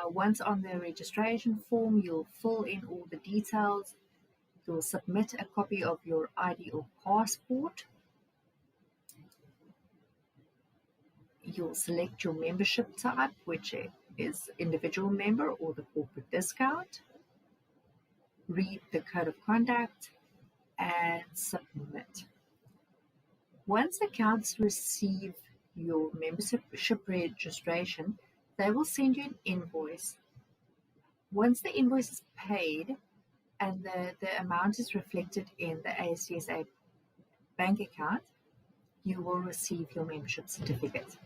Once on the registration form, you'll fill in all the details. You'll submit a copy of your ID or passport. You'll select your membership type, which is individual member or the corporate discount. Read the code of conduct and submit. Once accounts receive your membership registration, they will send you an invoice. Once the invoice is paid and the amount is reflected in the ASCSA bank account, you will receive your membership certificate.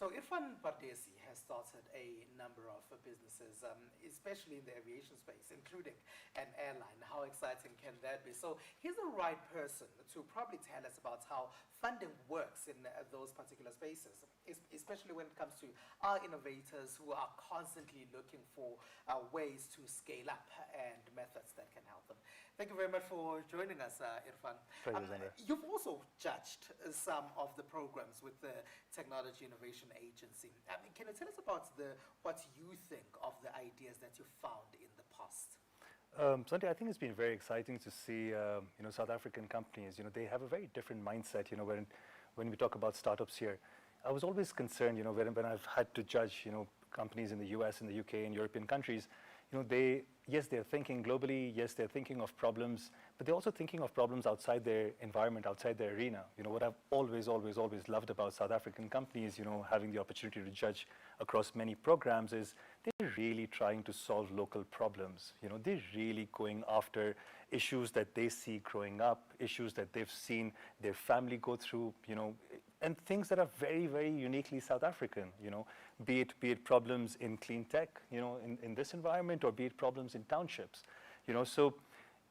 So Irfan Bardesi has started a number of businesses, especially in the aviation space, including an airline. How exciting can that be? So he's the right person to probably tell us about how funding works in those particular spaces, especially when it comes to our innovators who are constantly looking for ways to scale up and methods that can help them. Thank you very much for joining us, Irfan. You've also judged some of the programs with the Technology Innovation Agency. Can you tell us about what you think of the ideas that you found in the past? Sandy, I think it's been very exciting to see, South African companies. They have a very different mindset. When we talk about startups here, I was always concerned. When I've had to judge, companies in the U.S., in the U.K., and European countries, they're thinking globally. Yes, they're thinking of problems, but they're also thinking of problems outside their environment, outside their arena. What I've always loved about South African companies, having the opportunity to judge across many programs is they're really trying to solve local problems. They're really going after issues that they see growing up, issues that they've seen their family go through, and things that are very, very uniquely South African, be it problems in clean tech, in this environment, or be it problems in townships, So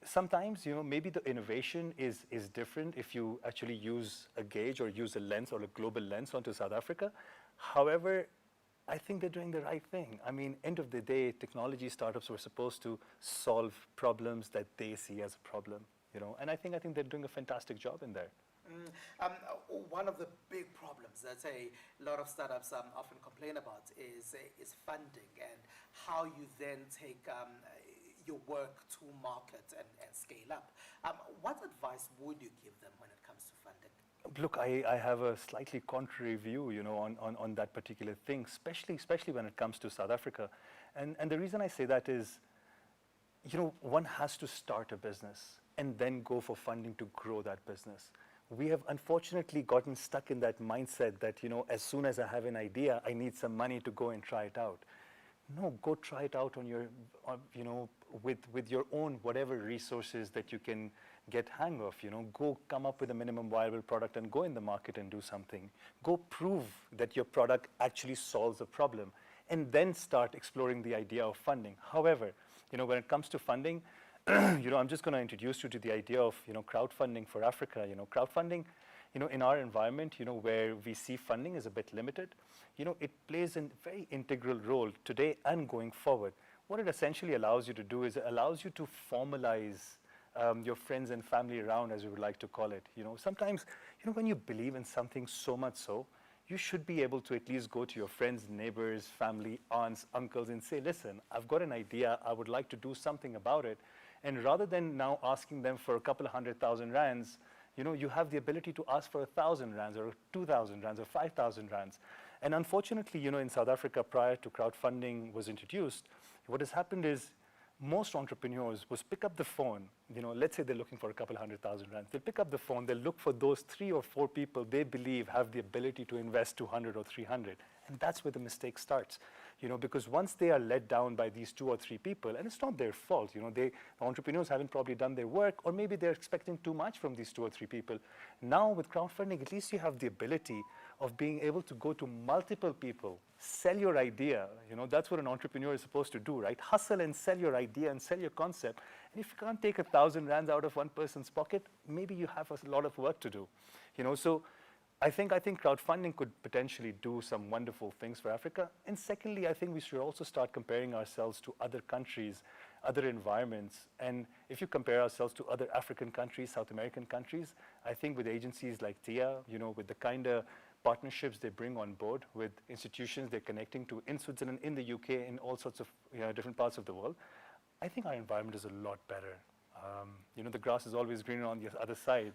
sometimes, maybe the innovation is different if you actually use a gauge or use a lens or a global lens onto South Africa. However, I think they're doing the right thing. I mean, end of the day, technology startups were supposed to solve problems that they see as a problem, and I think they're doing a fantastic job in there. One of the big problems that a lot of startups often complain about is funding and how you then take your work to market and scale up. What advice would you give them when it comes to funding? Look, I have a slightly contrary view, on that particular thing, especially when it comes to South Africa. And the reason I say that is, one has to start a business and then go for funding to grow that business. We have unfortunately gotten stuck in that mindset that, as soon as I have an idea, I need some money to go and try it out. No, go try it out with your own whatever resources that you can get hang of. Go come up with a minimum viable product and go in the market and do something. Go prove that your product actually solves a problem, and then start exploring the idea of funding. However, when it comes to funding, I'm just going to introduce you to the idea of, crowdfunding for Africa. Crowdfunding, in our environment, where we see funding is a bit limited, it plays a very integral role today and going forward. What it essentially allows you to do is it allows you to formalize your friends and family around, as we would like to call it. Sometimes, when you believe in something so much so, you should be able to at least go to your friends, neighbors, family, aunts, uncles, and say, listen, I've got an idea, I would like to do something about it. And rather than now asking them for a couple of 100,000 rands, you have the ability to ask for 1,000 rands or 2,000 rands or 5,000 rands. And unfortunately, in South Africa, prior to crowdfunding was introduced, what has happened is most entrepreneurs will pick up the phone, let's say they're looking for a couple 100,000 rands. They'll pick up the phone, they'll look for those 3 or 4 people they believe have the ability to invest 200 or 300. And that's where the mistake starts, because once they are let down by these 2 or 3 people, and it's not their fault, the entrepreneurs haven't probably done their work, or maybe they're expecting too much from these 2 or 3 people. Now with crowdfunding, at least you have the ability of being able to go to multiple people, sell your idea. That's what an entrepreneur is supposed to do, right? Hustle and sell your idea and sell your concept. And if you can't take 1,000 rands out of one person's pocket, maybe you have a lot of work to do. So I think crowdfunding could potentially do some wonderful things for Africa. And secondly, I think we should also start comparing ourselves to other countries, other environments. And if you compare ourselves to other African countries, South American countries, I think with agencies like TIA, with the kind of partnerships they bring on board with institutions they're connecting to in Switzerland, in the UK, in all sorts of different parts of the world, I think our environment is a lot better. The grass is always greener on the other side.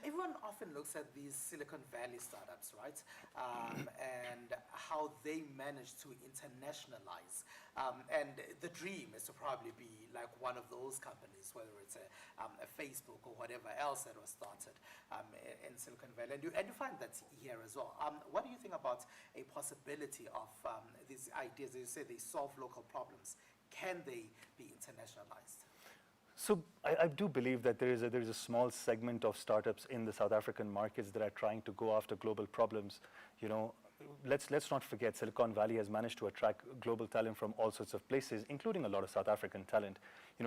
Everyone often looks at these Silicon Valley startups, right? And how they manage to internationalize. And the dream is to probably be like one of those companies, whether it's a Facebook or whatever else that was started in Silicon Valley. And you find that here as well. What do you think about a possibility of these ideas? You say they solve local problems. Can they be internationalized? So I do believe that there is a small segment of startups in the South African markets that are trying to go after global problems. Let's not forget Silicon Valley has managed to attract global talent from all sorts of places, including a lot of South African talent.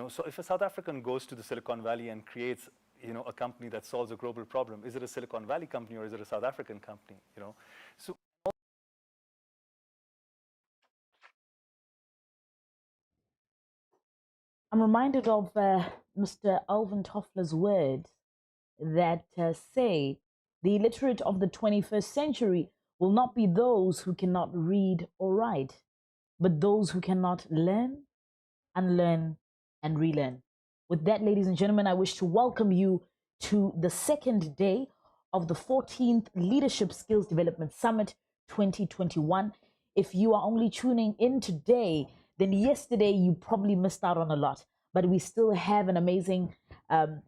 So if a South African goes to the Silicon Valley and creates a company that solves a global problem, is it a Silicon Valley company or is it a South African company? So I'm reminded of Mr. Alvin Toffler's words that say the illiterate of the 21st century will not be those who cannot read or write, but those who cannot learn, unlearn, and relearn. With that, ladies and gentlemen, I wish to welcome you to the second day of the 14th Leadership Skills Development Summit 2021. If you are only tuning in today, then yesterday you probably missed out on a lot, but we still have an amazing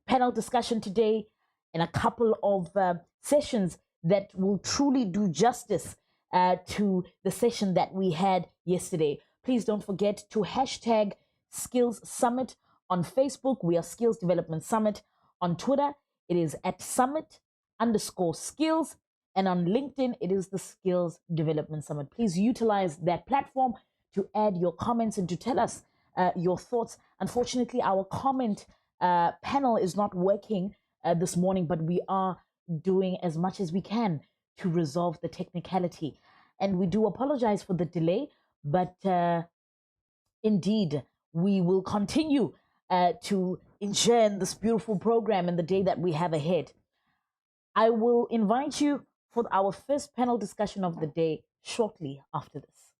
panel discussion today and a couple of sessions that will truly do justice to the session that we had yesterday. Please don't forget to hashtag Skills Summit on Facebook. We are Skills Development Summit. On Twitter, it is at Summit_Skills. And on LinkedIn, it is the Skills Development Summit. Please utilize that platform to add your comments and to tell us your thoughts. Unfortunately, our comment panel is not working this morning, but we are doing as much as we can to resolve the technicality. And we do apologize for the delay, but indeed, we will continue to ensure this beautiful program in the day that we have ahead. I will invite you for our first panel discussion of the day shortly after this.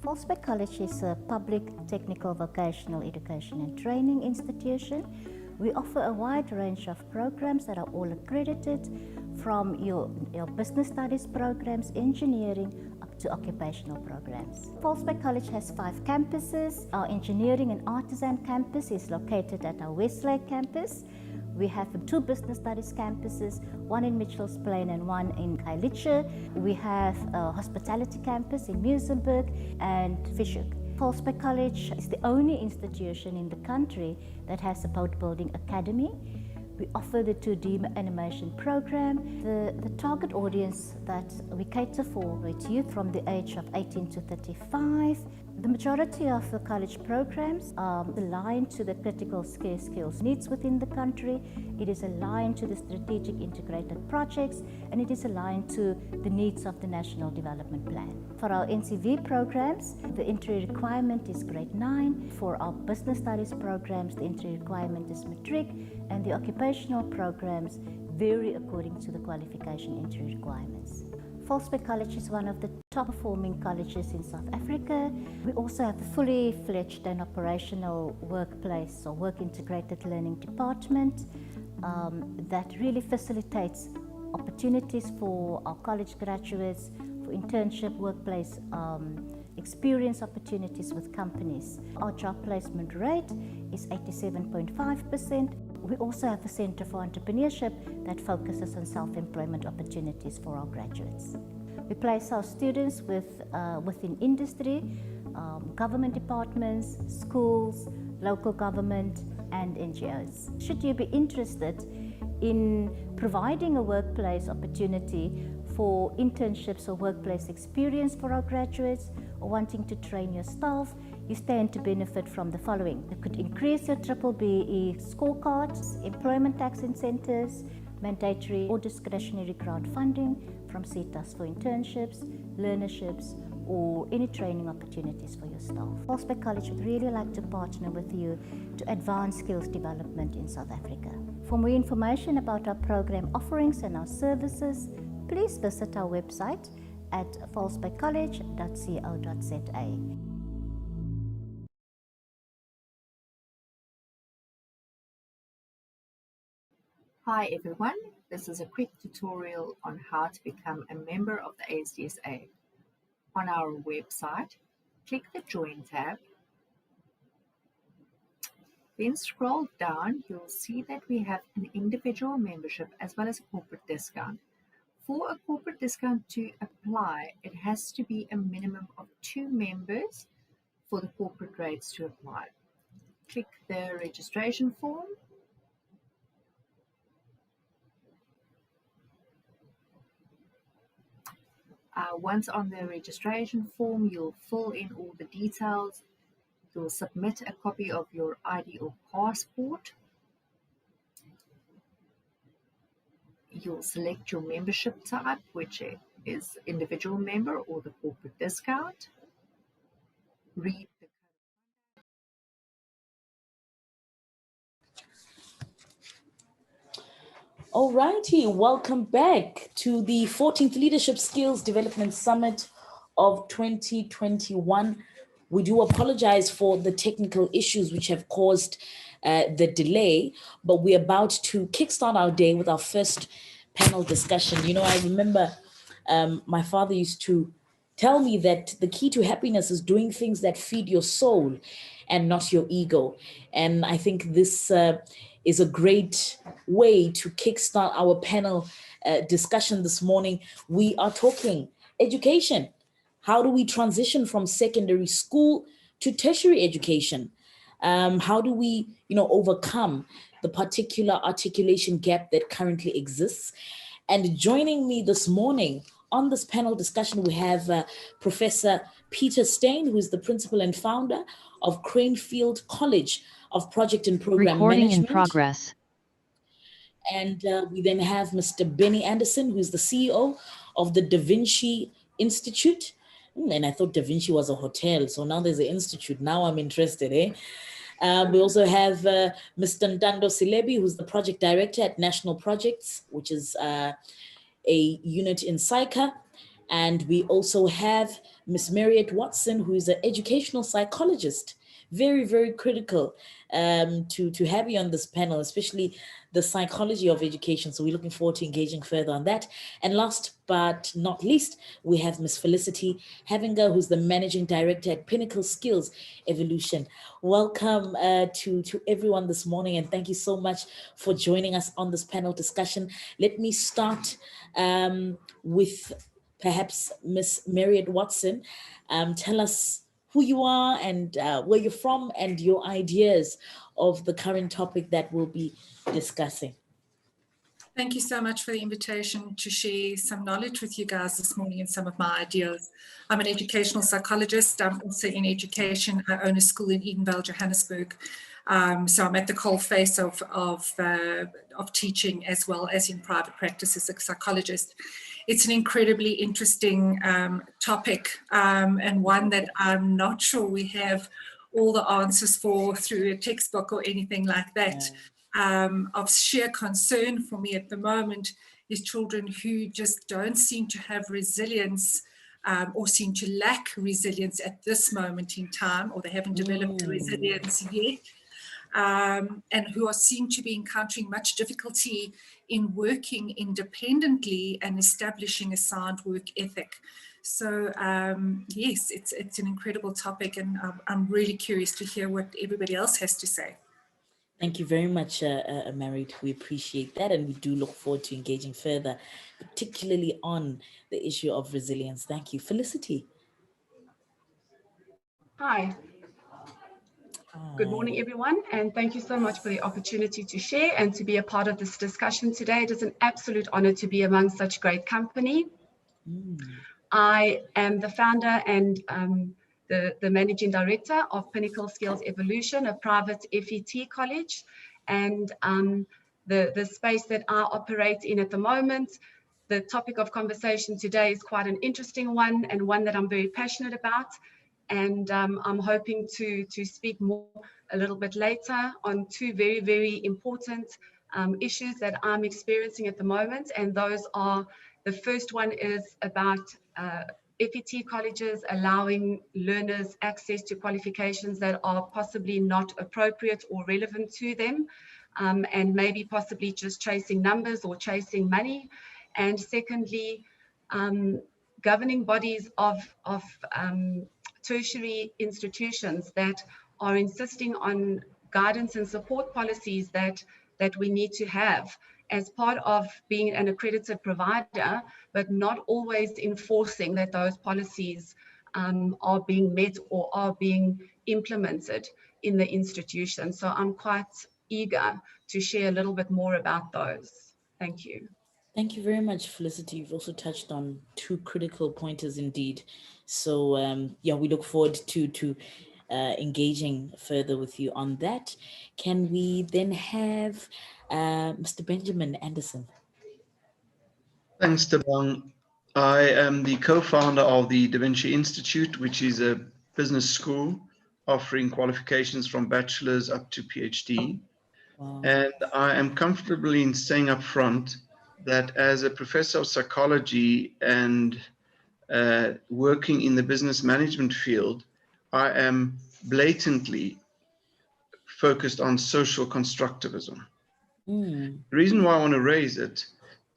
Volkswagen College is a public technical vocational education and training institution. We offer a wide range of programs that are all accredited, from your business studies programs, engineering, up to occupational programs. Volkswagen College has 5 campuses. Our engineering and artisan campus is located at our Westlake campus. We have 2 business studies campuses, one in Mitchells Plain and one in Khayelitsha. We have a hospitality campus in Muizenberg and Fischhoek. Volkswagen College is the only institution in the country that has a boat building academy. We offer the 2D animation program. The target audience that we cater for is youth from the age of 18 to 35. The majority of the college programs are aligned to the critical scarce skills needs within the country. It is aligned to the strategic integrated projects, and it is aligned to the needs of the National Development Plan. For our NCV programs, the entry requirement is grade 9. For our business studies programs, the entry requirement is matric, and the occupational programs vary according to the qualification entry requirements. Volkswagen College is one of the top performing colleges in South Africa. We also have a fully fledged and operational workplace or work integrated learning department that really facilitates opportunities for our college graduates, for internship, workplace experience opportunities with companies. Our job placement rate is 87.5%. We also have a Center for Entrepreneurship that focuses on self-employment opportunities for our graduates. We place our students within industry, government departments, schools, local government, and NGOs. Should you be interested in providing a workplace opportunity for internships or workplace experience for our graduates, or wanting to train your staff, you stand to benefit from the following. It could increase your BBBE scorecards, employment tax incentives, mandatory or discretionary grant funding from CETAs for internships, learnerships, or any training opportunities for your staff. Volkswagen College would really like to partner with you to advance skills development in South Africa. For more information about our program offerings and our services, please visit our website at volkswagencollege.co.za. Hi everyone, this is a quick tutorial on how to become a member of the ASDSA. On our website, click the Join tab. Then scroll down, you'll see that we have an individual membership as well as a corporate discount. For a corporate discount to apply, it has to be a minimum of 2 members for the corporate rates to apply. Click the registration form. Once on the registration form, you'll fill in all the details. You'll submit a copy of your ID or passport. You'll select your membership type, which is individual member or the corporate discount. Read the Alrighty, welcome back to the 14th Leadership Skills Development Summit of 2021. We do apologize for the technical issues which have caused the delay, but we're about to kickstart our day with our first panel discussion. You know, I remember my father used to tell me that the key to happiness is doing things that feed your soul and not your ego. And I think this is a great way to kickstart our panel discussion this morning. We are talking education. How do we transition from secondary school to tertiary education? How do we, overcome the particular articulation gap that currently exists? And joining me this morning on this panel discussion, we have Professor Peter Steyn, who is the principal and founder of Cranefield College of Project and Program Recording Management. in progress. And we then have Mr. Benny Anderson, who is the CEO of the Da Vinci Institute. And I thought Da Vinci was a hotel, so now there's an institute. Now I'm interested, eh? We also have Mr. Ntando Silebi, who's the project director at National Projects, which is a unit in SAICA. And we also have Ms. Marriott Watson, who is an educational psychologist. Very, very critical to have you on this panel, especially the psychology of education. So we're looking forward to engaging further on that. And last but not least, we have Ms. Felicity Havinger, who's the managing director at Pinnacle Skills Evolution. Welcome to everyone this morning, and thank you so much for joining us on this panel discussion. Let me start with perhaps Ms. Marriott Watson. Tell us who you are and where you're from and your ideas of the current topic that we'll be discussing. Thank you so much for the invitation to share some knowledge with you guys this morning and some of my ideas. I'm an educational psychologist. I'm also in education. I own a school in Edenvale, Johannesburg. So I'm at the coalface of teaching as well as in private practice as a psychologist. It's an incredibly interesting topic and one that I'm not sure we have all the answers for through a textbook or anything like that. Of sheer concern for me at the moment is children who just don't seem to have resilience or seem to lack resilience at this moment in time, or they haven't developed the resilience yet. And who seem to be encountering much difficulty in working independently and establishing a sound work ethic. So yes, it's an incredible topic, and I'm really curious to hear what everybody else has to say. Thank you very much, Marriott. We appreciate that, and we do look forward to engaging further, particularly on the issue of resilience. Thank you. Felicity. Hi. Good morning, everyone, and thank you so much for the opportunity to share and to be a part of this discussion today. It is an absolute honor to be among such great company. I am the founder and the Managing Director of Pinnacle Skills Evolution, a private FET college. And the space that I operate in at the moment, the topic of conversation today is quite an interesting one, and one that I'm very passionate about. And I'm hoping to speak more a little bit later on two very, very important issues that I'm experiencing at the moment. And those are, the first one is about FET colleges allowing learners access to qualifications that are possibly not appropriate or relevant to them, and maybe possibly just chasing numbers or chasing money. And secondly, governing bodies of tertiary institutions that are insisting on guidance and support policies that we need to have as part of being an accredited provider, but not always enforcing that those policies are being met or are being implemented in the institution. So I'm quite eager to share a little bit more about those. Thank you. Thank you very much, Felicity. You've also touched on two critical pointers indeed. So yeah, we look forward to engaging further with you on that. Can we then have Mr. Benjamin Anderson? Thanks, Tabang. I am the co-founder of the Da Vinci Institute, which is a business school offering qualifications from bachelor's up to PhD. Wow. And I am comfortable in saying up front that as a professor of psychology and working in the business management field, I am blatantly focused on social constructivism. Mm. The reason why I want to raise it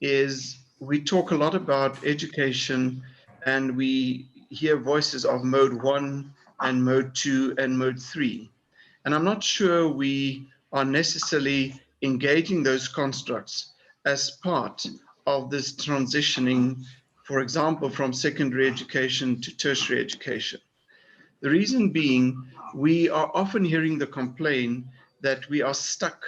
is we talk a lot about education and we hear voices of mode 1 and mode 2 and mode 3. And I'm not sure we are necessarily engaging those constructs as part of this transitioning, for example, from secondary education to tertiary education. The reason being, we are often hearing the complaint that we are stuck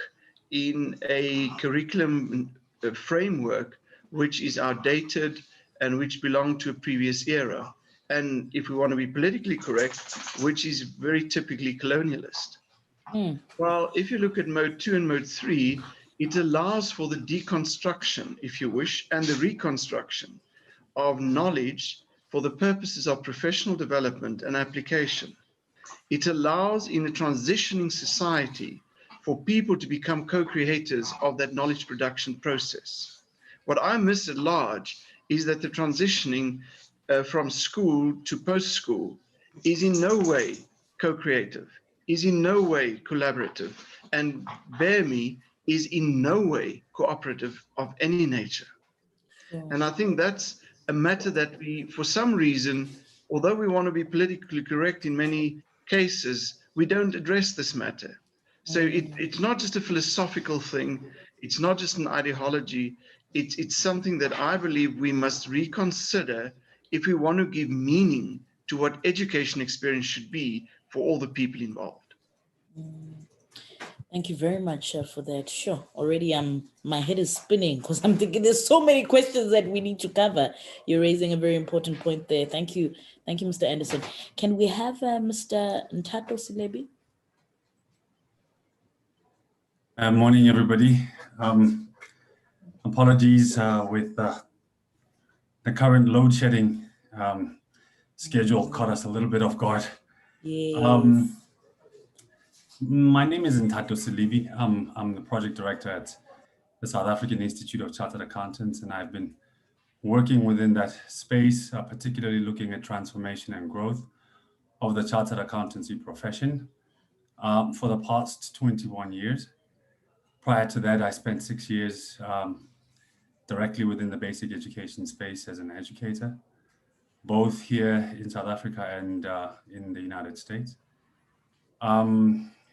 in a curriculum framework which is outdated and which belong to a previous era. And if we want to be politically correct, which is very typically colonialist. Mm. Well, if you look at mode 2 and mode 3, it allows for the deconstruction, if you wish, and the reconstruction of knowledge for the purposes of professional development and application. It allows in a transitioning society for people to become co-creators of that knowledge production process. What I miss at large is that the transitioning from school to post-school is in no way co-creative, is in no way collaborative, and bear me, is in no way cooperative of any nature. Sure. And I think that's a matter that we, for some reason, although we want to be politically correct in many cases, we don't address this matter. So it's not just a philosophical thing. It's not just an ideology. It's something that I believe we must reconsider if we want to give meaning to what education experience should be for all the people involved. Thank you very much for that. Sure. Already my head is spinning because I'm thinking there's so many questions that we need to cover. You're raising a very important point there. Thank you. Thank you, Mr. Anderson. Can we have Mr. Nthato Silebi? Morning, everybody. Apologies with the current load shedding schedule caught us a little bit off guard. Yes. My name is Nthato Silebi. I'm the project director at the South African Institute of Chartered Accountants, and I've been working within that space, particularly looking at transformation and growth of the chartered accountancy profession for the past 21 years. Prior to that, I spent 6 years directly within the basic education space as an educator, both here in South Africa and in the United States.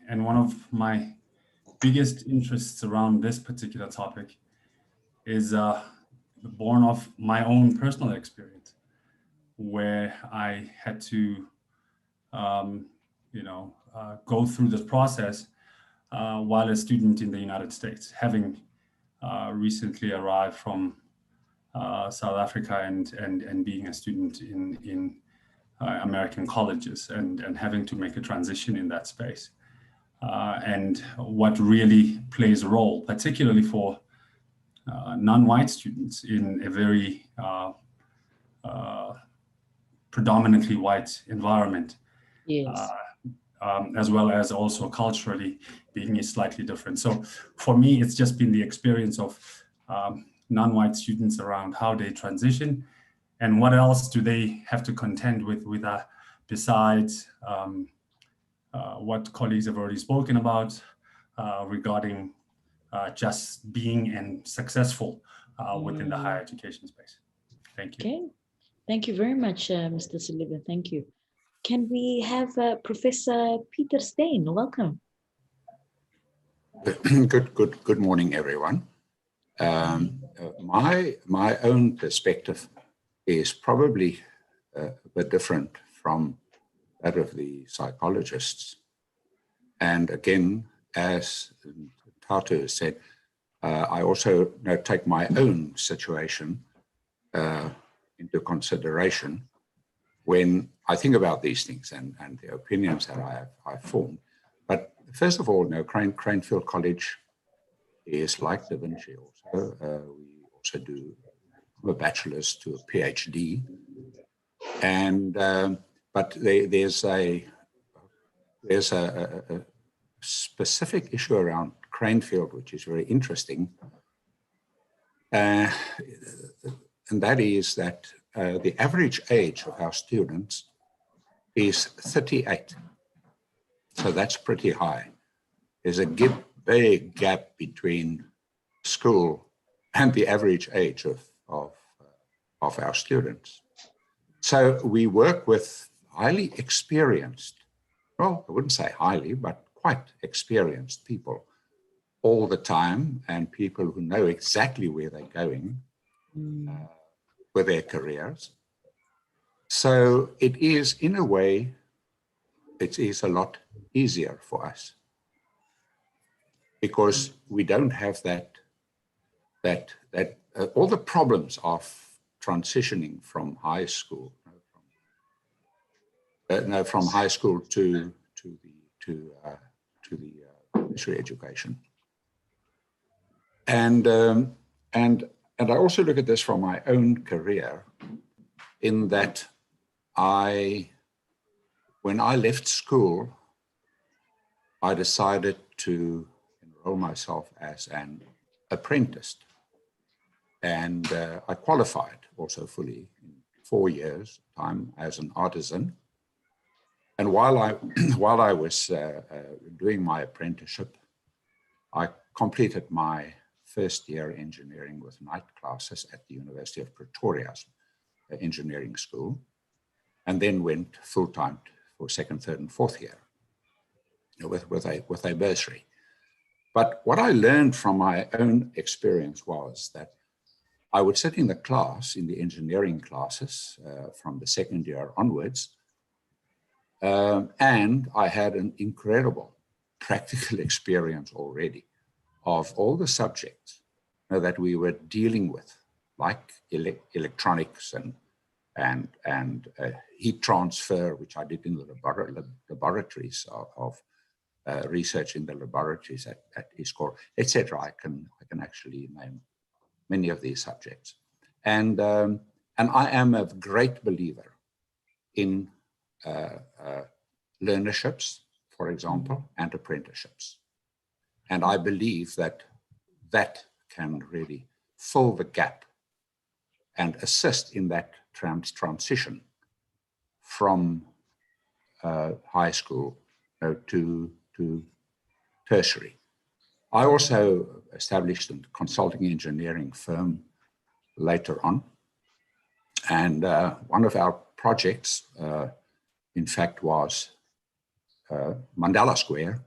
And one of my biggest interests around this particular topic is born of my own personal experience, where I had to, go through this process while a student in the United States, having recently arrived from South Africa and being a student in American colleges and having to make a transition in that space. And what really plays a role, particularly for non-white students in a very predominantly white environment, Yes. as well as also culturally being slightly different. So for me, it's just been the experience of non-white students around how they transition and what else do they have to contend with besides what colleagues have already spoken about regarding just being and successful within the higher education space. Thank you. Okay. Thank you very much, Mr. Saliba. Thank you. Can we have Professor Peter Steyn? Welcome. Good morning, everyone. My own perspective is probably a bit different from that of the psychologists. And again, as Tato said, I also take my own situation into consideration when I think about these things and the opinions that I've formed. But first of all, Cranfield College is like Da Vinci also. We also do from a bachelor's to a PhD. And but there's a specific issue around Cranfield, which is very interesting. And that is that the average age of our students is 38. So that's pretty high. There's a big gap between school and the average age of our students. So we work with highly experienced, well, I wouldn't say highly, but quite experienced people all the time, and people who know exactly where they're going with their careers. So it is, in a way, it is a lot easier for us because we don't have all the problems of transitioning from high school, from high school to the tertiary education. And I also look at this from my own career, in that when I left school, I decided to enroll myself as an apprentice. And I qualified also fully in 4 years' time as an artisan. And while I was doing my apprenticeship, I completed my first year engineering with night classes at the University of Pretoria's engineering school, and then went full-time for second, third, and fourth year with a bursary. But what I learned from my own experience was that I would sit in the class, in the engineering classes from the second year onwards, and I had an incredible practical experience already of all the subjects that we were dealing with, like electronics and heat transfer, which I did in the laboratories of research in the laboratories at ISCOR, etc. I can actually name many of these subjects, and I am a great believer in learnerships, for example, and apprenticeships, and I believe that can really fill the gap and assist in that transition from high school to tertiary. I also established a consulting engineering firm later on. And one of our projects, in fact, was Mandela Square.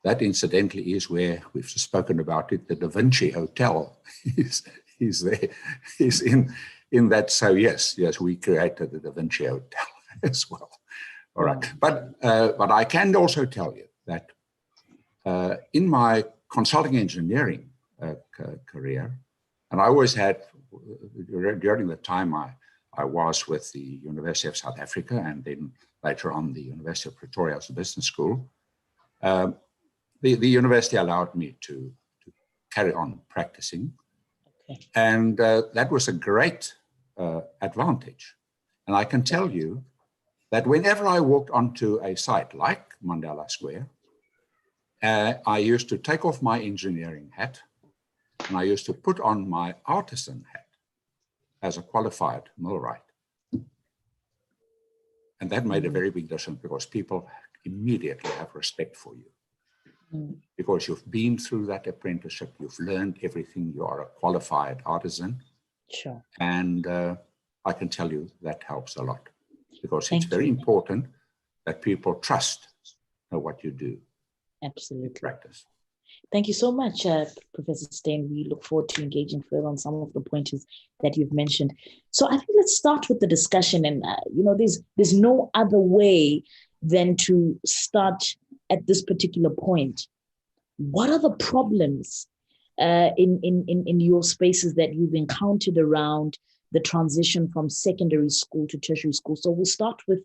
That incidentally is where we've spoken about it. The Da Vinci Hotel is there, is in that. So yes, we created the Da Vinci Hotel as well. All right, but I can also tell you that in my consulting engineering career, and I always had, during the time I was with the University of South Africa and then later on the University of Pretoria as a business school, the university allowed me to carry on practicing. Okay. And that was a great advantage. And I can tell you that whenever I walked onto a site like Mandela Square, I used to take off my engineering hat and I used to put on my artisan hat as a qualified millwright. And that made a very big difference because people immediately have respect for you. Because you've been through that apprenticeship, you've learned everything, you are a qualified artisan. Sure. And I can tell you that helps a lot because Thank it's very you. important that people trust what you do. Absolutely. In practice. Thank you so much, Professor Steyn. We look forward to engaging further on some of the pointers that you've mentioned. So I think let's start with the discussion. And, there's no other way than to start at this particular point. What are the problems in your spaces that you've encountered around the transition from secondary school to tertiary school? So we'll start with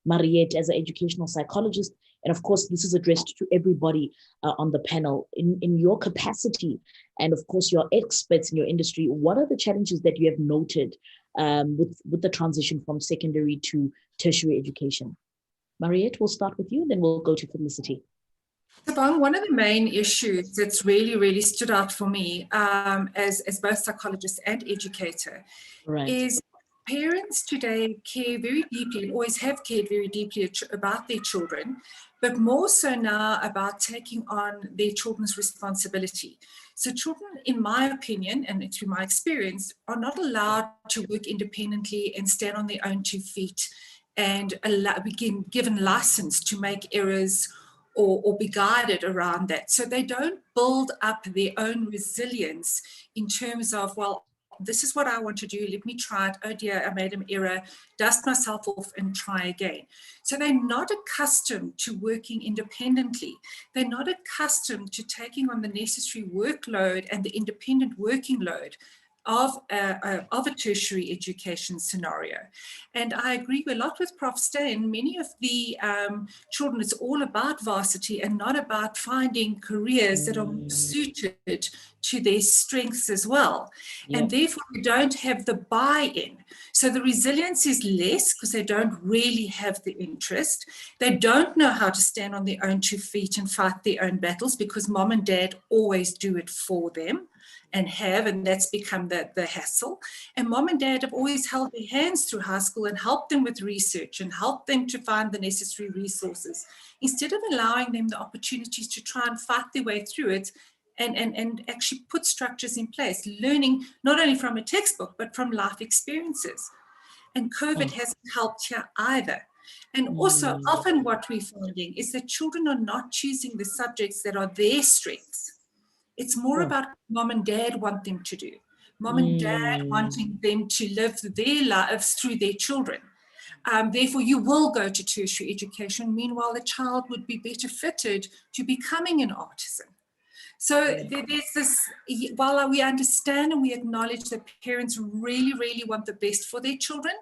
Mariette as an educational psychologist. And of course, this is addressed to everybody on the panel. In your capacity, and of course, your experts in your industry, what are the challenges that you have noted with the transition from secondary to tertiary education? Mariette, we'll start with you, then we'll go to Felicity. Thabang, one of the main issues that's really, really stood out for me as both psychologist and educator is parents today care very deeply and always have cared very deeply about their children, but more so now about taking on their children's responsibility. So children, in my opinion, and through my experience, are not allowed to work independently and stand on their own 2 feet and be given license to make errors or be guided around that. So they don't build up their own resilience in terms of, well, this is what I want to do, let me try it, oh dear, I made an error, dust myself off and try again. So they're not accustomed to working independently. They're not accustomed to taking on the necessary workload and the independent working load of a tertiary education scenario. And I agree a lot with Prof. Steyn. Many of the children, it's all about varsity and not about finding careers that are suited to their strengths as well. Yep. And therefore, they don't have the buy-in. So the resilience is less because they don't really have the interest. They don't know how to stand on their own 2 feet and fight their own battles because mom and dad always do it for them. And that's become the hassle. And mom and dad have always held their hands through high school and helped them with research and helped them to find the necessary resources, instead of allowing them the opportunities to try and fight their way through it and actually put structures in place, learning not only from a textbook, but from life experiences. And COVID hasn't helped here either. And also often what we're finding is that children are not choosing the subjects that are their strengths. It's more about what mom and dad want them to do. Mom and dad wanting them to live their lives through their children. Therefore, you will go to tertiary education. Meanwhile, the child would be better fitted to becoming an artisan. So there's this, while we understand and we acknowledge that parents really, really want the best for their children,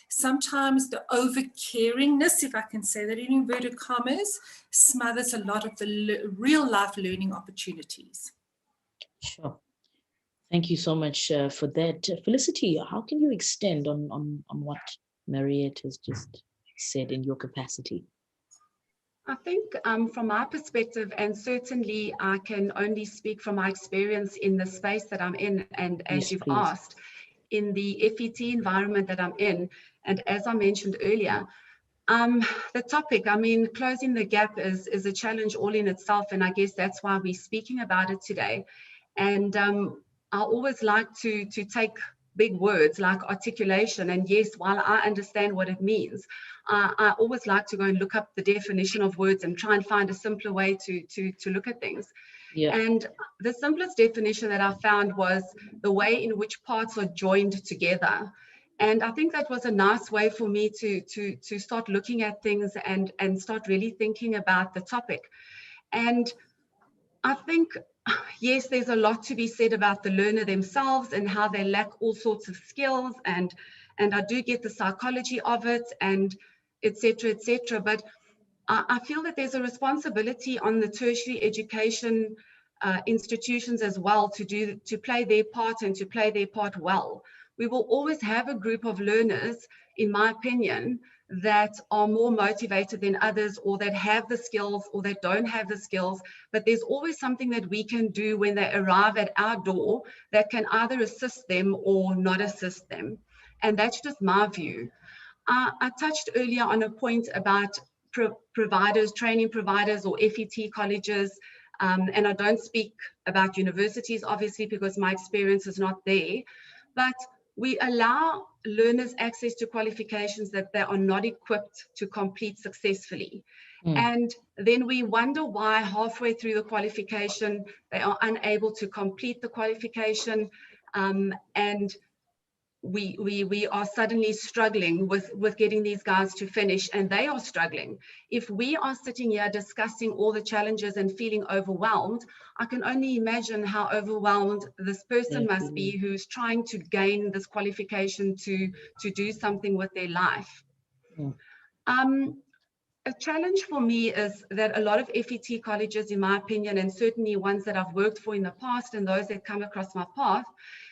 sometimes the over-caringness, if I can say that in inverted commas, smothers a lot of the real life learning opportunities. Sure. Thank you so much for that. Felicity, how can you extend on what Mariette has just said in your capacity? I think from my perspective, and certainly I can only speak from my experience in the space that I'm in, and as you've asked, in the FET environment that I'm in, and as I mentioned earlier, the topic, I mean, closing the gap is a challenge all in itself, and I guess that's why we're speaking about it today. And I always like to take big words like articulation, and yes, while I understand what it means, I always like to go and look up the definition of words and try and find a simpler way to look at things. Yeah. And the simplest definition that I found was the way in which parts are joined together. And I think that was a nice way for me to start looking at things and start really thinking about the topic. And I think, yes, there's a lot to be said about the learner themselves and how they lack all sorts of skills and and I do get the psychology of it, and etc., etc. But I feel that there's a responsibility on the tertiary education institutions as well to play their part, and to play their part well. We will always have a group of learners, in my opinion, that are more motivated than others, or that have the skills or that don't have the skills. But there's always something that we can do when they arrive at our door that can either assist them or not assist them. And that's just my view. I touched earlier on a point about providers, training providers, or FET colleges, and I don't speak about universities, obviously, because my experience is not there, but we allow learners access to qualifications that they are not equipped to complete successfully. And then we wonder why halfway through the qualification, they are unable to complete the qualification, and we are suddenly struggling with getting these guys to finish, and they are struggling. If we are sitting here discussing all the challenges and feeling overwhelmed, I can only imagine how overwhelmed this person must be who's trying to gain this qualification to do something with their life. A challenge for me is that a lot of FET colleges, in my opinion, and certainly ones that I've worked for in the past and those that come across my path,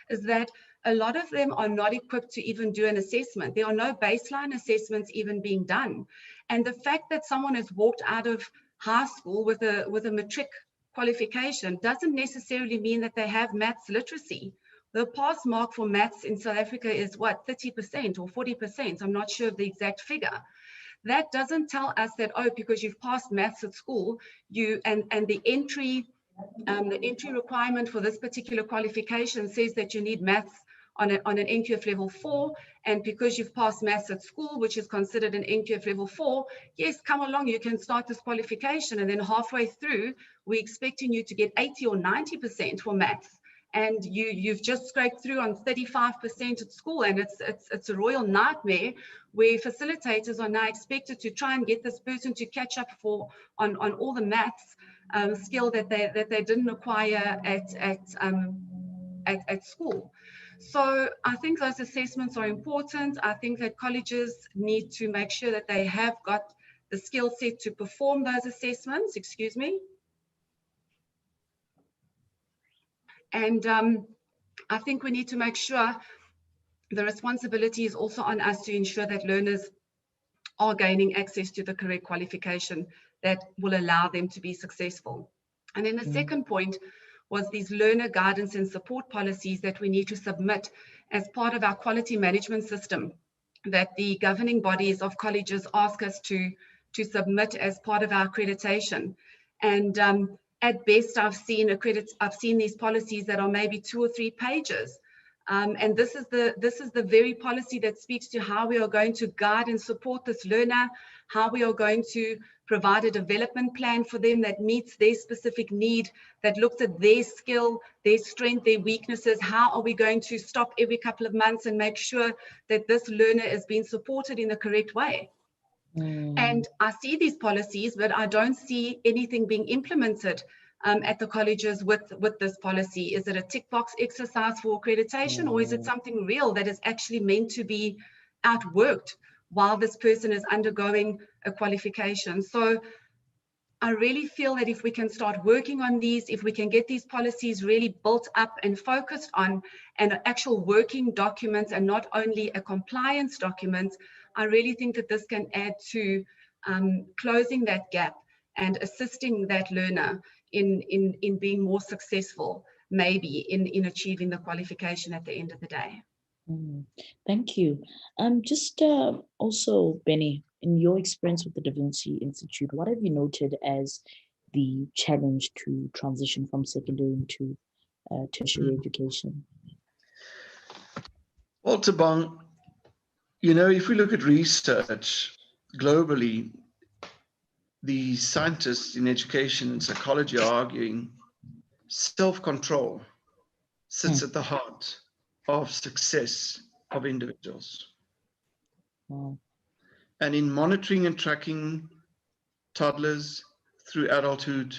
is that a lot of them are not equipped to even do an assessment. There are no baseline assessments even being done. And the fact that someone has walked out of high school with a matric qualification doesn't necessarily mean that they have maths literacy. The pass mark for maths in South Africa is what, 30% or 40%? I'm not sure of the exact figure. That doesn't tell us that, oh, because you've passed maths at school, and the entry requirement for this particular qualification says that you need maths on an NQF level 4, and because you've passed maths at school, which is considered an NQF level 4, yes, come along, you can start this qualification, and then halfway through, we're expecting you to get 80 or 90% for maths, and you've just scraped through on 35% at school, and it's a royal nightmare where facilitators are now expected to try and get this person to catch up on all the maths skill that they didn't acquire at school. So I think those assessments are important. I think that colleges need to make sure that they have got the skill set to perform those assessments, excuse me. And I think we need to make sure the responsibility is also on us to ensure that learners are gaining access to the correct qualification that will allow them to be successful. And then the second point was these learner guidance and support policies that we need to submit as part of our quality management system that the governing bodies of colleges ask us to submit as part of our accreditation. And at best, I've seen these policies that are maybe 2 or 3 pages. And this is the very policy that speaks to how we are going to guide and support this learner, how we are going to provide a development plan for them that meets their specific need, that looks at their skill, their strength, their weaknesses. How are we going to stop every couple of months and make sure that this learner is being supported in the correct way? And I see these policies, but I don't see anything being implemented at the colleges with this policy. Is it a tick box exercise for accreditation, or is it something real that is actually meant to be outworked while this person is undergoing a qualification? So I really feel that if we can start working on these, if we can get these policies really built up and focused on an actual working document and not only a compliance document, I really think that this can add to closing that gap and assisting that learner in being more successful, maybe in achieving the qualification at the end of the day. Thank you. Just also, Benny, in your experience with the Da Vinci Institute, what have you noted as the challenge to transition from secondary into tertiary education? Well, Tabang, you know, if we look at research globally, the scientists in education and psychology are arguing self-control sits at the heart of success of individuals. Wow. And in monitoring and tracking toddlers through adulthood,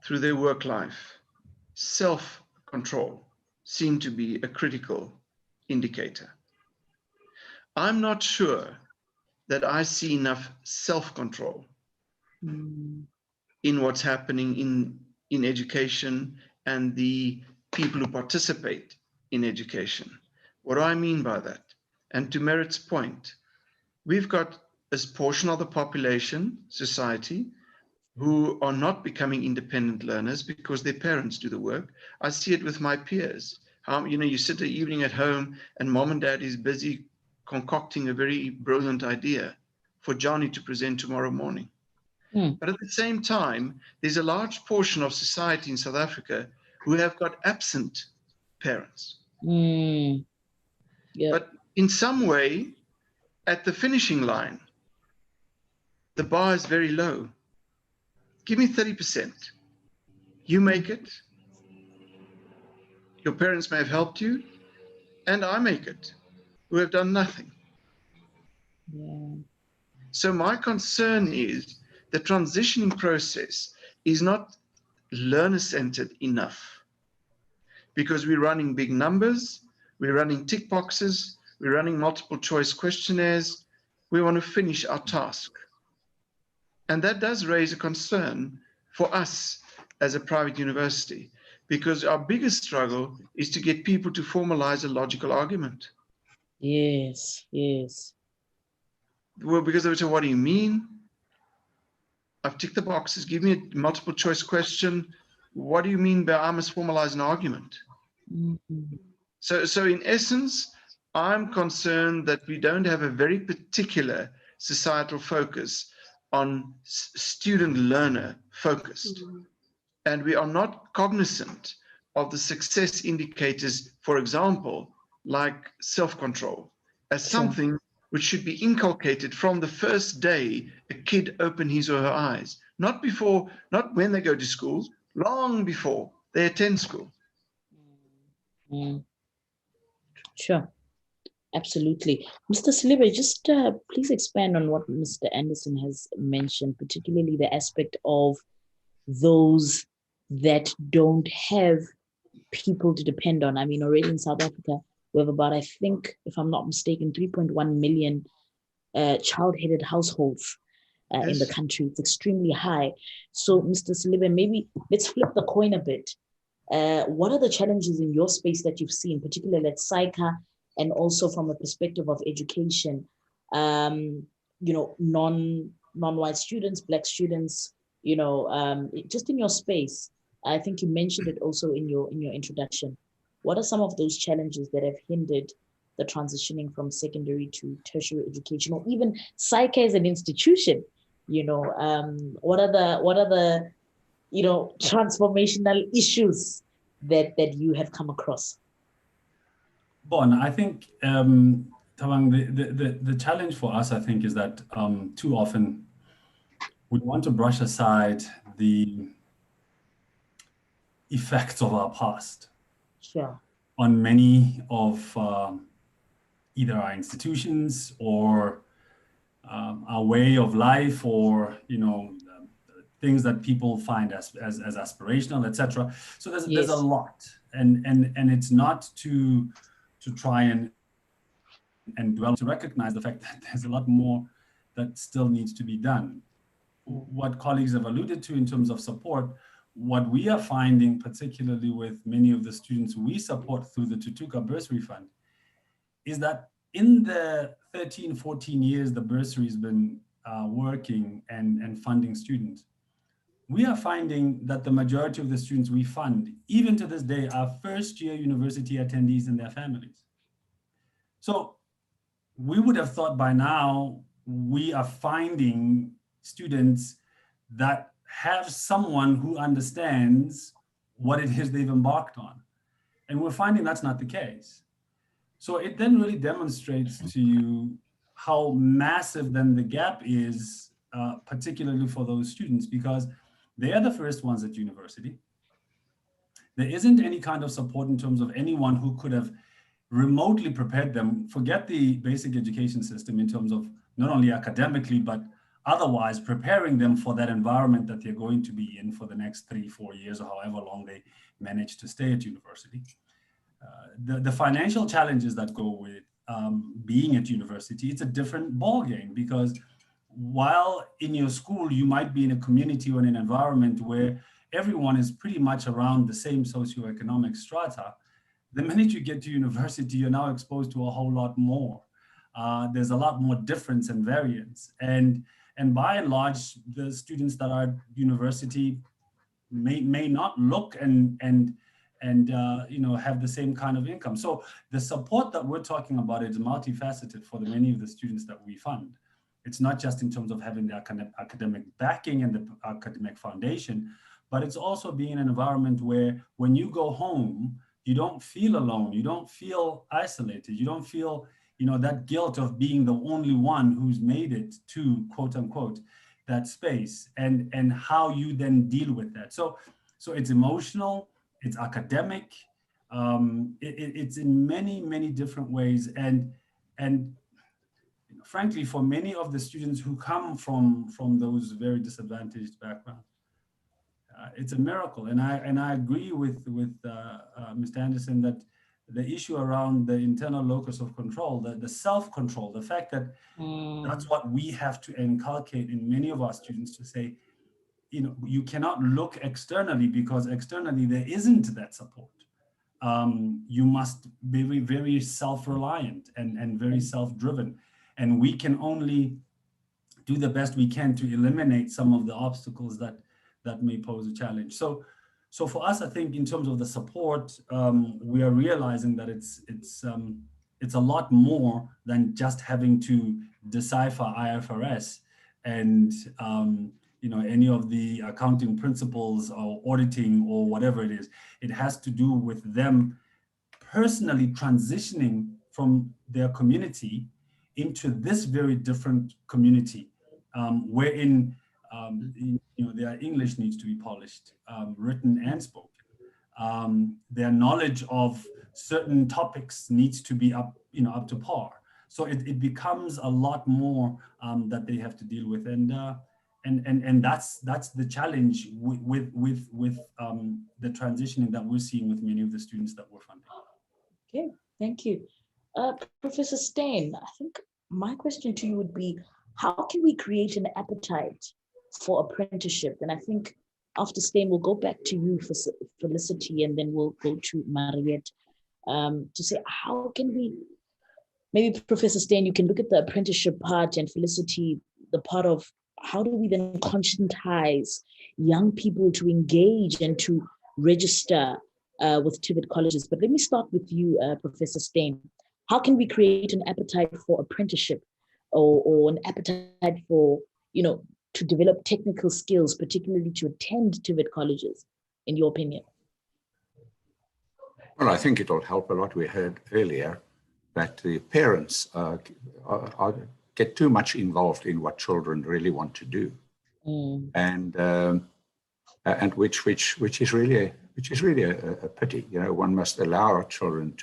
through their work life, self-control seemed to be a critical indicator. I'm not sure that I see enough self-control in what's happening in education and the people who participate in education. What do I mean by that? And to Merit's point, we've got a portion of the population, society, who are not becoming independent learners because their parents do the work. I see it with my peers. How, you sit the evening at home and mom and dad is busy concocting a very brilliant idea for Johnny to present tomorrow morning. But at the same time, there's a large portion of society in South Africa who have got absent parents. Yep. But in some way, at the finishing line, the bar is very low. Give me 30%. You make it. Your parents may have helped you, and I make it, who have done nothing. Yeah. So my concern is the transitioning process is not learner-centered enough, because we're running big numbers, we're running tick boxes, we're running multiple choice questionnaires. We want to finish our task. And that does raise a concern for us as a private university, because our biggest struggle is to get people to formalize a logical argument. Yes, yes. Well, because they would say, what do you mean? I've ticked the boxes. Give me a multiple choice question. What do you mean by I must formalize an argument? So in essence, I'm concerned that we don't have a very particular societal focus on student learner focused. And we are not cognizant of the success indicators, for example, like self-control, as something which should be inculcated from the first day a kid opens his or her eyes, not when they go to school, long before they attend school. Sure, absolutely. Mr. Silibe, just please expand on what Mr. Anderson has mentioned, particularly the aspect of those that don't have people to depend on. I mean, already in South Africa, we have about, I think, if I'm not mistaken, 3.1 million child-headed households in the country. It's extremely high. So, Mr. Silibe, maybe let's flip the coin a bit. What are the challenges in your space that you've seen, particularly at SAICA, and also from a perspective of education? Non-white students, Black students, just in your space. I think you mentioned it also in your introduction. What are some of those challenges that have hindered the transitioning from secondary to tertiary education, or even SAICA as an institution? What are the transformational issues that you have come across? Bon, I think, Tawang, the challenge for us, I think, is that too often we want to brush aside the effects of our past on many of either our institutions or our way of life, or things that people find as aspirational, etc. So there's a lot, and it's not to try and dwell, to recognize the fact that there's a lot more that still needs to be done. What colleagues have alluded to in terms of support, what we are finding, particularly with many of the students we support through the Tutuka Bursary Fund, is that in the 13, 14 years the bursary has been working and funding students, we are finding that the majority of the students we fund, even to this day, are first-year university attendees and their families. So we would have thought by now we are finding students that have someone who understands what it is they've embarked on. And we're finding that's not the case. So it then really demonstrates to you how massive then the gap is, particularly for those students, because they are the first ones at university. There isn't any kind of support in terms of anyone who could have remotely prepared them. Forget the basic education system in terms of not only academically, but otherwise preparing them for that environment that they're going to be in for the next 3-4 years, or however long they manage to stay at university. The financial challenges that go with being at university, it's a different ballgame, because while in your school, you might be in a community or in an environment where everyone is pretty much around the same socioeconomic strata, the minute you get to university, you're now exposed to a whole lot more. There's a lot more difference and variance. And by and large, the students that are at university may not look and have the same kind of income. So the support that we're talking about is multifaceted for the many of the students that we fund. It's not just in terms of having the academic backing and the academic foundation, but it's also being in an environment where when you go home, you don't feel alone, you don't feel isolated, you don't feel that guilt of being the only one who's made it to, quote unquote, that space, and how you then deal with that. So it's emotional, it's academic, it's in many different ways, and frankly, for many of the students who come from those very disadvantaged backgrounds, it's a miracle. And I agree with Mr. Anderson that the issue around the internal locus of control, the self-control, the fact that that's what we have to inculcate in many of our students, to say, you cannot look externally, because externally there isn't that support. You must be very, very self-reliant and very self-driven. And we can only do the best we can to eliminate some of the obstacles that may pose a challenge. So for us, I think in terms of the support, we are realizing that it's a lot more than just having to decipher IFRS and any of the accounting principles or auditing or whatever it is. It has to do with them personally transitioning from their community into this very different community, wherein their English needs to be polished, written and spoken. Their knowledge of certain topics needs to be up to par. So it becomes a lot more that they have to deal with, and that's the challenge with the transitioning that we're seeing with many of the students that we're funding. Okay, thank you. Professor Steyn, I think my question to you would be, how can we create an appetite for apprenticeship? And I think after Steyn, we'll go back to you for Felicity, and then we'll go to Mariette to say, how can we, maybe Professor Steyn, you can look at the apprenticeship part, and Felicity, the part of how do we then conscientize young people to engage and to register with TVET colleges. But let me start with you, Professor Steyn. How can we create an appetite for apprenticeship or an appetite for, to develop technical skills, particularly to attend TVET colleges, in your opinion? Well, I think it'll help a lot. We heard earlier that the parents get too much involved in what children really want to do, and which is really a pity. One must allow our children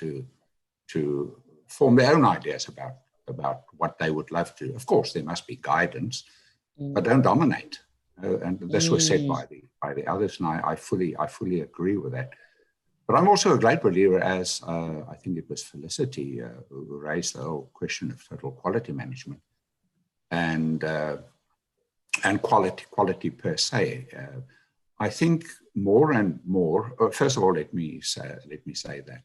to form their own ideas about what they would love to. Of course, there must be guidance, but don't dominate. And this was said by the others, and I fully agree with that. But I'm also a great believer, as I think it was Felicity who raised the whole question of total quality management and quality per se. I think more and more. First of all, let me say that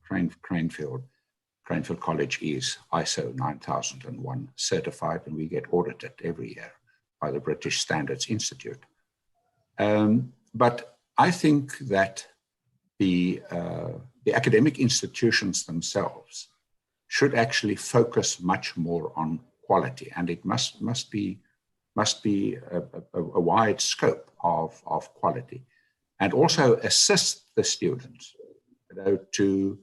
Cranefield College is ISO 9001 certified, and we get audited every year by the British Standards Institute. But I think that the academic institutions themselves should actually focus much more on quality, and it must be a wide scope of quality, and also assist the students to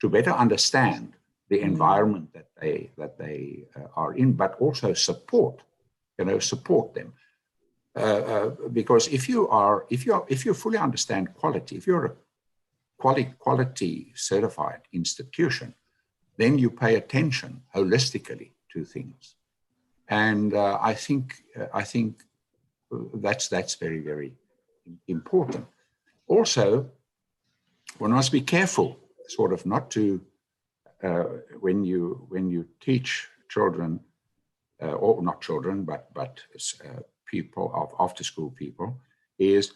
better understand the environment that they are in, but also support them. Because if you fully understand quality, if you're a quality certified institution, then you pay attention holistically to things, and I think that's very, very important. Also, one must be careful, sort of, not to when you teach children, or not children, but people of after-school people, is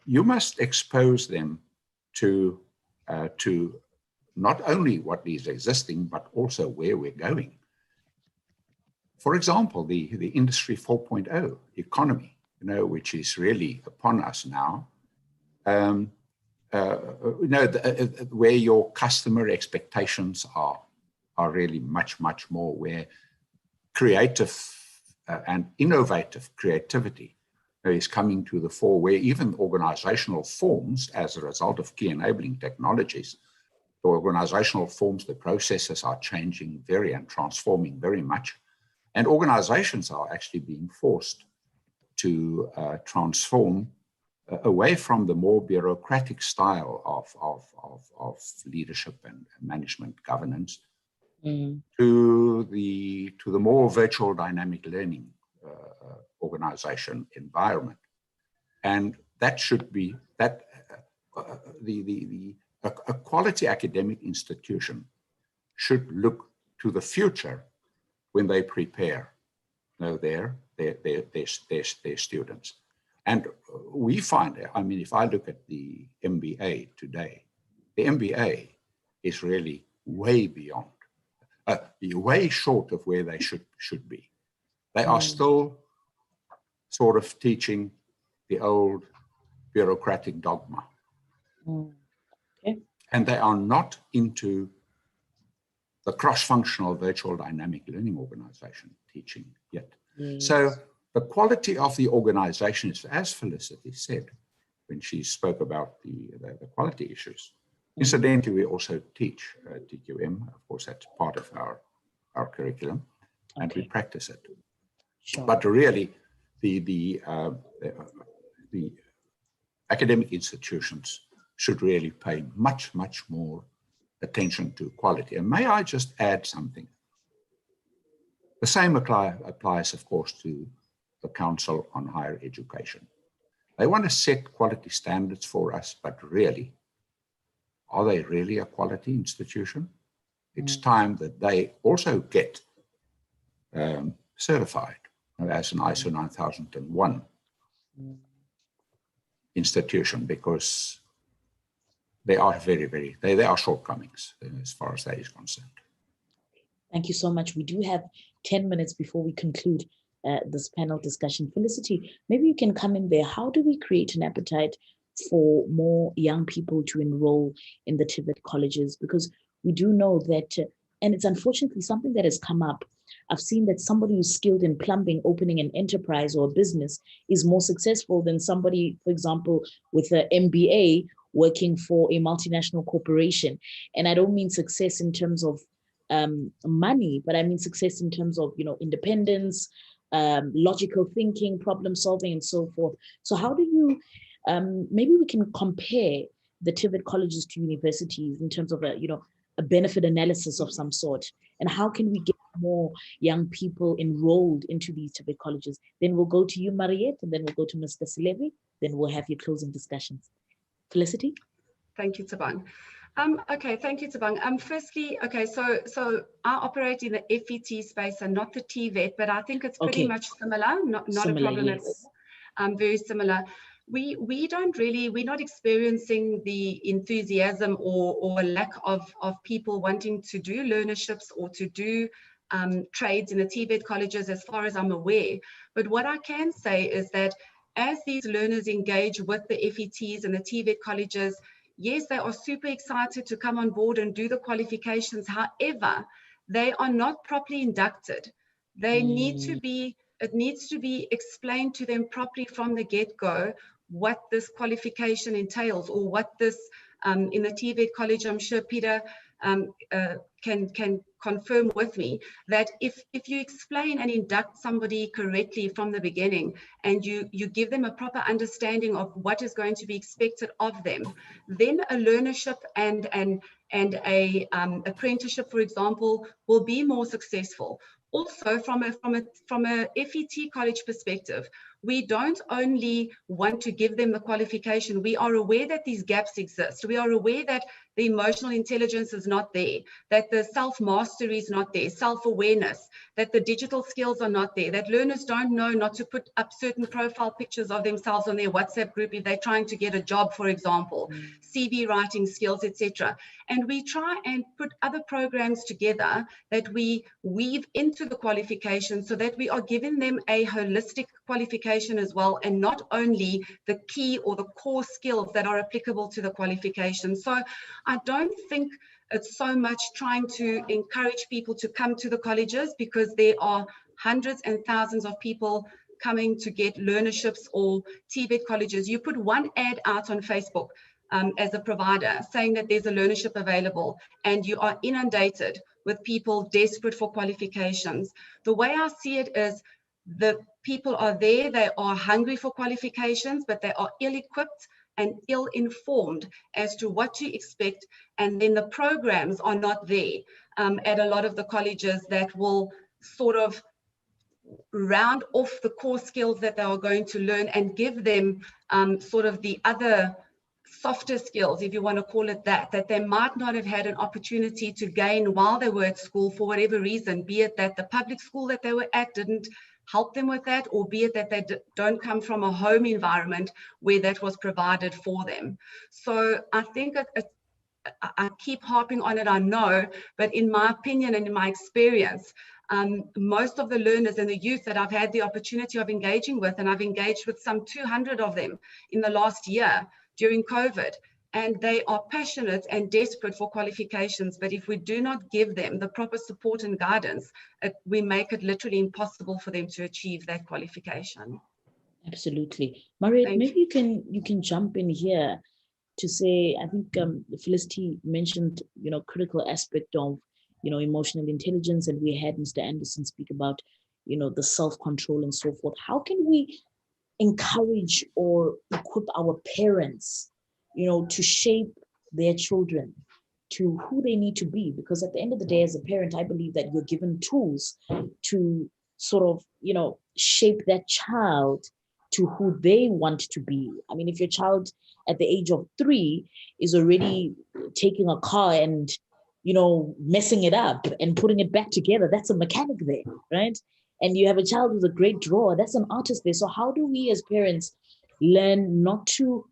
you must expose them to not only what is existing, but also where we're going. For example, the Industry 4.0 economy, which is really upon us now, where your customer expectations are really much, much more, where creative and innovative creativity is coming to the fore, where even organizational forms, as a result of key enabling technologies, the organizational forms, the processes are changing and transforming very much. And organizations are actually being forced to transform away from the more bureaucratic style of leadership and management governance to the more virtual dynamic learning organization environment. And that should be a quality academic institution should look to the future when they prepare their students. And we find, I mean, if I look at the MBA today, the MBA is really way beyond, way short of where they should be. They are still sort of teaching the old bureaucratic dogma. Okay. And they are not into the cross-functional virtual dynamic learning organization teaching yet. So the quality of the organization is, as Felicity said, when she spoke about the quality issues. Incidentally, we also teach TQM. Of course, that's part of our curriculum, and we practice it. Sure. But really, the academic institutions should really pay much, much more attention to quality. And may I just add something? The same applies, of course, to the Council on Higher Education. They want to set quality standards for us, but really, are they really a quality institution? It's time that they also get certified as an ISO 9001 institution, because they are they are shortcomings as far as that is concerned. Thank you so much. We do have 10 minutes before we conclude this panel discussion. Felicity, maybe you can come in there. How do we create an appetite for more young people to enroll in the TVET colleges? Because we do know that, and it's unfortunately something that has come up. I've seen that somebody who's skilled in plumbing, opening an enterprise or a business is more successful than somebody, for example, with an MBA working for a multinational corporation. And I don't mean success in terms of money, but I mean success in terms of, independence, logical thinking, problem solving, and so forth. So how do you, maybe we can compare the TVET colleges to universities in terms of a benefit analysis of some sort, and how can we get more young people enrolled into these TVET colleges? Then we'll go to you, Mariette, and then we'll go to Mr. Selebi, then we'll have your closing discussions. Felicity? Thank you, Tabang. Okay, thank you, Tabang. Firstly, okay, so I operate in the FET space and not the TVET, but I think it's pretty much similar, not similar, a problem at all. Very similar. We're not experiencing the enthusiasm or lack of people wanting to do learnerships or to do trades in the TVET colleges, as far as I'm aware. But what I can say is that as these learners engage with the FETs and the TVET colleges, yes, they are super excited to come on board and do the qualifications. However, they are not properly inducted. They need to be, it needs to be explained to them properly from the get-go what this qualification entails, or what this, in the TVET college, I'm sure Peter can confirm with me, that if you explain and induct somebody correctly from the beginning, and you give them a proper understanding of what is going to be expected of them, then a learnership and a apprenticeship, for example, will be more successful. Also, from a FET college perspective, we don't only want to give them the qualification. We are aware that these gaps exist. We are aware that the emotional intelligence is not there, that the self-mastery is not there, self-awareness, that the digital skills are not there, that learners don't know not to put up certain profile pictures of themselves on their WhatsApp group if they're trying to get a job, for example, CV writing skills, etc. And we try and put other programs together that we weave into the qualification so that we are giving them a holistic qualification as well, and not only the key or the core skills that are applicable to the qualification. So I don't think it's so much trying to encourage people to come to the colleges, because there are hundreds and thousands of people coming to get learnerships or TVET colleges. You put one ad out on Facebook as a provider saying that there's a learnership available, and you are inundated with people desperate for qualifications. The way I see it is, the people are there, they are hungry for qualifications, but they are ill-equipped and ill-informed as to what to expect, and then the programs are not there at a lot of the colleges that will sort of round off the core skills that they are going to learn and give them sort of the other softer skills, if you want to call it that, that they might not have had an opportunity to gain while they were at school for whatever reason, be it that the public school that they were at didn't help them with that, or be it that they don't come from a home environment where that was provided for them. So I think I keep harping on it, I know, but in my opinion and in my experience, most of the learners and the youth that I've had the opportunity of engaging with, and I've engaged with some 200 of them in the last year during COVID, and they are passionate and desperate for qualifications. But if we do not give them the proper support and guidance, we make it literally impossible for them to achieve that qualification. Absolutely. Mariette, maybe you can jump in here to say, I think Felicity mentioned, critical aspect of, emotional intelligence, and we had Mr. Anderson speak about, the self-control and so forth. How can we encourage or equip our parents, to shape their children to who they need to be? Because at the end of the day, as a parent, I believe that you're given tools to sort of, shape that child to who they want to be. I mean, if your child at the age of 3 is already taking a car and, messing it up and putting it back together, that's a mechanic there, right? And you have a child who's a great drawer, that's an artist there. So how do we as parents learn not to,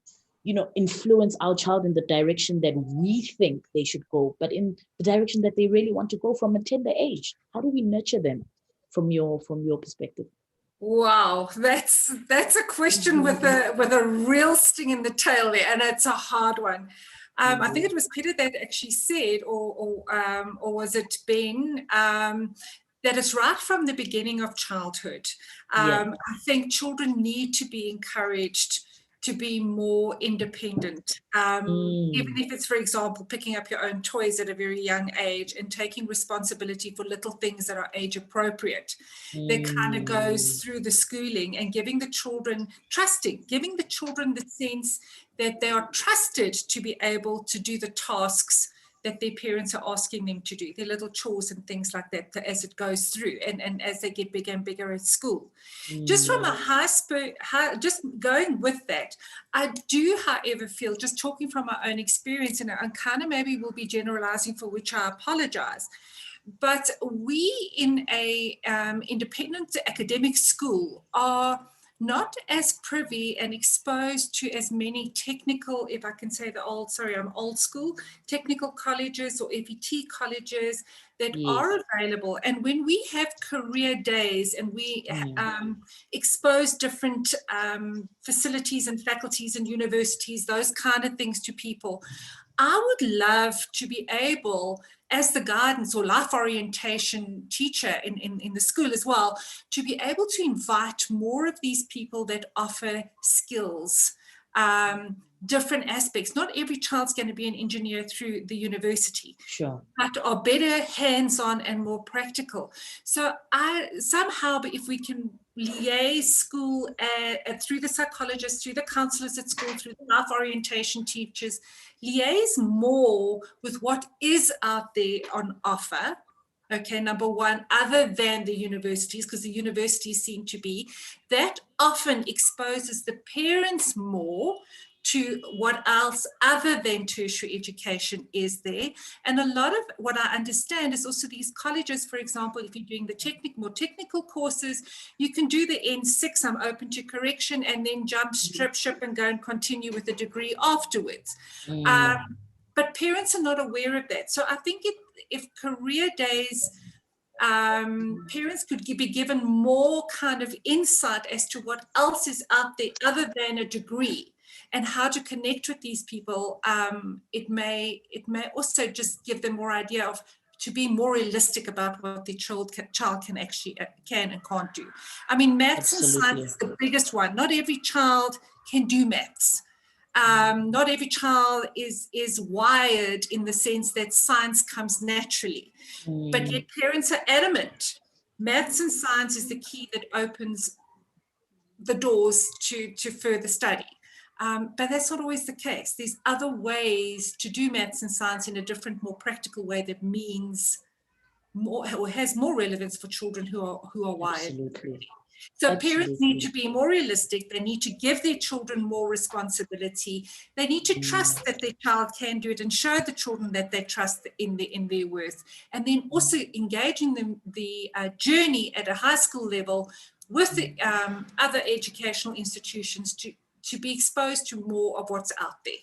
influence our child in the direction that we think they should go, but in the direction that they really want to go from a tender age? How do we nurture them from your perspective? Wow, that's a question with a real sting in the tail there, and it's a hard one. I think it was Peter that actually said, or was it Ben, that it's right from the beginning of childhood. I think children need to be encouraged to be more independent, even if it's, for example, picking up your own toys at a very young age and taking responsibility for little things that are age appropriate. That kind of goes through the schooling and giving the children giving the children the sense that they are trusted to be able to do the tasks that their parents are asking them to do, their little chores and things like that, as it goes through and as they get bigger and bigger at school. Just from a just going with that, I do, however, feel, just talking from my own experience, and I kind of maybe will be generalizing, for which I apologize, but we in a independent academic school are not as privy and exposed to as many technical, if I can say I'm old school, technical colleges or FET colleges that are available. And when we have career days and we expose different facilities and faculties and universities, those kind of things to people, I would love to be able, as the guidance or life orientation teacher in the school as well, to be able to invite more of these people that offer skills, different aspects. Not every child's going to be an engineer through the university, but are better hands-on and more practical. So but if we can liaise school through the psychologists, through the counselors at school, through the life orientation teachers, liaise more with what is out there on offer. Okay, number one, other than the universities, because the universities seem to be, that often exposes the parents more to what else other than tertiary education is there. And a lot of what I understand is also these colleges, for example, if you're doing the more technical courses, you can do the N6, I'm open to correction, and then jump, strip, ship, and go and continue with a degree afterwards. But parents are not aware of that. So I think if career days, parents could be given more kind of insight as to what else is out there other than a degree, and how to connect with these people. It may also just give them more idea of to be more realistic about what their child can actually can and can't do. I mean, maths and science is the biggest one. Not every child can do maths. Not every child is wired in the sense that science comes naturally. But yet parents are adamant. Maths and science is the key that opens the doors to further study. But that's not always the case. There's other ways to do maths and science in a different, more practical way that means more or has more relevance for children who are wired. Absolutely. So parents need to be more realistic. They need to give their children more responsibility. They need to trust that their child can do it and show the children that they trust in their worth. And then also engaging them the journey at a high school level with the other educational institutions to be exposed to more of what's out there.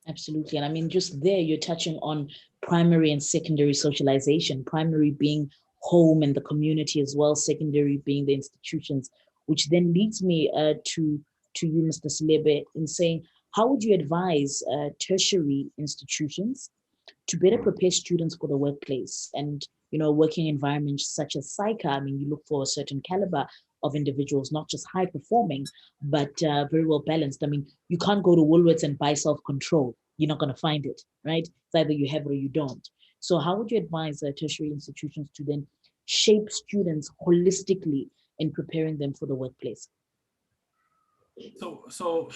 Absolutely. And I mean, just there, you're touching on primary and secondary socialization, primary being home and the community as well, secondary being the institutions, which then leads me to you, Mr. Selebe, in saying, how would you advise tertiary institutions to better prepare students for the workplace and, you know, working environments such as SAICA? I mean, you look for a certain caliber of individuals, not just high performing, but very well balanced. I mean, you can't go to Woolworths and buy self-control. You're not going to find it, right? It's either you have it or you don't. So how would you advise tertiary institutions to then shape students holistically in preparing them for the workplace? So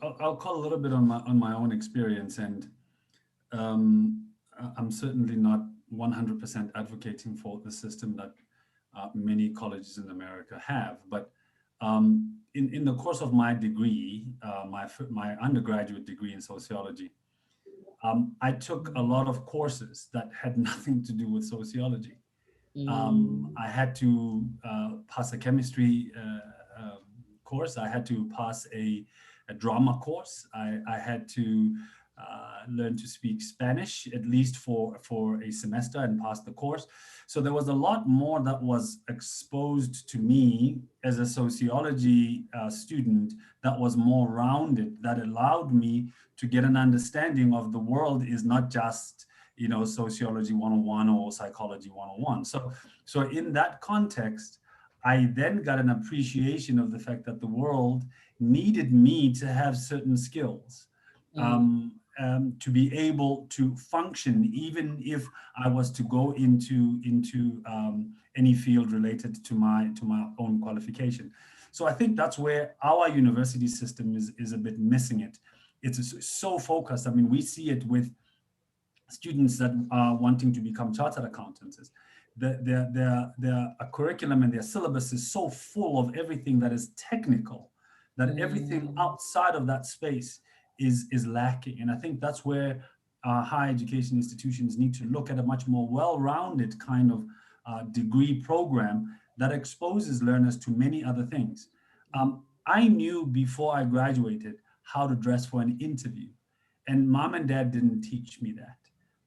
I'll call a little bit on my own experience, and I'm certainly not 100% advocating for the system that many colleges in America have. But in the course of my degree, my undergraduate degree in sociology, I took a lot of courses that had nothing to do with sociology. I had to pass a chemistry course. I had to pass a drama course. I had to learn to speak Spanish, at least for a semester, and pass the course. So there was a lot more that was exposed to me as a sociology student that was more rounded, that allowed me to get an understanding of the world is not just, you know, sociology 101 or psychology 101. So in that context, I then got an appreciation of the fact that the world needed me to have certain skills. To be able to function, even if I was to go into any field related to my own qualification. So I think that's where our university system is a bit missing it. It's so focused. I mean, we see it with students that are wanting to become chartered accountants. Their curriculum and their syllabus is so full of everything that is technical, that everything outside of that space is lacking. And I think that's where higher education institutions need to look at a much more well-rounded kind of degree program that exposes learners to many other things. I knew before I graduated how to dress for an interview, and mom and dad didn't teach me that.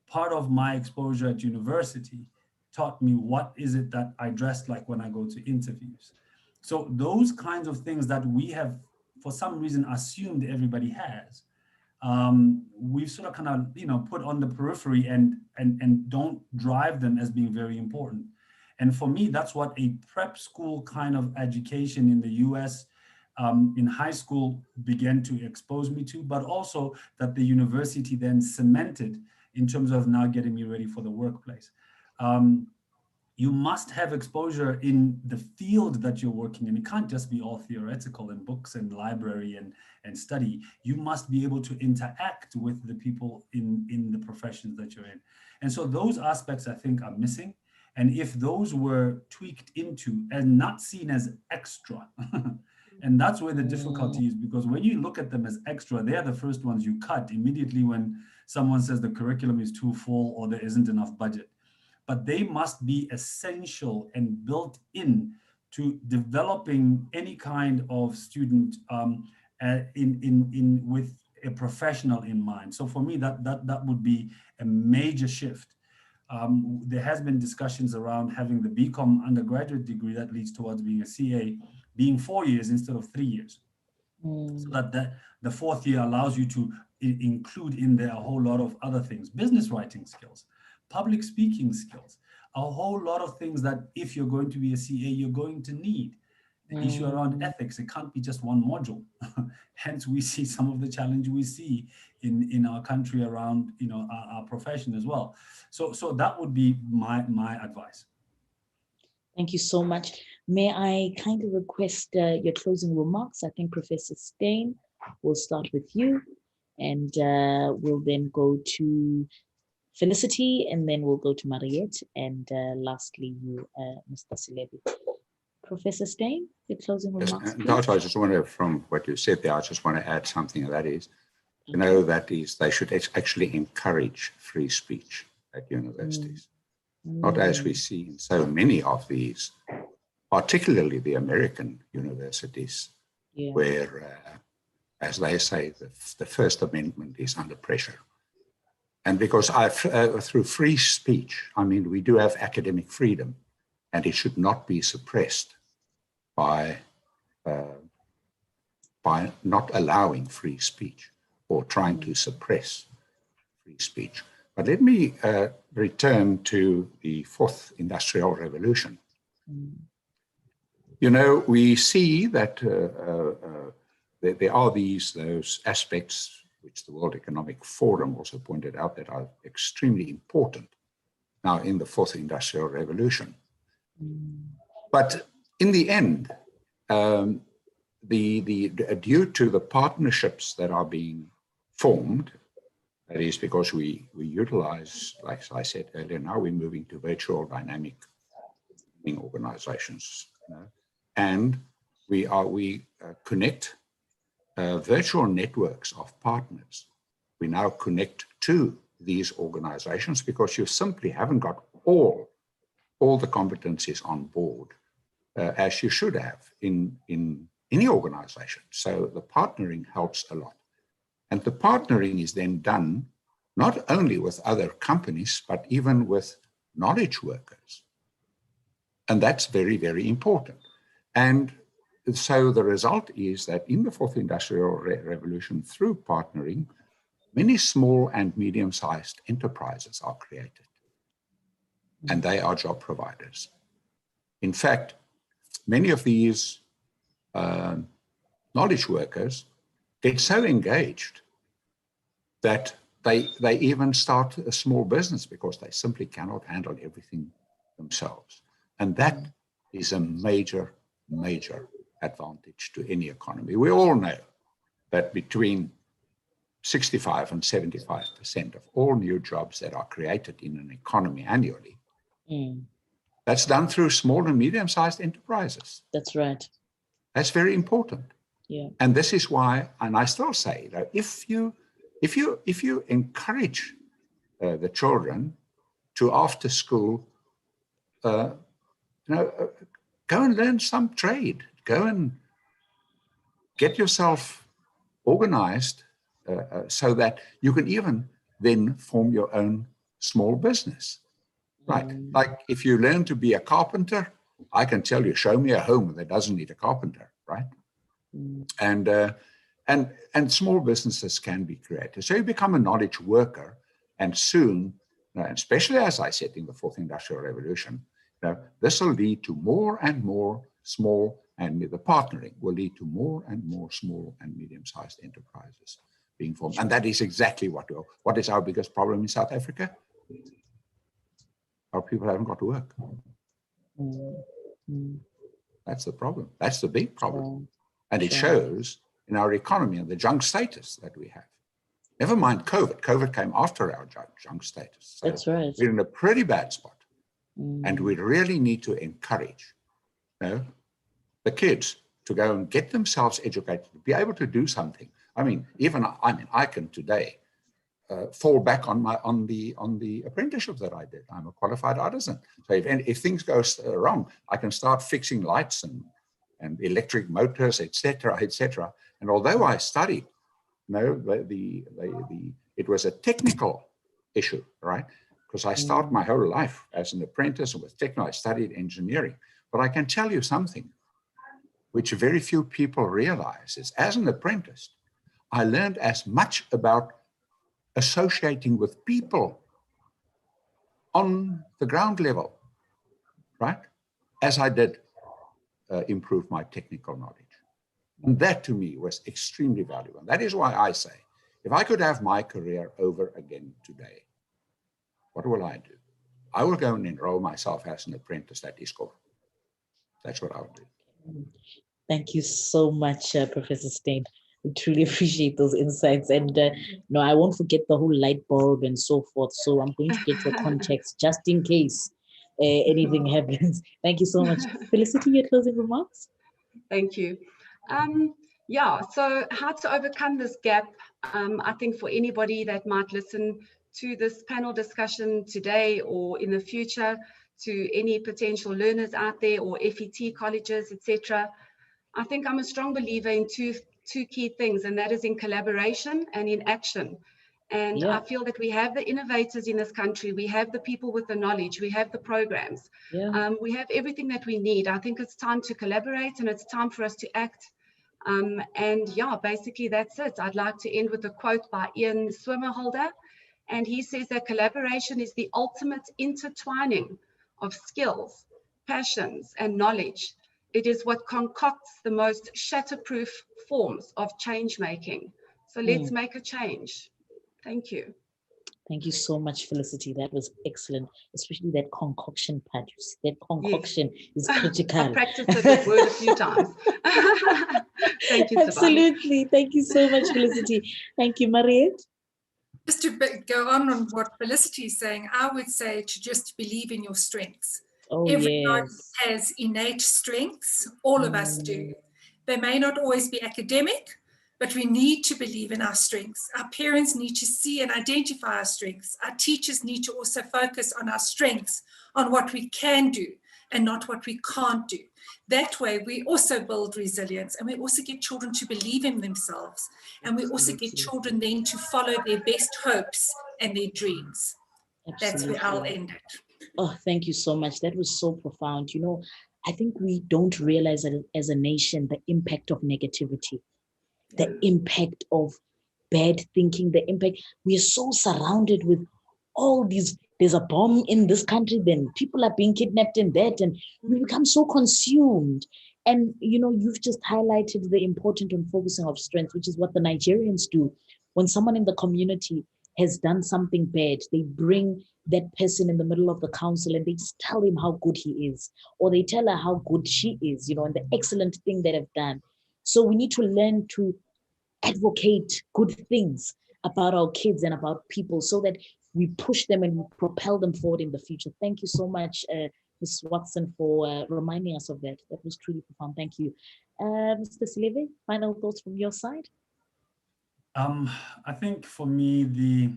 Part of my exposure at university taught me what is it that I dress like when I go to interviews. So those kinds of things that we have, for some reason, assumed everybody has, we've sort of kind of, you know, put on the periphery and don't drive them as being very important. And for me, that's what a prep school kind of education in the US in high school began to expose me to, but also that the university then cemented in terms of now getting me ready for the workplace. You must have exposure in the field that you're working in. It can't just be all theoretical in books and library and study. You must be able to interact with the people in the professions that you're in. And so those aspects, I think, are missing. And if those were tweaked into and not seen as extra, And that's where the difficulty is, because when you look at them as extra, they're the first ones you cut immediately when someone says the curriculum is too full or there isn't enough budget. But they must be essential and built in to developing any kind of student with a professional in mind. So for me, that would be a major shift. There has been discussions around having the BCom undergraduate degree that leads towards being a CA being 4 years instead of 3 years. So that the fourth year allows you to include in there a whole lot of other things, business writing skills, public speaking skills, a whole lot of things that if you're going to be a CA, you're going to need. The issue around ethics, it can't be just one module. Hence, we see some of the challenge we see in our country around, you know, our profession as well. So that would be my advice. Thank you so much. May I kindly request your closing remarks? I think Professor Steyn, we'll start with you, and we'll then go to Felicity, and then we'll go to Mariette, and lastly, you, Mr. Selebi. Professor Steyn, your closing remarks, please. Yes, I just want to, from what you said there, I just want to add something, and that is, you know, that is, they should actually encourage free speech at universities. Not as we see in so many of these, particularly the American universities, where, as they say, the First Amendment is under pressure. And because through free speech, I mean, we do have academic freedom, and it should not be suppressed by not allowing free speech or trying to suppress free speech. But let me return to the fourth industrial revolution. You know, we see that there are those aspects which the World Economic Forum also pointed out that are extremely important now in the fourth industrial revolution. But in the end, due to the partnerships that are being formed, that is because we utilize, like I said earlier, now we're moving to virtual dynamic organizations, you know, and we connect virtual networks of partners. We now connect to these organizations because you simply haven't got all the competencies on board as you should have in any organization. So the partnering helps a lot. And the partnering is then done not only with other companies, but even with knowledge workers. And that's very, very important. And so the result is that in the fourth industrial revolution, through partnering, many small and medium-sized enterprises are created. And they are job providers. In fact, many of these knowledge workers get so engaged that they even start a small business because they simply cannot handle everything themselves. And that is a major, major advantage to any economy. We all know that between 65 and 75% of all new jobs that are created in an economy annually, that's done through small and medium-sized enterprises. That's right. That's very important. Yeah. And this is why, and I still say that if you encourage the children to after school, go and learn some trade, go and get yourself organized so that you can even then form your own small business. Right? Like if you learn to be a carpenter, I can tell you, show me a home that doesn't need a carpenter, right? And small businesses can be created. So you become a knowledge worker, and soon, especially as I said in the fourth industrial revolution, this will lead to more and more small, and the partnering will lead to more and more small and medium-sized enterprises being formed. And that is exactly what is our biggest problem in South Africa. Our people haven't got to work. That's the problem. That's the big problem. And it shows in our economy and the junk status that we have. Never mind COVID. COVID came after our junk status. So that's right. We're in a pretty bad spot. And we really need to encourage the kids to go and get themselves educated, to be able to do something. I can today fall back on the apprenticeship that I did. I'm a qualified artisan. So if things go wrong, I can start fixing lights and electric motors, etc., etc. And although I studied, it was a technical issue, right? Because I started my whole life as an apprentice with techno. I studied engineering. But I can tell you something which very few people realize is, as an apprentice, I learned as much about associating with people on the ground level, right, as I did improve my technical knowledge. And that to me was extremely valuable. And that is why I say, if I could have my career over again today, what will I do? I will go and enroll myself as an apprentice at ISCOR. That's what I'll do. Thank you so much, Professor Steyn. We truly appreciate those insights. And no, I won't forget the whole light bulb and so forth. So I'm going to get your context just in case anything happens. Thank you so much. Felicity, your closing remarks? Thank you. Yeah, so how to overcome this gap, I think for anybody that might listen to this panel discussion today or in the future, to any potential learners out there or FET colleges, etc. I think I'm a strong believer in two key things, and that is in collaboration and in action. And I feel that we have the innovators in this country, we have the people with the knowledge, we have the programs, we have everything that we need. I think it's time to collaborate and it's time for us to act. And yeah, basically that's it. I'd like to end with a quote by Ian Swimmerholder, and he says that collaboration is the ultimate intertwining of skills, passions, and knowledge. It is what concocts the most shatterproof forms of change making. So let's make a change. Thank you. Thank you so much, Felicity. That was excellent, especially that concoction part. That concoction is critical. I practiced that word a few times. Thank you, Absolutely. Thank you so much, Felicity. Thank you, Mariette. Just to go on what Felicity is saying, I would say to just believe in your strengths. Everybody has innate strengths. All of us do. They may not always be academic, but we need to believe in our strengths. Our parents need to see and identify our strengths. Our teachers need to also focus on our strengths, on what we can do and not what we can't do. That way, we also build resilience, and we also get children to believe in themselves. And we also get children then to follow their best hopes and their dreams. That's where I'll end it. Oh, thank you so much. That was so profound. You know, I think we don't realize as a nation the impact of negativity, the impact of bad thinking, the impact. We are so surrounded with all these. There's a bomb in this country, then people are being kidnapped in that, and we become so consumed. And, you know, you've just highlighted the importance of focusing on strength, which is what the Nigerians do. When someone in the community has done something bad, they bring that person in the middle of the council and they just tell him how good he is, or they tell her how good she is, you know, and the excellent thing that they've done. So we need to learn to advocate good things about our kids and about people so that we push them and we propel them forward in the future. Thank you so much, Ms. Watson, for reminding us of that. That was truly profound. Thank you. Mr. Sileve, final thoughts from your side? I think for me, the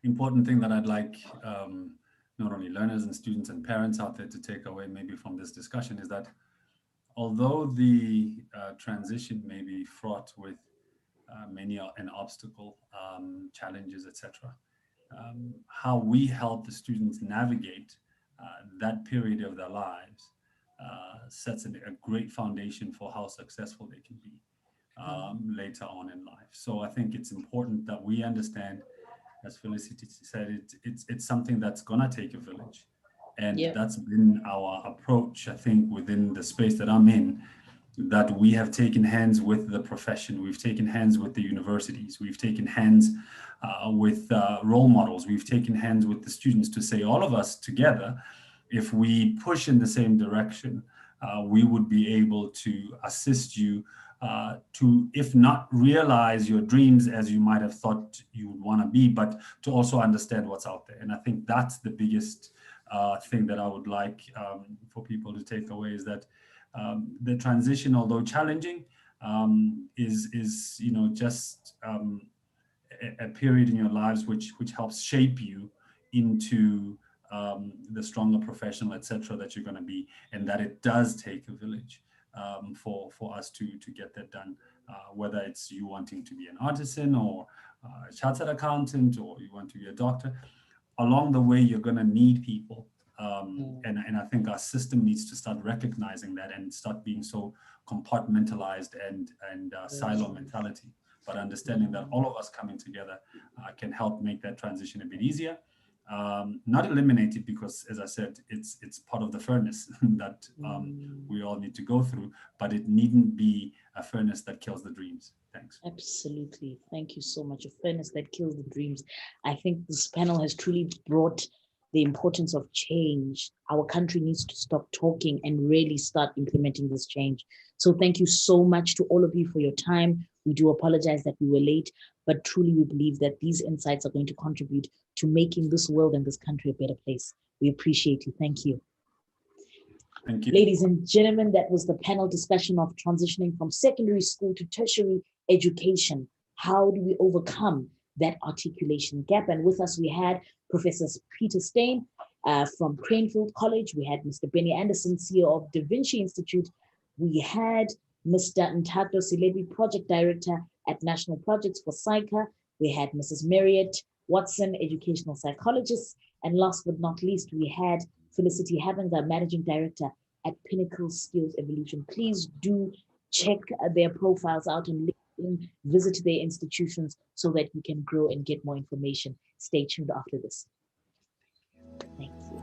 important thing that I'd like not only learners and students and parents out there to take away maybe from this discussion is that although the transition may be fraught with many an obstacle, challenges, etc., how we help the students navigate that period of their lives sets a great foundation for how successful they can be later on in life. So I think it's important that we understand, as Felicity said, it's something that's gonna take a village. And that's been our approach, I think, within the space that I'm in, that we have taken hands with the profession, we've taken hands with the universities, we've taken hands with role models, we've taken hands with the students to say all of us together, if we push in the same direction, we would be able to assist you to, if not realize your dreams as you might have thought you would want to be, but to also understand what's out there. And I think that's the biggest thing that I would like for people to take away, is that The transition, although challenging, is just a period in your lives which helps shape you into the stronger professional, etc., that you're going to be, and that it does take a village for us to get that done. Whether it's you wanting to be an artisan or a chartered accountant, or you want to be a doctor, along the way you're going to need people. And I think our system needs to start recognizing that and start being so compartmentalized and silo mentality, but understanding that all of us coming together can help make that transition a bit easier. Not eliminate it, because, as I said, it's part of the furnace that we all need to go through, but it needn't be a furnace that kills the dreams. Thanks. Absolutely. Thank you so much. A furnace that kills the dreams. I think this panel has truly brought the importance of change. Our country needs to stop talking and really start implementing this change. So thank you so much to all of you for your time. We do apologize that we were late, but truly we believe that these insights are going to contribute to making this world and this country a better place. We appreciate you. Thank you. Thank you. Ladies and gentlemen, that was the panel discussion of transitioning from secondary school to tertiary education. How do we overcome that articulation gap? And with us, we had Professor Peter Steyn from Cranfield College. We had Mr. Benny Anderson, CEO of Da Vinci Institute. We had Mr. Ntato Silebi, Project Director at National Projects for SAICA. We had Mrs. Marriott Watson, Educational Psychologist. And last but not least, we had Felicity Havinger, Managing Director at Pinnacle Skills Evolution. Please do check their profiles out and visit their institutions so that you can grow and get more information. Stay tuned after this. Thank you.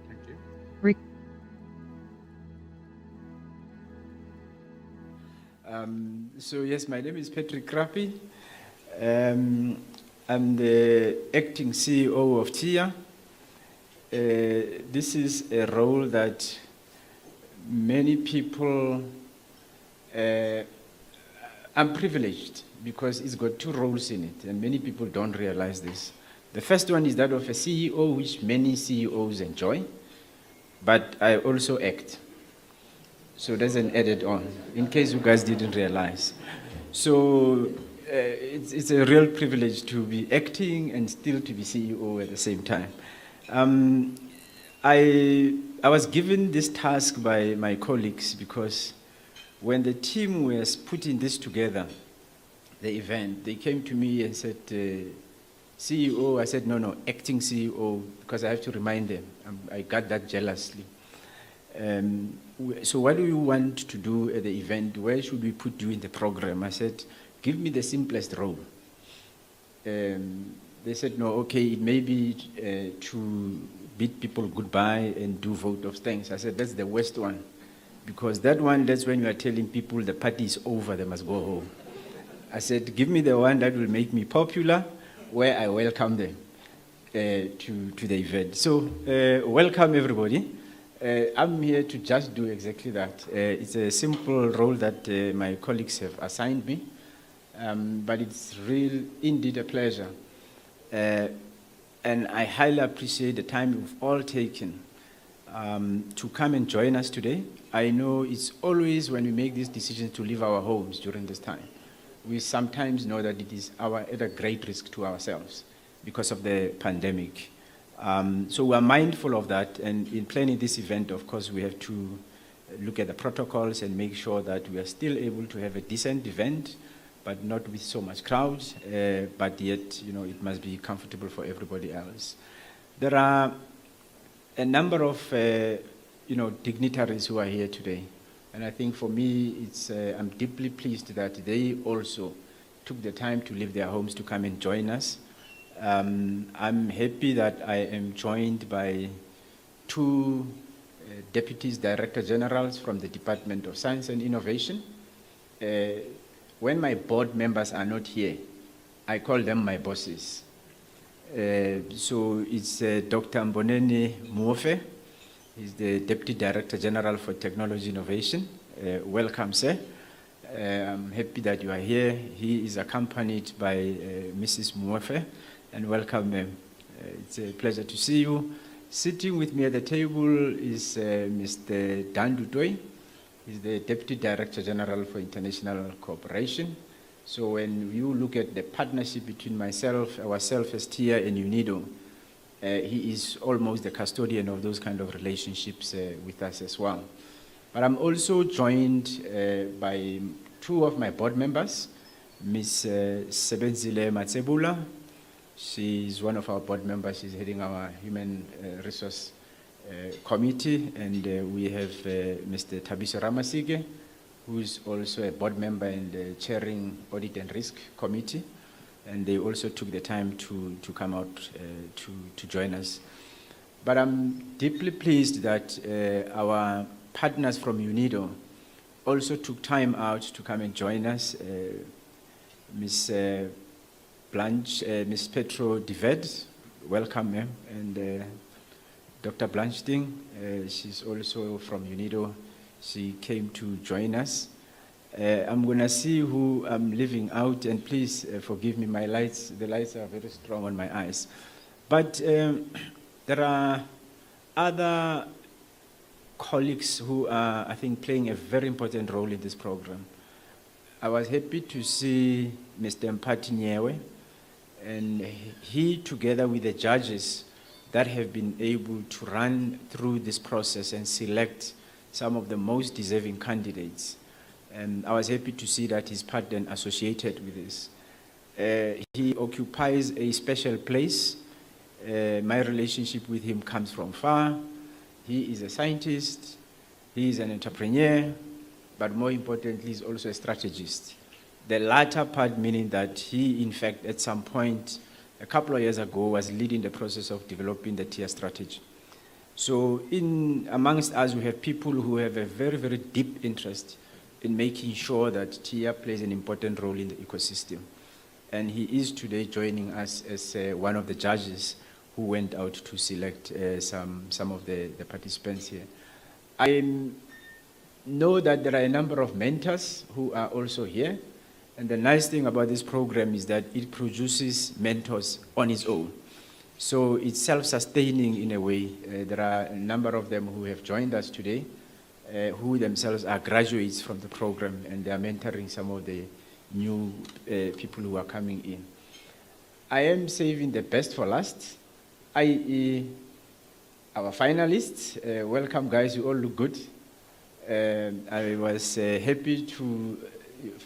Thank you. So yes, my name is Patrick Krapi. I'm the acting CEO of TIA. This is a role that many people, I'm privileged because it's got two roles in it, and many people don't realize this. The first one is that of a CEO, which many CEOs enjoy, but I also act. So there's an added on, in case you guys didn't realize. So it's a real privilege to be acting and still to be CEO at the same time. I was given this task by my colleagues because when the team was putting this together, the event, they came to me and said, CEO, I said, no, acting CEO, because I have to remind them. I got that jealously. So what do you want to do at the event? Where should we put you in the program? I said, give me the simplest role. They said, no, okay, it may be to bid people goodbye and do vote of thanks. I said, that's the worst one. Because that one, that's when you are telling people the party is over, they must go home. I said, give me the one that will make me popular, where I welcome them to the event. So welcome everybody. I'm here to just do exactly that. It's a simple role that my colleagues have assigned me, but it's indeed a pleasure. And I highly appreciate the time you've all taken to come and join us today. I know it's always when we make these decisions to leave our homes during this time, we sometimes know that it is at a great risk to ourselves because of the pandemic. So we're mindful of that, and in planning this event, of course, we have to look at the protocols and make sure that we are still able to have a decent event, but not with so much crowds, but yet, it must be comfortable for everybody else. There are a number of, dignitaries who are here today. And I think for me, I'm deeply pleased that they also took the time to leave their homes to come and join us. I'm happy that I am joined by two deputies, director generals from the Department of Science and Innovation. When my board members are not here, I call them my bosses. So it's Dr. Mboneni Muofe. He's the Deputy Director General for Technology Innovation. Welcome, sir. I'm happy that you are here. He is accompanied by Mrs. Muofe, and welcome, ma'am. It's a pleasure to see you. Sitting with me at the table is Mr. Dandu. He's the Deputy Director General for International Cooperation. So when you look at the partnership between ourselves as TIA and UNIDO, he is almost the custodian of those kind of relationships with us as well. But I'm also joined by two of my board members, Ms. Sebenzile Matsebula. She's one of our board members. She's heading our Human Resource Committee. And we have Mr. Tabiso Ramasige, who is also a board member and chairing Audit and Risk Committee. And they also took the time to come out to join us. But I'm deeply pleased that our partners from UNIDO also took time out to come and join us. Ms. Ms. Petro Dived, welcome, ma'am, and Dr. Blanchting, she's also from UNIDO. She came to join us. I'm going to see who I'm leaving out, and please forgive me, the lights are very strong on my eyes. But there are other colleagues who are, I think, playing a very important role in this program. I was happy to see Mr. Mpati Nyewe, and he, together with the judges that have been able to run through this process and select some of the most deserving candidates. And I was happy to see that he's part and associated with this. He occupies a special place. My relationship with him comes from far. He is a scientist, he is an entrepreneur, but more importantly, he's also a strategist. The latter part meaning that he, in fact, at some point, a couple of years ago, was leading the process of developing the TIA strategy. So amongst us, we have people who have a very, very deep interest in making sure that TIA plays an important role in the ecosystem. And he is today joining us as one of the judges who went out to select some of the participants here. I know that there are a number of mentors who are also here. And the nice thing about this program is that it produces mentors on its own. So it's self-sustaining in a way. There are a number of them who have joined us today, who themselves are graduates from the program, and they are mentoring some of the new people who are coming in. I am saving the best for last, i.e. our finalists. Welcome, guys, you all look good. I was happy to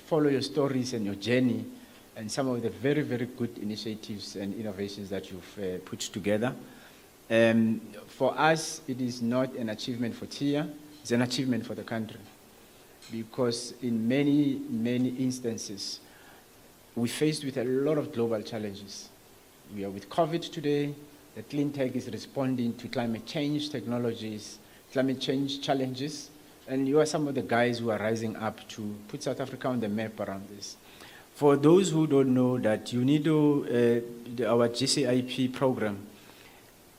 follow your stories and your journey and some of the very, very good initiatives and innovations that you've put together. For us, it is not an achievement for TIA, it's an achievement for the country. Because in many, many instances, we're faced with a lot of global challenges. We are with COVID today, the clean tech is responding to climate change technologies, climate change challenges, and you are some of the guys who are rising up to put South Africa on the map around this. For those who don't know that UNIDO, our GCIP program,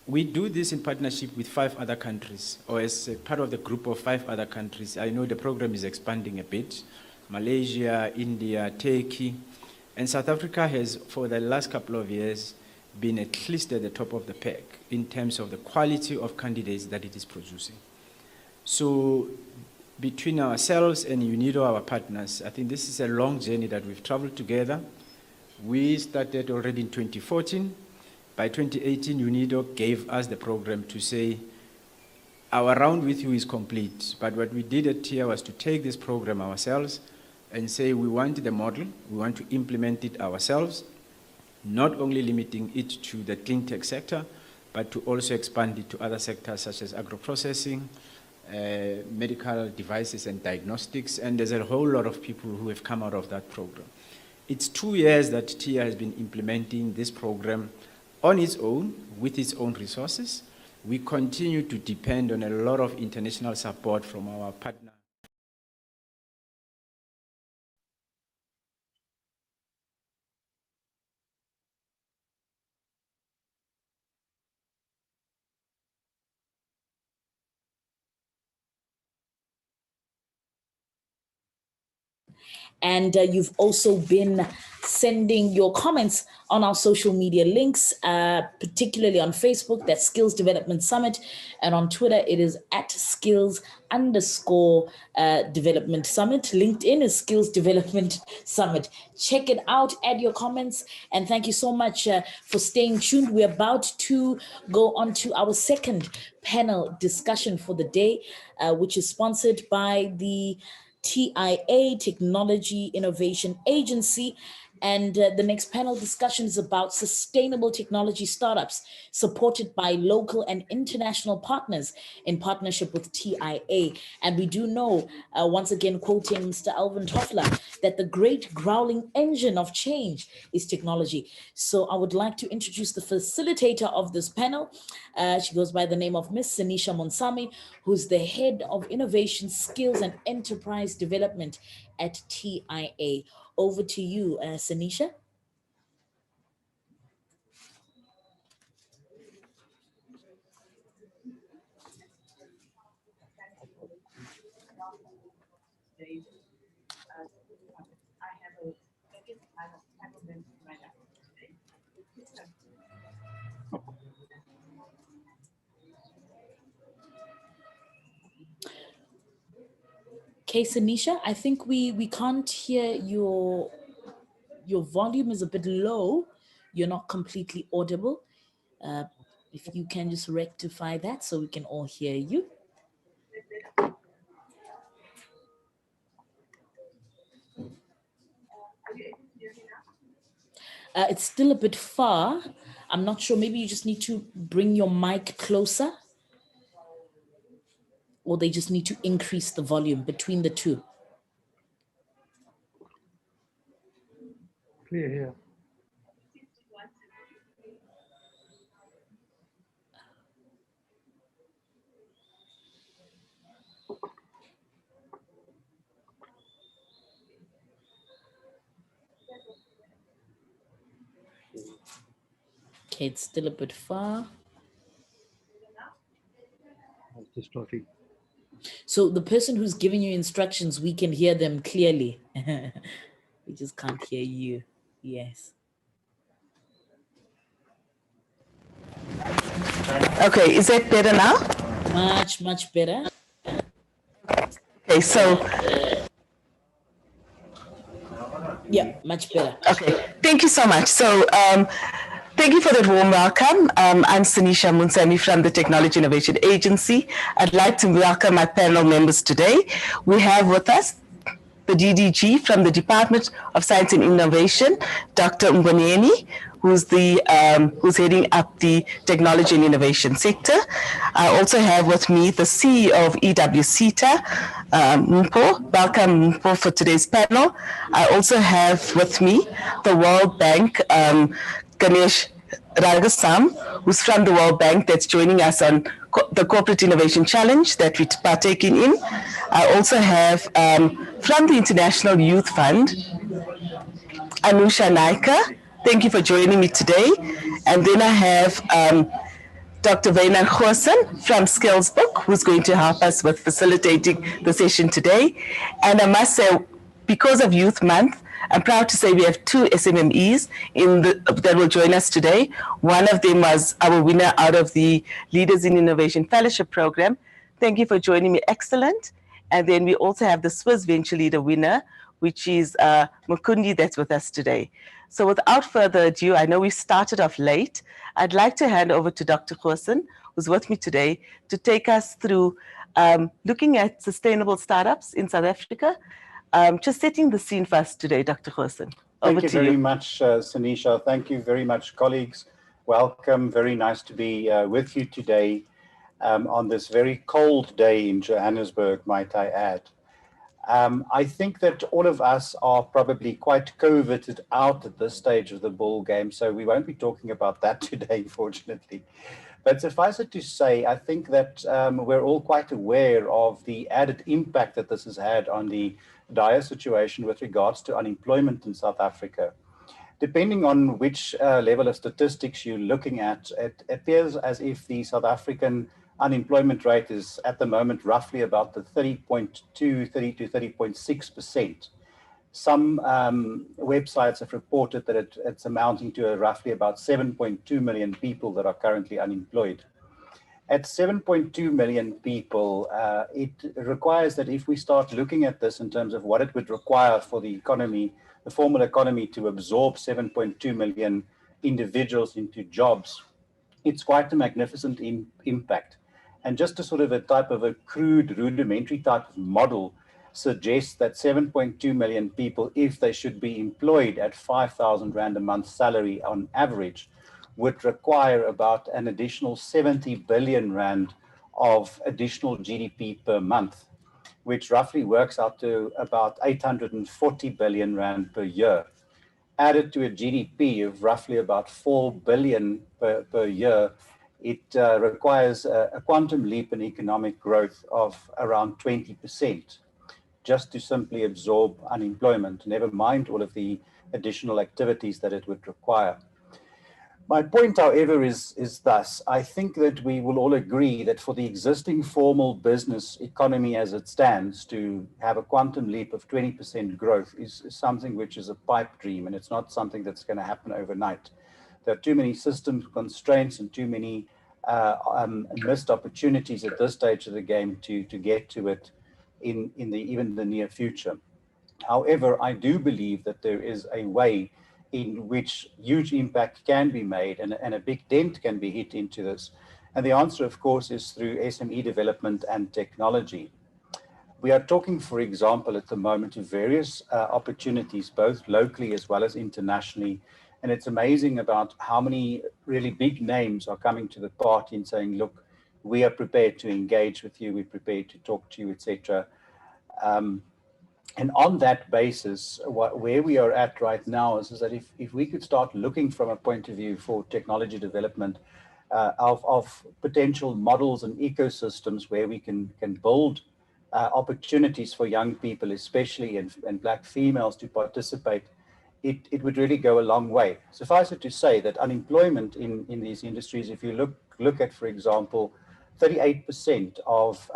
we do this in partnership with 5 other countries, or as part of the group of 5 other countries. I know the program is expanding a bit. Malaysia, India, Turkey, and South Africa has, for the last couple of years, been at least at the top of the pack in terms of the quality of candidates that it is producing. So between ourselves and UNIDO, our partners, I think this is a long journey that we've traveled together. We started already in 2014. By 2018, UNIDO gave us the program to say, our round with you is complete. But what we did at TIA was to take this program ourselves and say, we want the model, we want to implement it ourselves, not only limiting it to the clean tech sector, but to also expand it to other sectors such as agro-processing, medical devices and diagnostics, and there's a whole lot of people who have come out of that program. It's 2 years that TIA has been implementing this program on its own, with its own resources. We continue to depend on a lot of international support from our partners. And you've also been sending your comments on our social media links, particularly on Facebook, that's Skills Development Summit. And on Twitter, it is at skills_development summit. LinkedIn is Skills Development Summit. Check it out, add your comments. And thank you so much for staying tuned. We're about to go on to our second panel discussion for the day, which is sponsored by the TIA, Technology Innovation Agency. And the next panel discussion is about sustainable technology startups supported by local and international partners in partnership with TIA. And we do know, once again, quoting Mr. Alvin Toffler, that the great growling engine of change is technology. So I would like to introduce the facilitator of this panel. She goes by the name of Miss Sanisha Monsami, who's the head of innovation, skills, and enterprise development at TIA. Over to you, Sanisha. Okay, Sanisha, I think we can't hear your volume is a bit low. You're not completely audible. If you can just rectify that so we can all hear you. It's still a bit far. I'm not sure. Maybe you just need to bring your mic closer, or they just need to increase the volume between the two. Clear here. Okay, it's still a bit far. So the person who's giving you instructions, we can hear them clearly. We just can't hear you. Yes. Okay, is that better now? Much, much better. Okay, so. Yeah, much better. Okay, thank you so much. So, thank you for that warm welcome. I'm Sanisha Munsami from the Technology Innovation Agency. I'd like to welcome my panel members today. We have with us the DDG from the Department of Science and Innovation, Dr. Mboneni, who's heading up the technology and innovation sector. I also have with me the CEO of EWCETA, Mpo. Welcome, Mpo, for today's panel. I also have with me the World Bank, Ganesh Rangasam, who's from the World Bank, that's joining us on the Corporate Innovation Challenge that we're partaking in. I also have from the International Youth Fund, Anusha Naika. Thank you for joining me today. And then I have Dr. Wynand Goosen from Skillsbook, who's going to help us with facilitating the session today. And I must say, because of Youth Month, I'm proud to say we have two SMMEs that will join us today. One of them was our winner out of the Leaders in Innovation Fellowship Program. Thank you for joining me. Excellent. And then we also have the Swiss Venture Leader winner, which is Mukundi, that's with us today. So without further ado, I know we started off late. I'd like to hand over to Dr. Goosen, who's with me today, to take us through looking at sustainable startups in South Africa. Just setting the scene for us today, Dr. Goosen. Thank you very much, Sanisha. Thank you very much, colleagues. Welcome. Very nice to be with you today on this very cold day in Johannesburg, might I add. I think that all of us are probably quite coveted out at this stage of the ball game, so we won't be talking about that today, fortunately. But suffice it to say, I think that we're all quite aware of the added impact that this has had on the dire situation with regards to unemployment in South Africa. Depending on which level of statistics you're looking at, it appears as if the South African unemployment rate is at the moment roughly about the 30.6%. Some websites have reported that it's amounting to roughly about 7.2 million people that are currently unemployed. At 7.2 million people, it requires that if we start looking at this in terms of what it would require for the economy, the formal economy, to absorb 7.2 million individuals into jobs, it's quite a magnificent impact. And just a sort of a type of a crude, rudimentary type of model suggests that 7.2 million people, if they should be employed at 5,000 Rand a month salary on average, would require about an additional 70 billion Rand of additional GDP per month, which roughly works out to about 840 billion Rand per year. Added to a GDP of roughly about 4 billion per year, it requires a quantum leap in economic growth of around 20%, just to simply absorb unemployment, never mind all of the additional activities that it would require. My point, however, is thus: I think that we will all agree that for the existing formal business economy as it stands, to have a quantum leap of 20% growth is something which is a pipe dream, and it's not something that's going to happen overnight. There are too many system constraints and too many missed opportunities at this stage of the game to get to it in even the near future. However, I do believe that there is a way in which huge impact can be made and a big dent can be hit into this. And the answer, of course, is through SME development and technology. We are talking, for example, at the moment of various opportunities, both locally as well as internationally. And it's amazing about how many really big names are coming to the party and saying, look, we are prepared to engage with you, we're prepared to talk to you, etc. And on that basis, where we are at right now is that if we could start looking from a point of view for technology development of potential models and ecosystems where we can build opportunities for young people, especially and Black females, to participate, it would really go a long way. Suffice it to say that unemployment in these industries, if you look at, for example, 38% of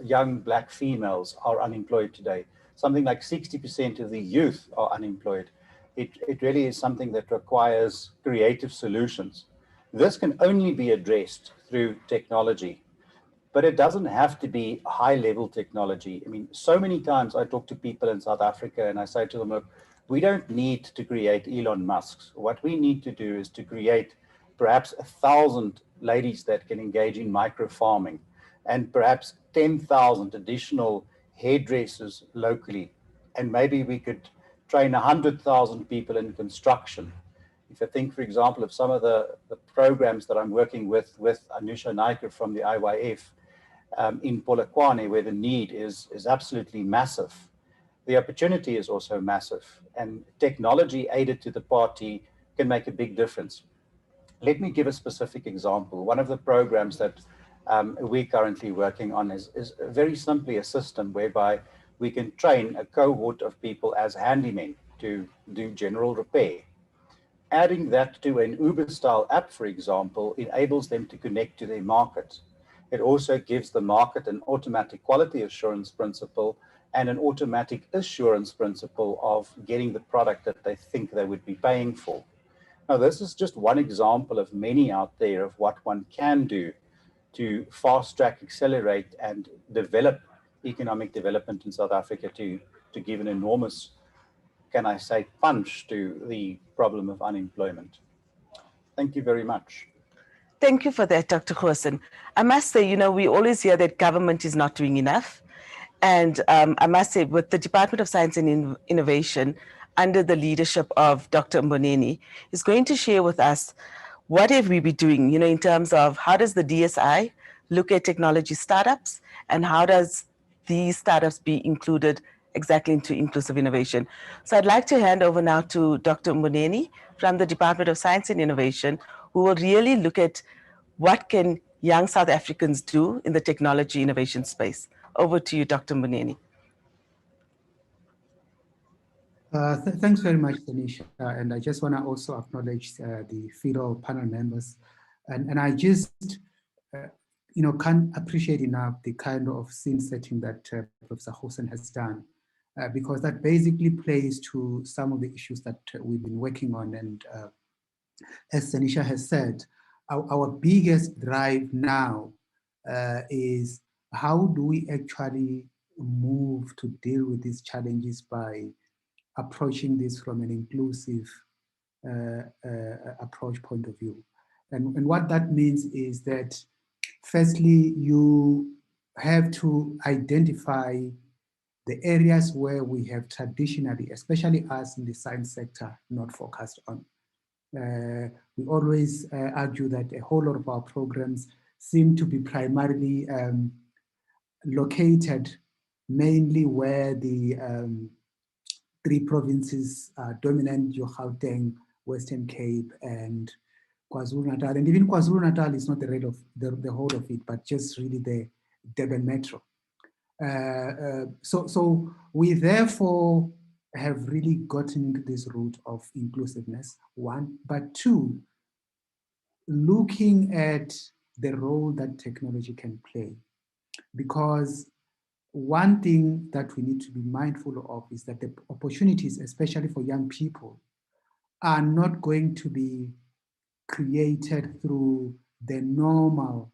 young Black females are unemployed today. Something like 60% of the youth are unemployed. It really is something that requires creative solutions. This can only be addressed through technology, but it doesn't have to be high-level technology. I mean, so many times I talk to people in South Africa and I say to them, look, we don't need to create Elon Musks. What we need to do is to create perhaps 1,000 ladies that can engage in micro-farming and perhaps 10,000 additional hairdressers locally. And maybe we could train 100,000 people in construction. If I think, for example, of some of the programs that I'm working with Anusha Naiker from the IYF in Polokwane, where the need is absolutely massive, the opportunity is also massive. And technology aided to the party can make a big difference. Let me give a specific example. One of the programs that we're currently working on is very simply a system whereby we can train a cohort of people as handymen to do general repair. Adding that to an Uber-style app, for example, enables them to connect to their market. It also gives the market an automatic quality assurance principle and an automatic assurance principle of getting the product that they think they would be paying for. Now, this is just one example of many out there of what one can do to fast track, accelerate, and develop economic development in South Africa to give an enormous, can I say, punch to the problem of unemployment. Thank you very much. Thank you for that, Dr. Goosen. I must say, we always hear that government is not doing enough. And I must say, with the Department of Science and Innovation, under the leadership of Dr. Mboneni, is going to share with us what have we been doing, in terms of how does the DSI look at technology startups and how does these startups be included exactly into inclusive innovation. So I'd like to hand over now to Dr. Mboneni from the Department of Science and Innovation, who will really look at what can young South Africans do in the technology innovation space. Over to you, Dr. Mboneni. Thanks very much, Tanisha. And I just want to also acknowledge the fellow panel members. And I just, can't appreciate enough the kind of scene setting that Professor Goosen has done because that basically plays to some of the issues that we've been working on. And as Sanisha has said, our biggest drive now is how do we actually move to deal with these challenges by approaching this from an inclusive approach point of view. And what that means is that firstly, you have to identify the areas where we have traditionally, especially us in the science sector, not focused on. We always argue that a whole lot of our programs seem to be primarily located mainly where the three provinces are dominant: your Gauteng, Western Cape, and KwaZulu-Natal. And even KwaZulu-Natal is not the whole of it, but just really the Durban Metro. So we therefore have really gotten into this route of inclusiveness, one, but two, looking at the role that technology can play. Because one thing that we need to be mindful of is that the opportunities, especially for young people, are not going to be created through the normal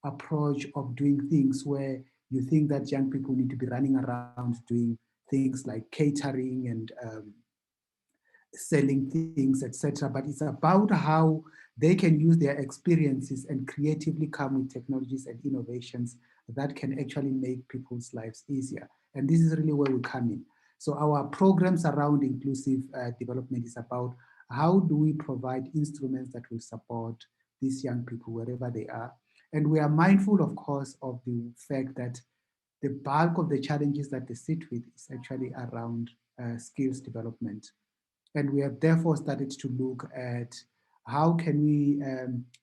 approach of doing things where you think that young people need to be running around doing things like catering and selling things, etc. But it's about how they can use their experiences and creatively come with technologies and innovations that can actually make people's lives easier. And this is really where we come in. So our programs around inclusive development is about how do we provide instruments that will support these young people wherever they are. And we are mindful, of course, of the fact that the bulk of the challenges that they sit with is actually around skills development. And we have therefore started to look at how can we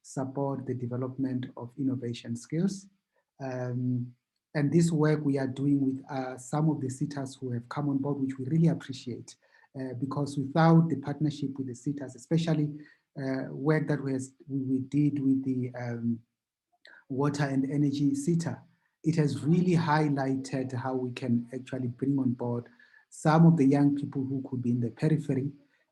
support the development of innovation skills. And this work we are doing with some of the sitters who have come on board, which we really appreciate, because without the partnership with the sitters, especially work that we did with the water and energy sitter, it has really highlighted how we can actually bring on board some of the young people who could be in the periphery.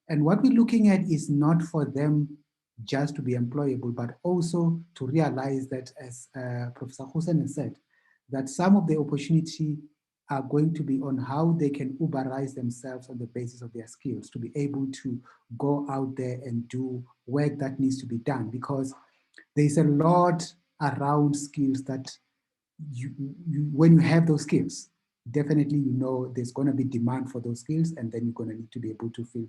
And what we're looking at is not for them just to be employable, but also to realize that, as Professor Hussein has said, that some of the opportunity are going to be on how they can Uberize themselves on the basis of their skills, to be able to go out there and do work that needs to be done. Because there's a lot around skills that when you have those skills, definitely you know there's going to be demand for those skills, and then you're going to need to be able to fill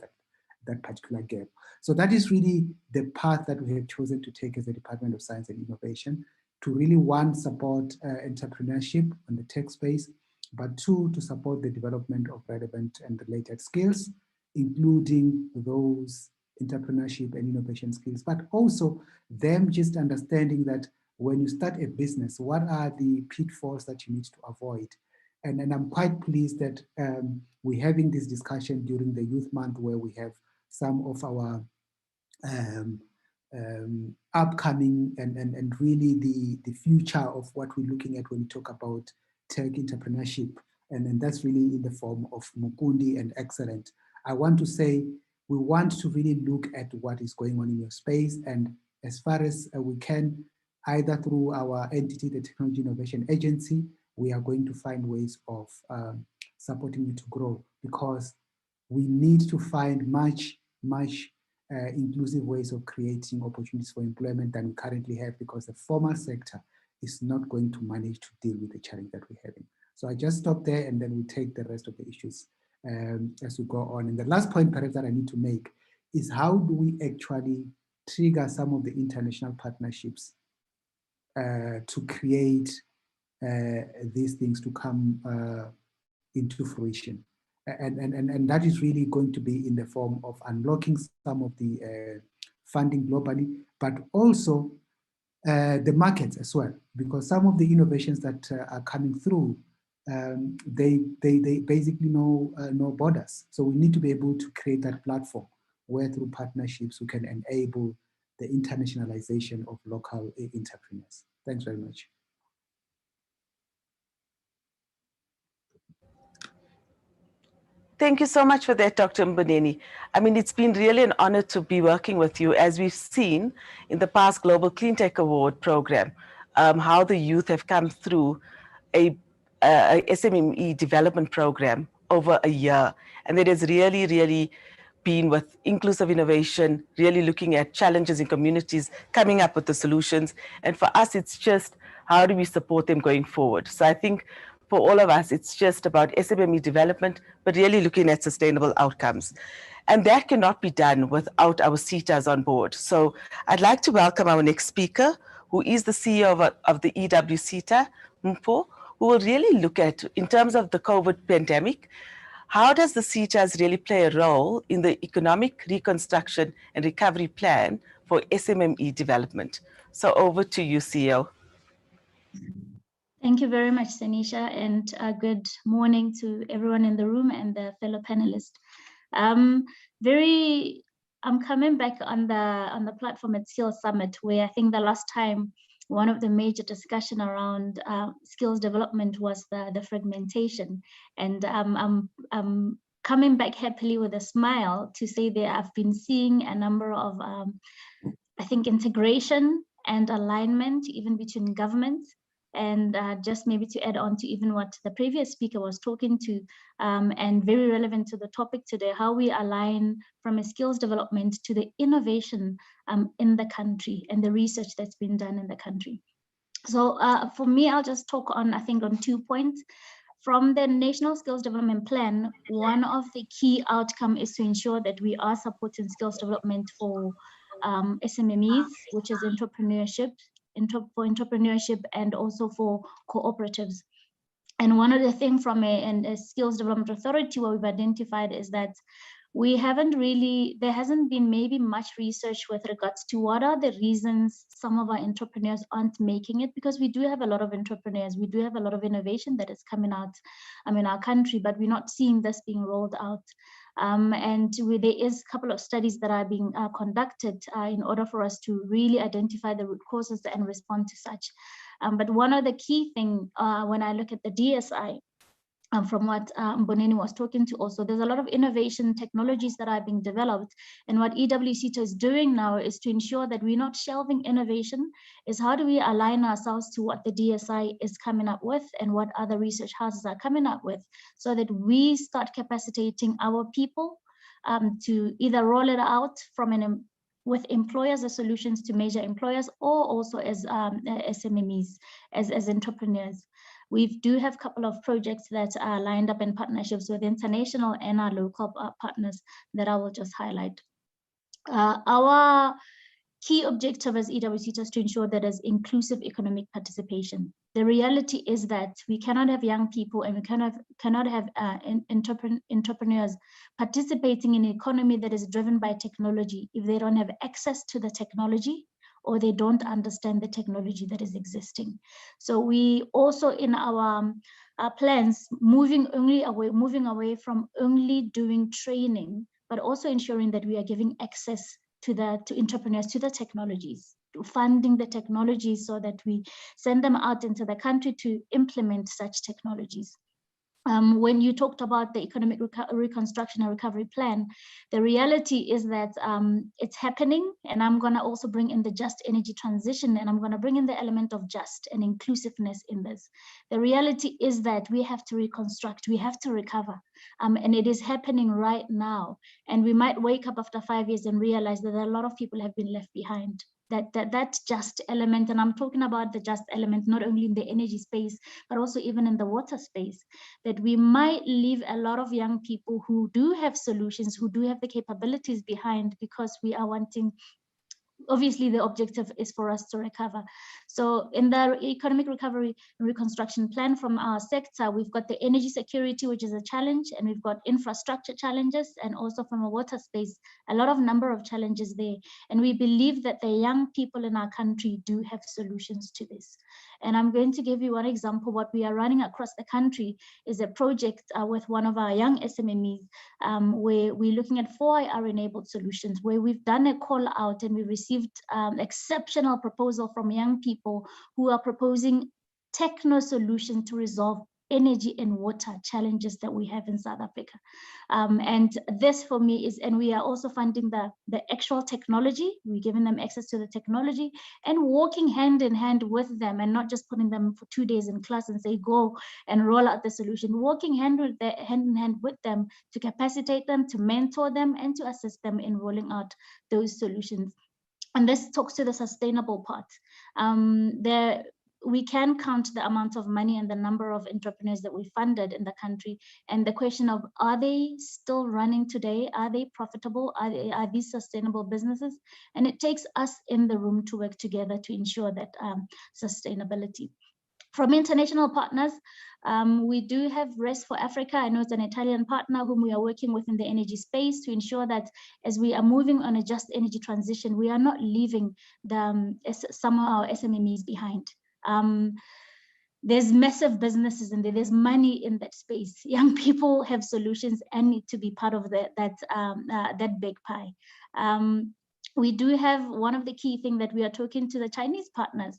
that particular gap. So that is really the path that we have chosen to take as a Department of Science and Innovation, to really, one, support entrepreneurship on the tech space, but two, to support the development of relevant and related skills, including those entrepreneurship and innovation skills, but also them just understanding that when you start a business, what are the pitfalls that you need to avoid? And I'm quite pleased that we're having this discussion during the Youth Month, where we have some of our upcoming and really the future of what we're looking at when we talk about tech entrepreneurship. And that's really in the form of Mukundi and Excellent. I want to say we want to really look at what is going on in your space, and as far as we can, either through our entity, the Technology Innovation Agency, we are going to find ways of supporting you to grow, because we need to find much inclusive ways of creating opportunities for employment than we currently have, because the formal sector is not going to manage to deal with the challenge that we're having. So I just stop there, and then we take the rest of the issues as we go on. And the last point perhaps that I need to make is, how do we actually trigger some of the international partnerships to create these things to come into fruition. And that is really going to be in the form of unlocking some of the funding globally, but also the markets as well, because some of the innovations that are coming through, they basically know no borders. So we need to be able to create that platform where, through partnerships, we can enable the internationalization of local entrepreneurs. Thanks very much. Thank you so much for that, Dr. Mboneni. I mean, it's been really an honor to be working with you, as we've seen in the past Global Cleantech Award program, how the youth have come through a SMME development program over a year. And it has really, really been with inclusive innovation, really looking at challenges in communities, coming up with the solutions. And for us, it's just how do we support them going forward? So I think for all of us, it's just about SMME development, but really looking at sustainable outcomes. And that cannot be done without our CETAs on board. So I'd like to welcome our next speaker, who is the CEO of the EW CETA, Mpho, who will really look at, in terms of the COVID pandemic, how does the CETAs really play a role in the economic reconstruction and recovery plan for SMME development? So over to you, CEO. Thank you very much, Sanisha, and good morning to everyone in the room and the fellow panelists. I'm coming back on the platform at Skills Summit, where I think the last time one of the major discussion around skills development was the fragmentation, and I'm coming back happily with a smile to say that I've been seeing a number of I think integration and alignment even between governments. And just maybe to add on to even what the previous speaker was talking to, and very relevant to the topic today, how we align from a skills development to the innovation in the country and the research that's been done in the country. So for me, I'll just talk on, I think, on 2 points. From the National Skills Development Plan, one of the key outcomes is to ensure that we are supporting skills development for SMMEs, which is entrepreneurship, for entrepreneurship, and also for cooperatives. And one of the things from a skills development authority what we've identified is that there hasn't been maybe much research with regards to what are the reasons some of our entrepreneurs aren't making it, because we do have a lot of entrepreneurs, we do have a lot of innovation that is coming out in our country, but we're not seeing this being rolled out. And there is a couple of studies that are being conducted in order for us to really identify the root causes and respond to such. But one of the key things when I look at the DSI, from what Mboneni was talking to also, there's a lot of innovation technologies that are being developed. And what EWCETA is doing now is to ensure that we're not shelving innovation, is how do we align ourselves to what the DSI is coming up with and what other research houses are coming up with, so that we start capacitating our people to either roll it out from with employers as solutions to major employers, or also as SMMEs, as entrepreneurs. We do have a couple of projects that are lined up in partnerships with international and our local partners that I will just highlight. Our key objective as EWCETA is to ensure that there's inclusive economic participation. The reality is that we cannot have young people and we cannot have entrepreneurs participating in an economy that is driven by technology if they don't have access to the technology or they don't understand the technology that is existing. So we also in our plans moving away from only doing training, but also ensuring that we are giving access to entrepreneurs to the technologies, to funding the technologies so that we send them out into the country to implement such technologies. When you talked about the economic reconstruction and recovery plan, the reality is that it's happening, and I'm going to also bring in the just energy transition, and I'm going to bring in the element of just and inclusiveness in this. The reality is that we have to reconstruct, we have to recover, and it is happening right now. And we might wake up after 5 years and realize that a lot of people have been left behind. That just element, and I'm talking about the just element not only in the energy space, but also even in the water space, that we might leave a lot of young people who do have solutions, who do have the capabilities behind, because we are wanting, obviously the objective is for us to recover. So in the economic recovery and reconstruction plan from our sector, we've got the energy security, which is a challenge, and we've got infrastructure challenges, and also from a water space, a lot of number of challenges there. And we believe that the young people in our country do have solutions to this. And I'm going to give you one example. What we are running across the country is a project with one of our young SMMEs, where we're looking at 4IR enabled solutions, where we've done a call out and we received exceptional proposal from young people who are proposing techno solution to resolve energy and water challenges that we have in South Africa. And this for me is, and we are also funding the actual technology. We're giving them access to the technology and walking hand in hand with them, and not just putting them for 2 days in class and say, go and roll out the solution, walking hand in hand with them to capacitate them, to mentor them, and to assist them in rolling out those solutions. And this talks to the sustainable part. We can count the amount of money and the number of entrepreneurs that we funded in the country, and the question of, are they still running today? Are they profitable? Are these sustainable businesses? And it takes us in the room to work together to ensure that sustainability. From international partners, we do have REST for Africa. I know it's an Italian partner whom we are working with in the energy space to ensure that as we are moving on a just energy transition, we are not leaving some of our SMMEs behind. There's massive businesses in there. There's money in that space. Young people have solutions and need to be part of that big pie. We do have one of the key things that we are talking to the Chinese partners.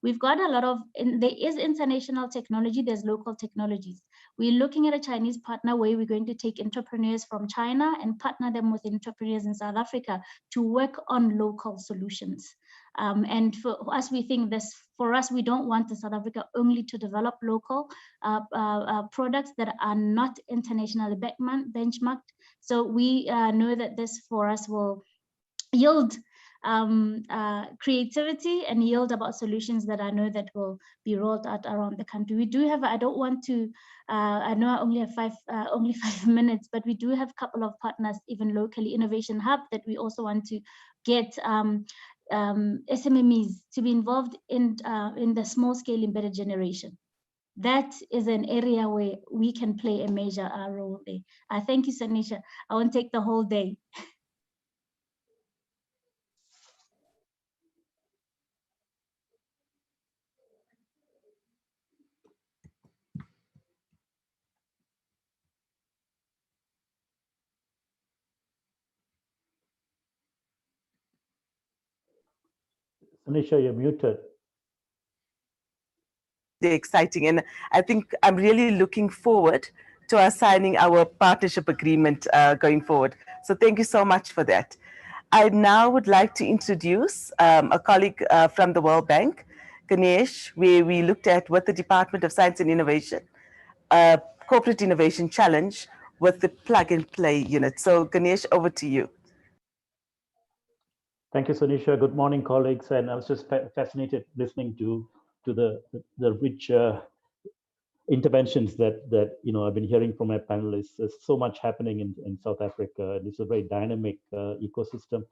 We've got a lot of, there is international technology, there's local technologies. We're looking at a Chinese partner where we're going to take entrepreneurs from China and partner them with entrepreneurs in South Africa to work on local solutions. And for us, we think this, for us, we don't want the South Africa only to develop local products that are not internationally benchmarked. So we know that this for us will yield creativity and yield about solutions that I know that will be rolled out around the country. We do have, I don't want to, I know I only have only 5 minutes, but we do have a couple of partners, even locally, Innovation Hub, that we also want to get SMMEs to be involved in the small scale embedded generation. That is an area where we can play a major role there. Thank you, Sanisha. I won't take the whole day. Sanisha, you're muted. Exciting, and I think I'm really looking forward to us signing our partnership agreement going forward. So thank you so much for that. I now would like to introduce a colleague from the World Bank, Ganesh, where we looked at with the Department of Science and Innovation, Corporate Innovation Challenge with the plug and play unit. So Ganesh, over to you. Thank you, Sanisha. Good morning, colleagues. And I was just fascinated listening to the rich interventions that I've been hearing from my panelists. There's so much happening in South Africa, and it's a very dynamic ecosystem.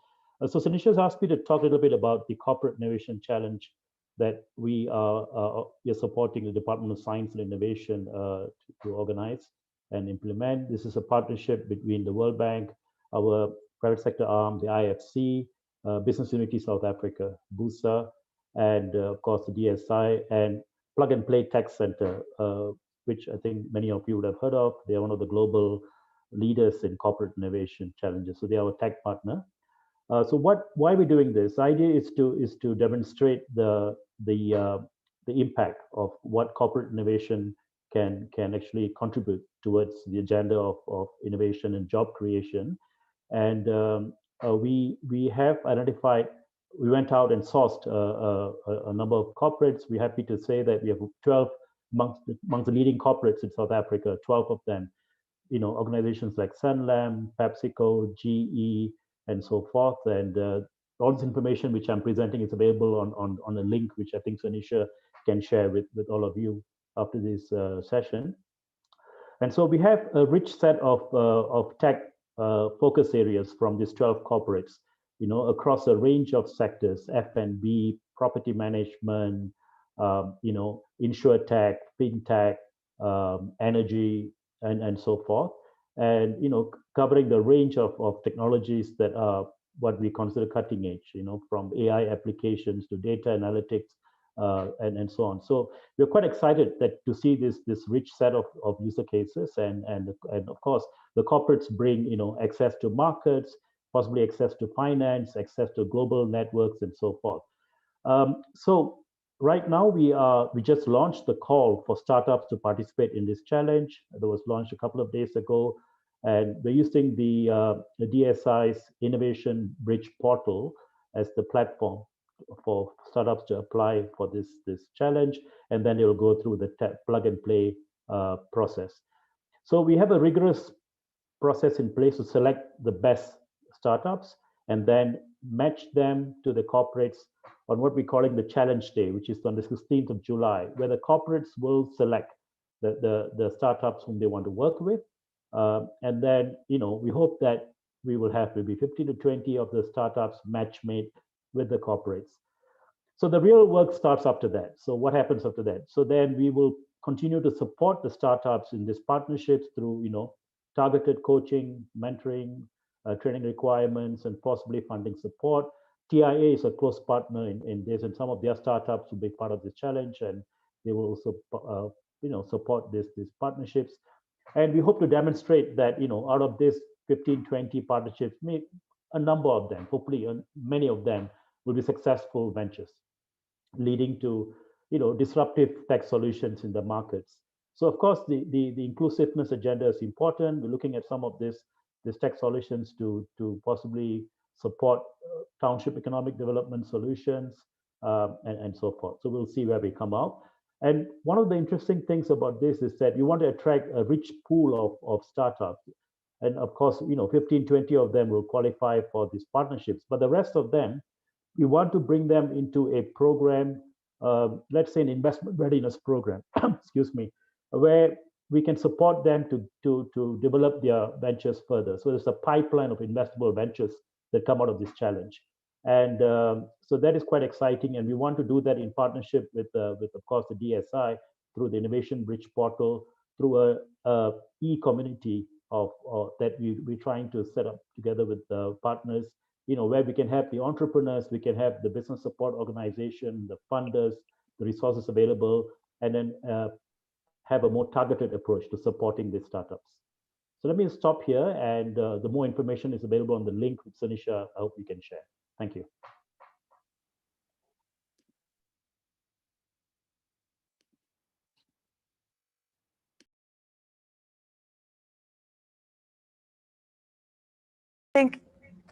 So Sanisha has asked me to talk a little bit about the Corporate Innovation Challenge that we are supporting the Department of Science and Innovation to organize and implement. This is a partnership between the World Bank, our private sector arm, the IFC, Business Unity South Africa, BUSA, and of course the DSI, and Plug and Play Tech Center, which I think many of you would have heard of. They are one of the global leaders in corporate innovation challenges. So they are our tech partner. So why are we doing this? The idea is to demonstrate the impact of what corporate innovation can actually contribute towards the agenda of innovation and job creation. And we have identified, we went out and sourced a number of corporates. We're happy to say that we have 12 amongst the leading corporates in South Africa, 12 of them, organizations like Sanlam, PepsiCo, GE, and so forth. And all this information which I'm presenting is available on a link, which I think Sanisha can share with all of you after this session. And so we have a rich set of tech focus areas from these 12 corporates, across a range of sectors: F&B, property management, insurtech, fintech, energy, and so forth. And covering the range of technologies that are what we consider cutting edge, from AI applications to data analytics, and so on. So we're quite excited to see this rich set of user cases, and of course the corporates bring access to markets, possibly access to finance, access to global networks, and so forth. So right now, we just launched the call for startups to participate in this challenge. That was launched a couple of days ago, and we're using the DSI's Innovation Bridge portal as the platform for startups to apply for this challenge, and then it will go through the plug and play process. So we have a rigorous process in place to select the best startups and then match them to the corporates on what we're calling the challenge day, which is on the 16th of July, where the corporates will select the startups whom they want to work with. And then, we hope that we will have maybe 15 to 20 of the startups match made with the corporates. So the real work starts after that. So what happens after that? So then we will continue to support the startups in these partnerships through, targeted coaching, mentoring, training requirements, and possibly funding support. TIA is a close partner in this, and some of their startups will be part of this challenge, and they will also, support these partnerships. And we hope to demonstrate that, out of this 15, 20 partnerships, a number of them, hopefully many of them, will be successful ventures, leading to, disruptive tech solutions in the markets. So of course, the inclusiveness agenda is important. We're looking at some of these tech solutions to possibly support township economic development solutions and so forth. So we'll see where we come out. And one of the interesting things about this is that we want to attract a rich pool of startups. And of course, 15, 20 of them will qualify for these partnerships, but the rest of them, we want to bring them into a program, let's say an investment readiness program, excuse me, where we can support them to develop their ventures further. So there's a pipeline of investable ventures that come out of this challenge. And so that is quite exciting. And we want to do that in partnership with of course, the DSI through the Innovation Bridge portal, through a e-community that we're trying to set up together with the partners, where we can have the entrepreneurs, we can have the business support organization, the funders, the resources available, and then have a more targeted approach to supporting these startups. So let me stop here, and the more information is available on the link with Sanisha, I hope you can share. Thank you.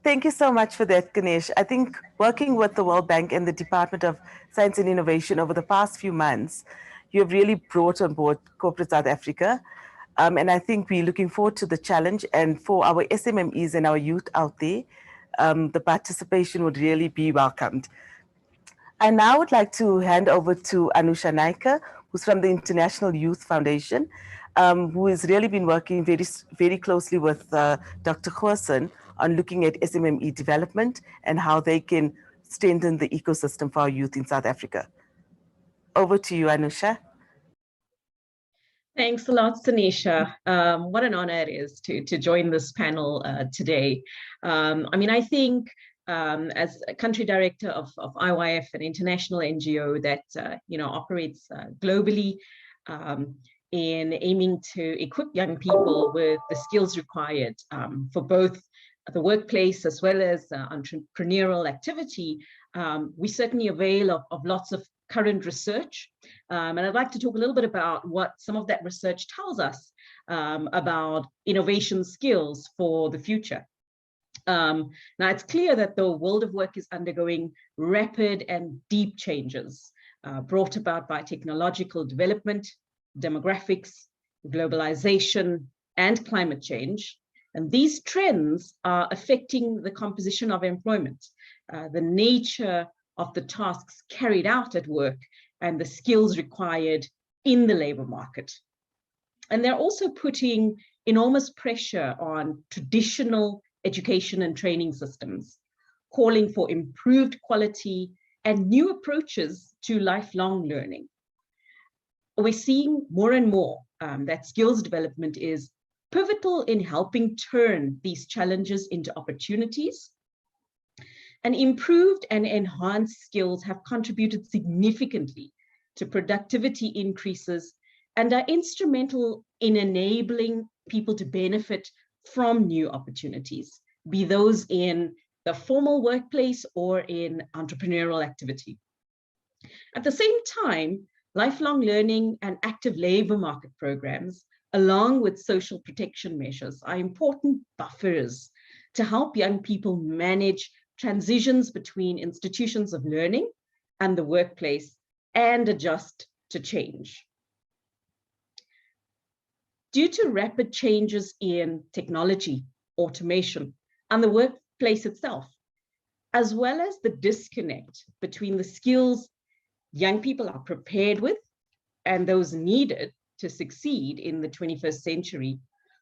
Thank you so much for that, Ganesh. I think working with the World Bank and the Department of Science and Innovation over the past few months, you have really brought on board Corporate South Africa. And I think we're looking forward to the challenge. And for our SMMEs and our youth out there, the participation would really be welcomed. I now would like to hand over to Anusha Naika, who's from the International Youth Foundation, who has really been working very, very closely with Dr. Goosen on looking at SMME development and how they can strengthen the ecosystem for our youth in South Africa. Over to you, Anusha. Thanks a lot, Sanisha. What an honor it is to join this panel today. I think as a country director of IYF, an international NGO that operates globally in aiming to equip young people with the skills required for both the workplace as well as entrepreneurial activity, we certainly avail of lots of current research. And I'd like to talk a little bit about what some of that research tells us about innovation skills for the future. Now, it's clear that the world of work is undergoing rapid and deep changes brought about by technological development, demographics, globalization, and climate change. And these trends are affecting the composition of employment, the nature of the tasks carried out at work, and the skills required in the labor market. And they're also putting enormous pressure on traditional education and training systems, calling for improved quality and new approaches to lifelong learning. We're seeing more and more that skills development is pivotal in helping turn these challenges into opportunities. And improved and enhanced skills have contributed significantly to productivity increases and are instrumental in enabling people to benefit from new opportunities, be those in the formal workplace or in entrepreneurial activity. At the same time, lifelong learning and active labor market programs, along with social protection measures, are important buffers to help young people manage transitions between institutions of learning and the workplace and adjust to change. Due to rapid changes in technology, automation, and the workplace itself, as well as the disconnect between the skills young people are prepared with and those needed to succeed in the 21st century,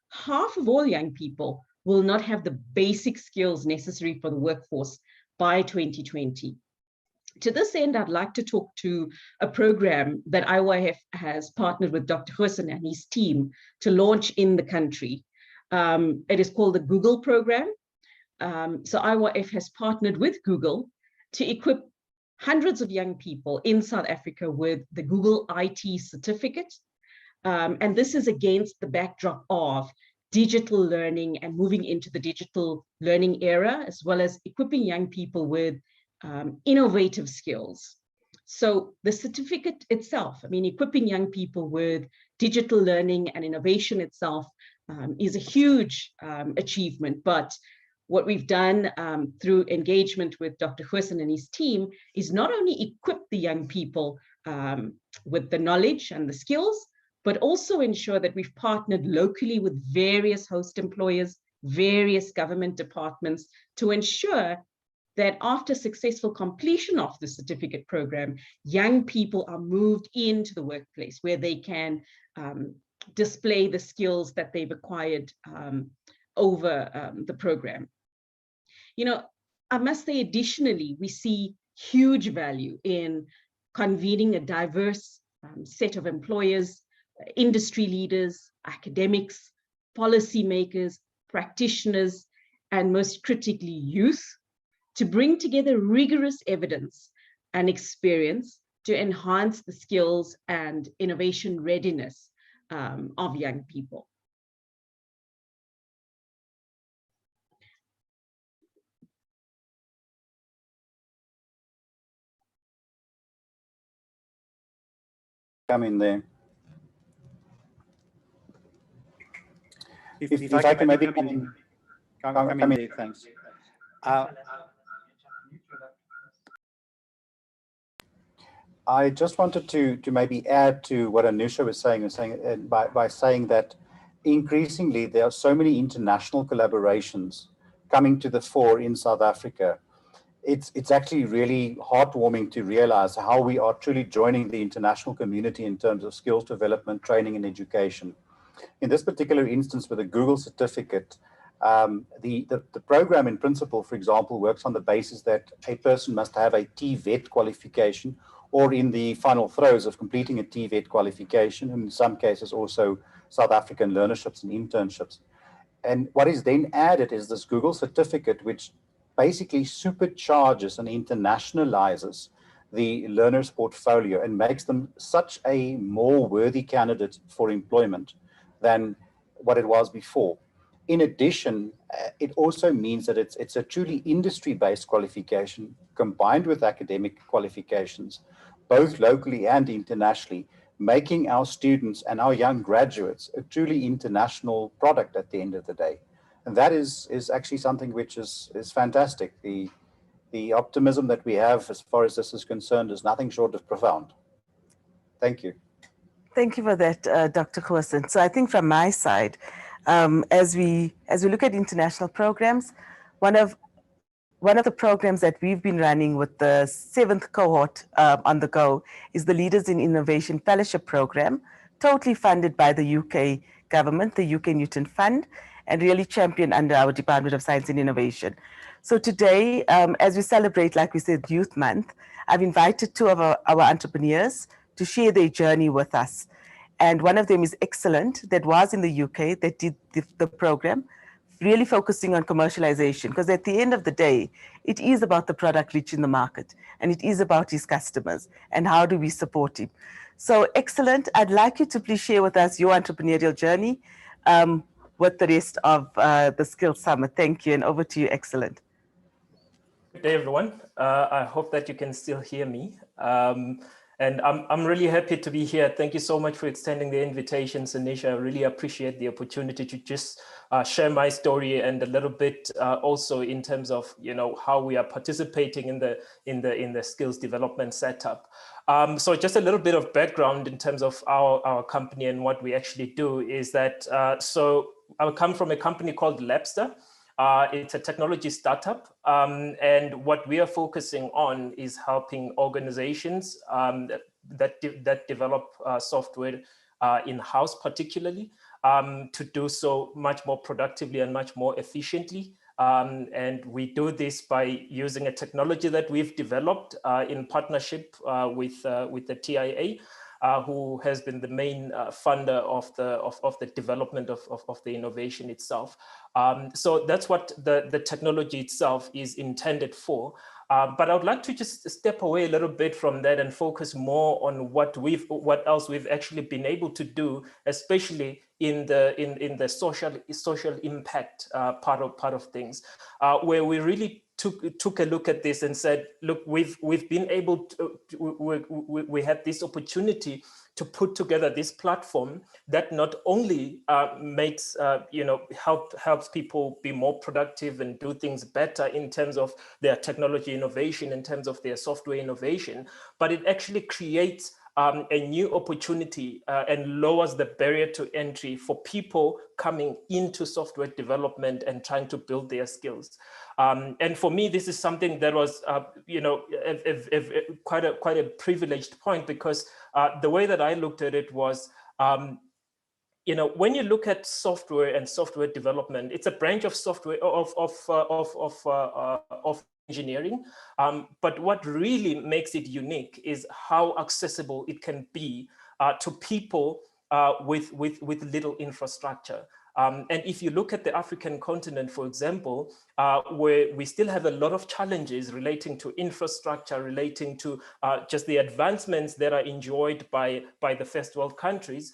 half of all young people will not have the basic skills necessary for the workforce by 2020. To this end, I'd like to talk to a program that IYF has partnered with Dr. Hussein and his team to launch in the country. It is called the Google program. So IYF has partnered with Google to equip hundreds of young people in South Africa with the Google IT certificate. And this is against the backdrop of digital learning and moving into the digital learning era, as well as equipping young people with innovative skills. So the certificate itself, I mean, equipping young people with digital learning and innovation itself is a huge achievement. But what we've done through engagement with Dr. Hussein and his team is not only equip the young people with the knowledge and the skills, but also ensure that we've partnered locally with various host employers, various government departments to ensure that after successful completion of the certificate program, young people are moved into the workplace where they can display the skills that they've acquired over the program. You know, I must say, additionally, we see huge value in convening a diverse set of employers, industry leaders, academics, policymakers, practitioners, and most critically, youth, to bring together rigorous evidence and experience to enhance the skills and innovation readiness of young people. Come in there. If I can maybe come in there, thanks. I just wanted to maybe add to what Anusha was saying, by saying that increasingly there are so many international collaborations coming to the fore in South Africa. It's actually really heartwarming to realize how we are truly joining the international community in terms of skills development, training, and education. In this particular instance with the Google certificate, the program in principle, for example, works on the basis that a person must have a TVET qualification, or in the final throes of completing a TVET qualification, and in some cases also South African learnerships and internships. And what is then added is this Google certificate, which basically supercharges and internationalizes the learner's portfolio and makes them such a more worthy candidate for employment than what it was before. In addition, it also means that it's a truly industry-based qualification combined with academic qualifications, both locally and internationally, making our students and our young graduates a truly international product at the end of the day. And that is actually something which is fantastic. The optimism that we have as far as this is concerned is nothing short of profound. Thank you. Thank you for that, Dr. Hussein. So I think from my side, as we look at international programs, one of the programs that we've been running with the 7th cohort on the go is the Leaders in Innovation Fellowship Program, totally funded by the UK government, the UK Newton Fund, and really championed under our Department of Science and Innovation. So today, as we celebrate, like we said, Youth Month, I've invited 2 of our entrepreneurs to share their journey with us. And one of them is Excellent, that was in the UK, that did the program, really focusing on commercialization, because at the end of the day, it is about the product reaching the market, and it is about his customers, and how do we support him. So Excellent, I'd like you to please share with us your entrepreneurial journey with the rest of the Skills Summit. Thank you, and over to you, Excellent. Good day, everyone. I hope that you can still hear me. And I'm really happy to be here. Thank you so much for extending the invitation, Sanisha. I really appreciate the opportunity to just share my story and a little bit also in terms of how we are participating in the skills development setup. So just a little bit of background in terms of our company and what we actually do is that so I come from a company called Labster. It's a technology startup, and what we are focusing on is helping organizations that develop software in-house, particularly, to do so much more productively and much more efficiently. And we do this by using a technology that we've developed in partnership with the TIA. Who has been the main funder of the development of the innovation itself. So that's what the technology itself is intended for. But I would like to just step away a little bit from that and focus more on what else we've actually been able to do, especially in the social impact part of things, where we really took a look at this and said, look, we've been able to, we had this opportunity to put together this platform that not only makes, helps people be more productive and do things better in terms of their technology innovation, in terms of their software innovation, but it actually creates a new opportunity and lowers the barrier to entry for people coming into software development and trying to build their skills. And for me, this is something that was, quite a privileged point, because the way that I looked at it was, when you look at software and software development, it's a branch of software of engineering. But what really makes it unique is how accessible it can be to people with little infrastructure. And if you look at the African continent, for example, where we still have a lot of challenges relating to infrastructure, relating to just the advancements that are enjoyed by the first world countries,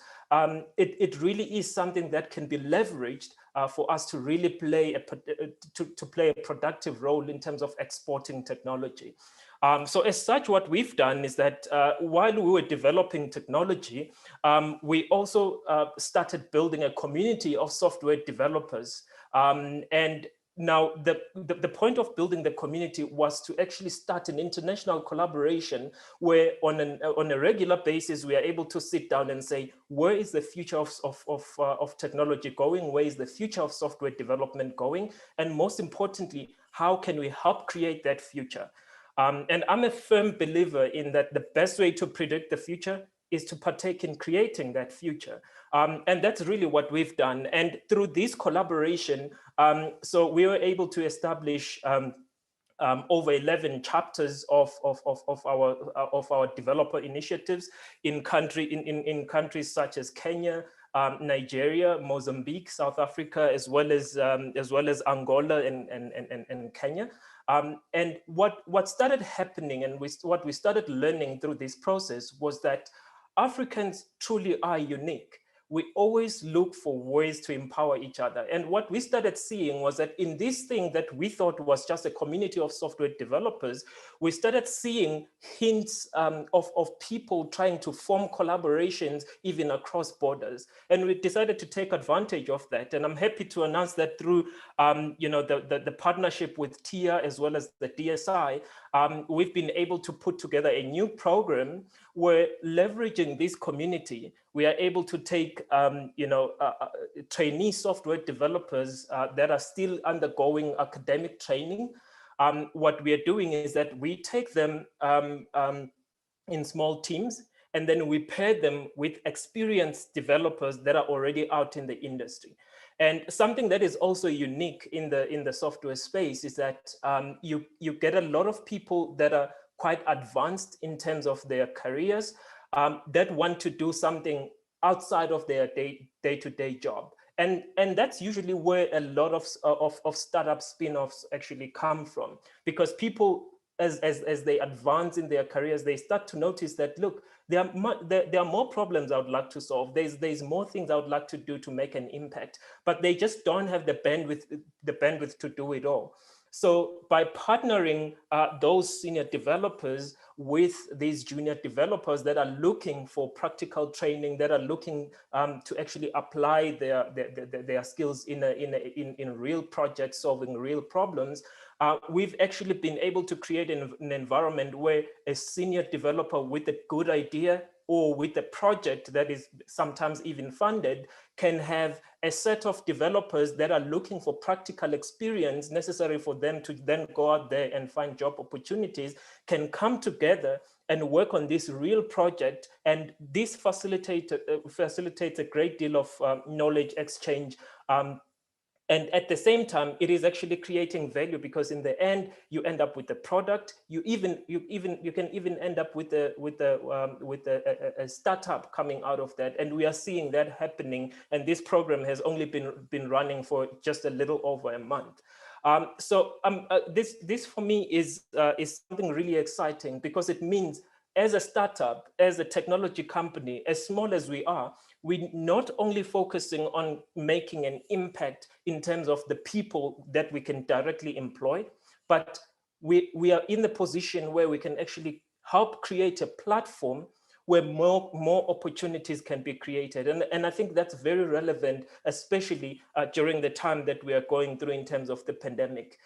it really is something that can be leveraged for us to really play a productive role in terms of exporting technology. So as such, what we've done is that while we were developing technology, we also started building a community of software developers. And now the point of building the community was to actually start an international collaboration where on a regular basis, we are able to sit down and say, where is the future of technology going? Where is the future of software development going? And most importantly, how can we help create that future? And I'm a firm believer in that the best way to predict the future is to partake in creating that future. And that's really what we've done. And through this collaboration, so we were able to establish over 11 chapters of our developer initiatives in countries such as Kenya, Nigeria, Mozambique, South Africa, as well as Angola and Kenya. And what started happening and what we started learning through this process was that Africans truly are unique. We always look for ways to empower each other. And what we started seeing was that in this thing that we thought was just a community of software developers, we started seeing hints of people trying to form collaborations even across borders. And we decided to take advantage of that. And I'm happy to announce that through the partnership with TIA as well as the DSI, we've been able to put together a new program where, leveraging this community, we are able to take trainee software developers that are still undergoing academic training. What we are doing is that we take them in small teams, and then we pair them with experienced developers that are already out in the industry. And something that is also unique in the software space is that you get a lot of people that are quite advanced in terms of their careers that want to do something outside of their day-to-day job. And that's usually where a lot of startup spin-offs actually come from, because people, as they advance in their careers, they start to notice that, look, there are more problems I would like to solve. There's more things I would like to do to make an impact, but they just don't have the bandwidth to do it all. So by partnering those senior developers with these junior developers that are looking for practical training, that are looking to actually apply their skills in real projects, solving real problems, we've actually been able to create an environment where a senior developer with a good idea or with a project that is sometimes even funded can have a set of developers that are looking for practical experience necessary for them to then go out there and find job opportunities, can come together and work on this real project. And this facilitates a great deal of knowledge exchange. And at the same time, it is actually creating value, because in the end, you end up with a product. You can even end up with a startup coming out of that. And we are seeing that happening. And this program has only been running for just a little over a month. This for me is something really exciting, because it means as a startup, as a technology company, as small as we are, we're not only focusing on making an impact in terms of the people that we can directly employ, but we are in the position where we can actually help create a platform where more opportunities can be created. And I think that's very relevant, especially during the time that we are going through in terms of the pandemic.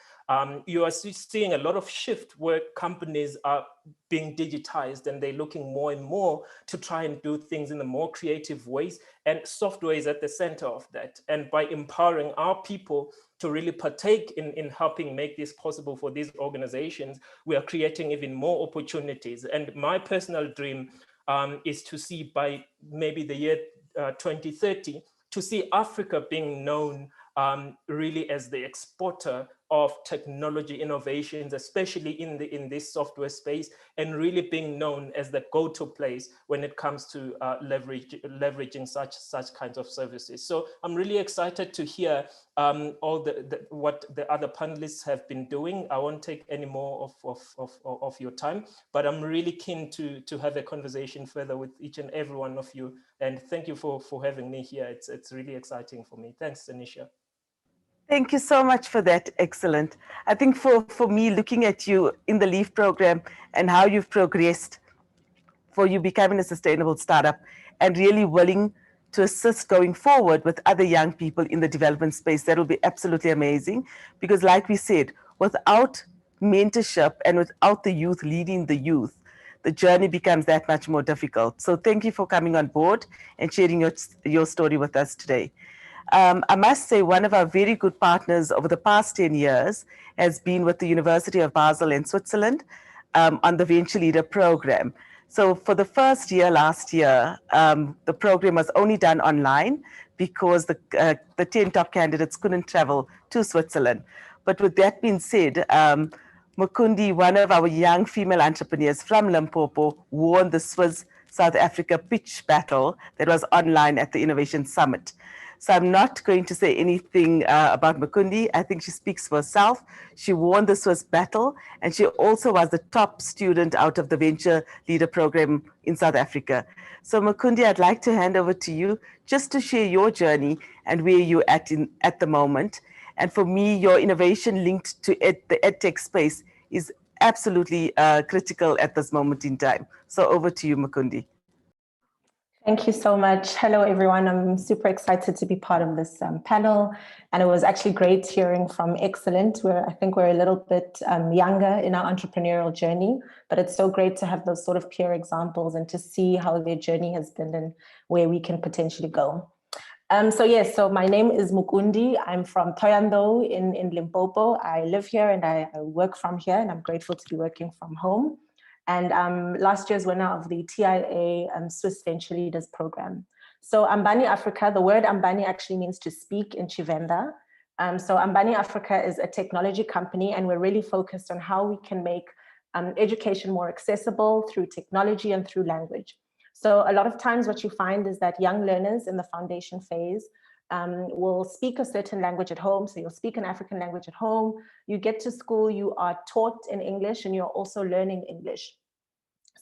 You are seeing a lot of shift where companies are being digitized, and they're looking more and more to try and do things in the more creative ways, and software is at the center of that. And by empowering our people to really partake in helping make this possible for these organizations, we are creating even more opportunities. And my personal dream is to see by maybe the year 2030, to see Africa being known really as the exporter of technology innovations, especially in this software space, and really being known as the go-to place when it comes to leveraging such kinds of services. So I'm really excited to hear all what the other panelists have been doing. I won't take any more of your time, but I'm really keen to have a conversation further with each and every one of you. And thank you for having me here. It's really exciting for me. Thanks, Tanisha. Thank you so much for that. Excellent. I think for me, looking at you in the LEAF program and how you've progressed for you becoming a sustainable startup and really willing to assist going forward with other young people in the development space, that will be absolutely amazing. Because like we said, without mentorship and without the youth leading the youth, the journey becomes that much more difficult. So thank you for coming on board and sharing your story with us today. I must say, one of our very good partners over the past 10 years has been with the University of Basel in Switzerland on the Venture Leader program. So for the first year last year, the program was only done online because the 10 top candidates couldn't travel to Switzerland. But with that being said, Mukundi, one of our young female entrepreneurs from Limpopo, won the Swiss South Africa pitch battle that was online at the Innovation Summit. So I'm not going to say anything about Mukundi. I think she speaks for herself. She won the Swiss battle, and she also was the top student out of the Venture Leader program in South Africa. So Mukundi, I'd like to hand over to you just to share your journey and where you're at the moment. And for me, your innovation linked to the EdTech space is absolutely critical at this moment in time. So over to you, Mukundi. Thank you so much. Hello, everyone. I'm super excited to be part of this panel. And it was actually great hearing from Excellent, where I think we're a little bit younger in our entrepreneurial journey, but it's so great to have those sort of peer examples and to see how their journey has been and where we can potentially go. So my name is Mukundi. I'm from Thohoyandou in Limpopo. I live here and I work from here, and I'm grateful to be working from home. And last year's winner of the TIA Swiss Venture Leaders Program. So Ambani Africa, the word Ambani actually means to speak in Chivenda. So Ambani Africa is a technology company, and we're really focused on how we can make education more accessible through technology and through language. So a lot of times what you find is that young learners in the foundation phase will speak a certain language at home. So you'll speak an African language at home. You get to school, you are taught in English, and you're also learning English.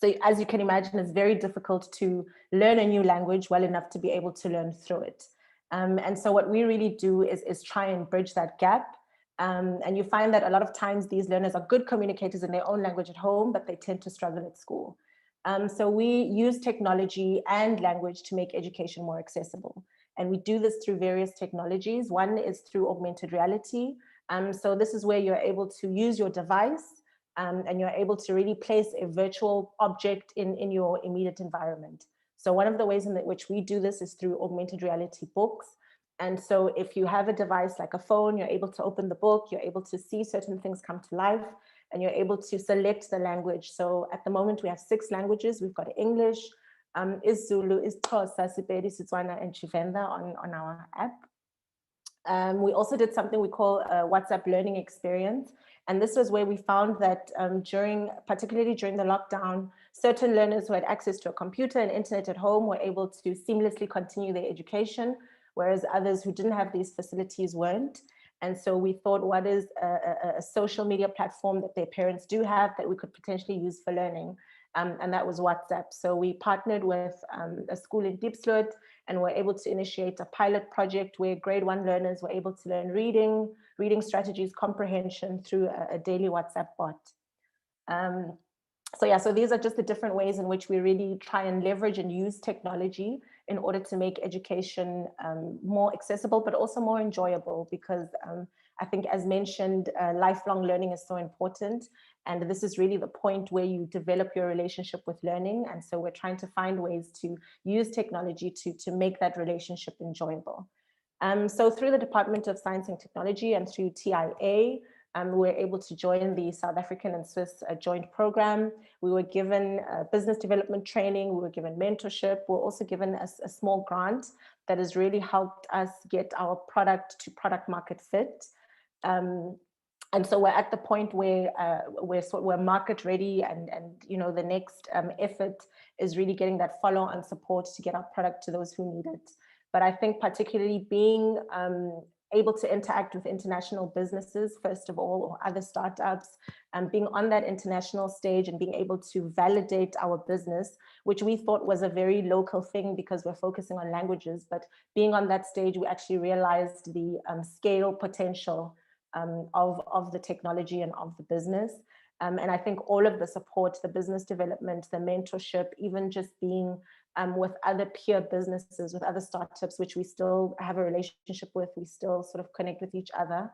So as you can imagine, it's very difficult to learn a new language well enough to be able to learn through it. And so what we really do is try and bridge that gap And you find that a lot of times these learners are good communicators in their own language at home, but they tend to struggle at school. So we use technology and language to make education more accessible. And we do this through various technologies. One is through augmented reality. So this is where you're able to use your device and you're able to really place a virtual object in your immediate environment. So one of the ways in which we do this is through augmented reality books. And so if you have a device like a phone, you're able to open the book, you're able to see certain things come to life, and you're able to select the language. So at the moment we have 6 languages. We've got English, isiZulu, isiXhosa, Sepedi, Setswana, and Tshivenda on our app. We also did something we call a WhatsApp learning experience. And this was where we found that particularly during the lockdown, certain learners who had access to a computer and internet at home were able to seamlessly continue their education, whereas others who didn't have these facilities weren't. And so we thought, what is a social media platform that their parents do have that we could potentially use for learning? And that was WhatsApp. So we partnered with a school in Diepsloot and were able to initiate a pilot project where grade 1 learners were able to learn reading strategies, comprehension through a daily WhatsApp bot. So these are just the different ways in which we really try and leverage and use technology in order to make education more accessible, but also more enjoyable, because I think, as mentioned, lifelong learning is so important. And this is really the point where you develop your relationship with learning. And so we're trying to find ways to use technology to make that relationship enjoyable. So through the Department of Science and Technology and through TIA, we were able to join the South African and Swiss joint program. We were given business development training. We were given mentorship. We were also given a small grant that has really helped us get our product to product market fit. And so we're at the point where we're market ready, and the next effort is really getting that follow-on support to get our product to those who need it. But I think particularly being able to interact with international businesses, first of all, or other startups, and being on that international stage and being able to validate our business, which we thought was a very local thing because we're focusing on languages, but being on that stage, we actually realized the scale potential of the technology and of the business. And I think all of the support, the business development, the mentorship, even just being with other peer businesses, with other startups, which we still have a relationship with, we still sort of connect with each other,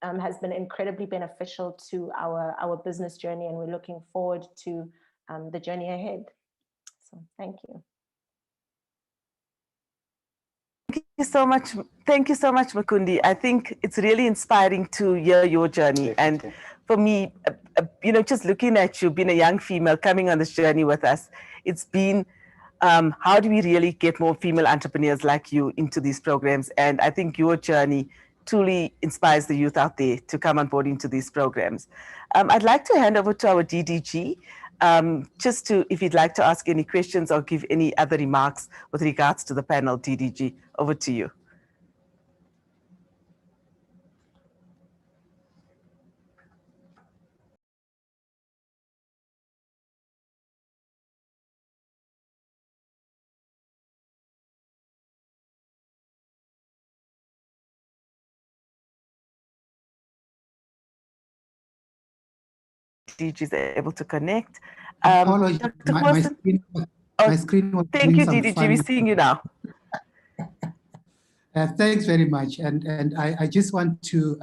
has been incredibly beneficial to our business journey. And we're looking forward to the journey ahead. So thank you. Thank you so much. Thank you so much, Mukundi. I think it's really inspiring to hear your journey. And for me, just looking at you, being a young female coming on this journey with us, it's been, how do we really get more female entrepreneurs like you into these programs? And I think your journey truly inspires the youth out there to come on board into these programs. I'd like to hand over to our DDG, if you'd like to ask any questions or give any other remarks with regards to the panel. DDG, over to you. DG is able to connect. Apologies, my screen was thank you, DDG. We're seeing you now. Thanks very much. And I just want to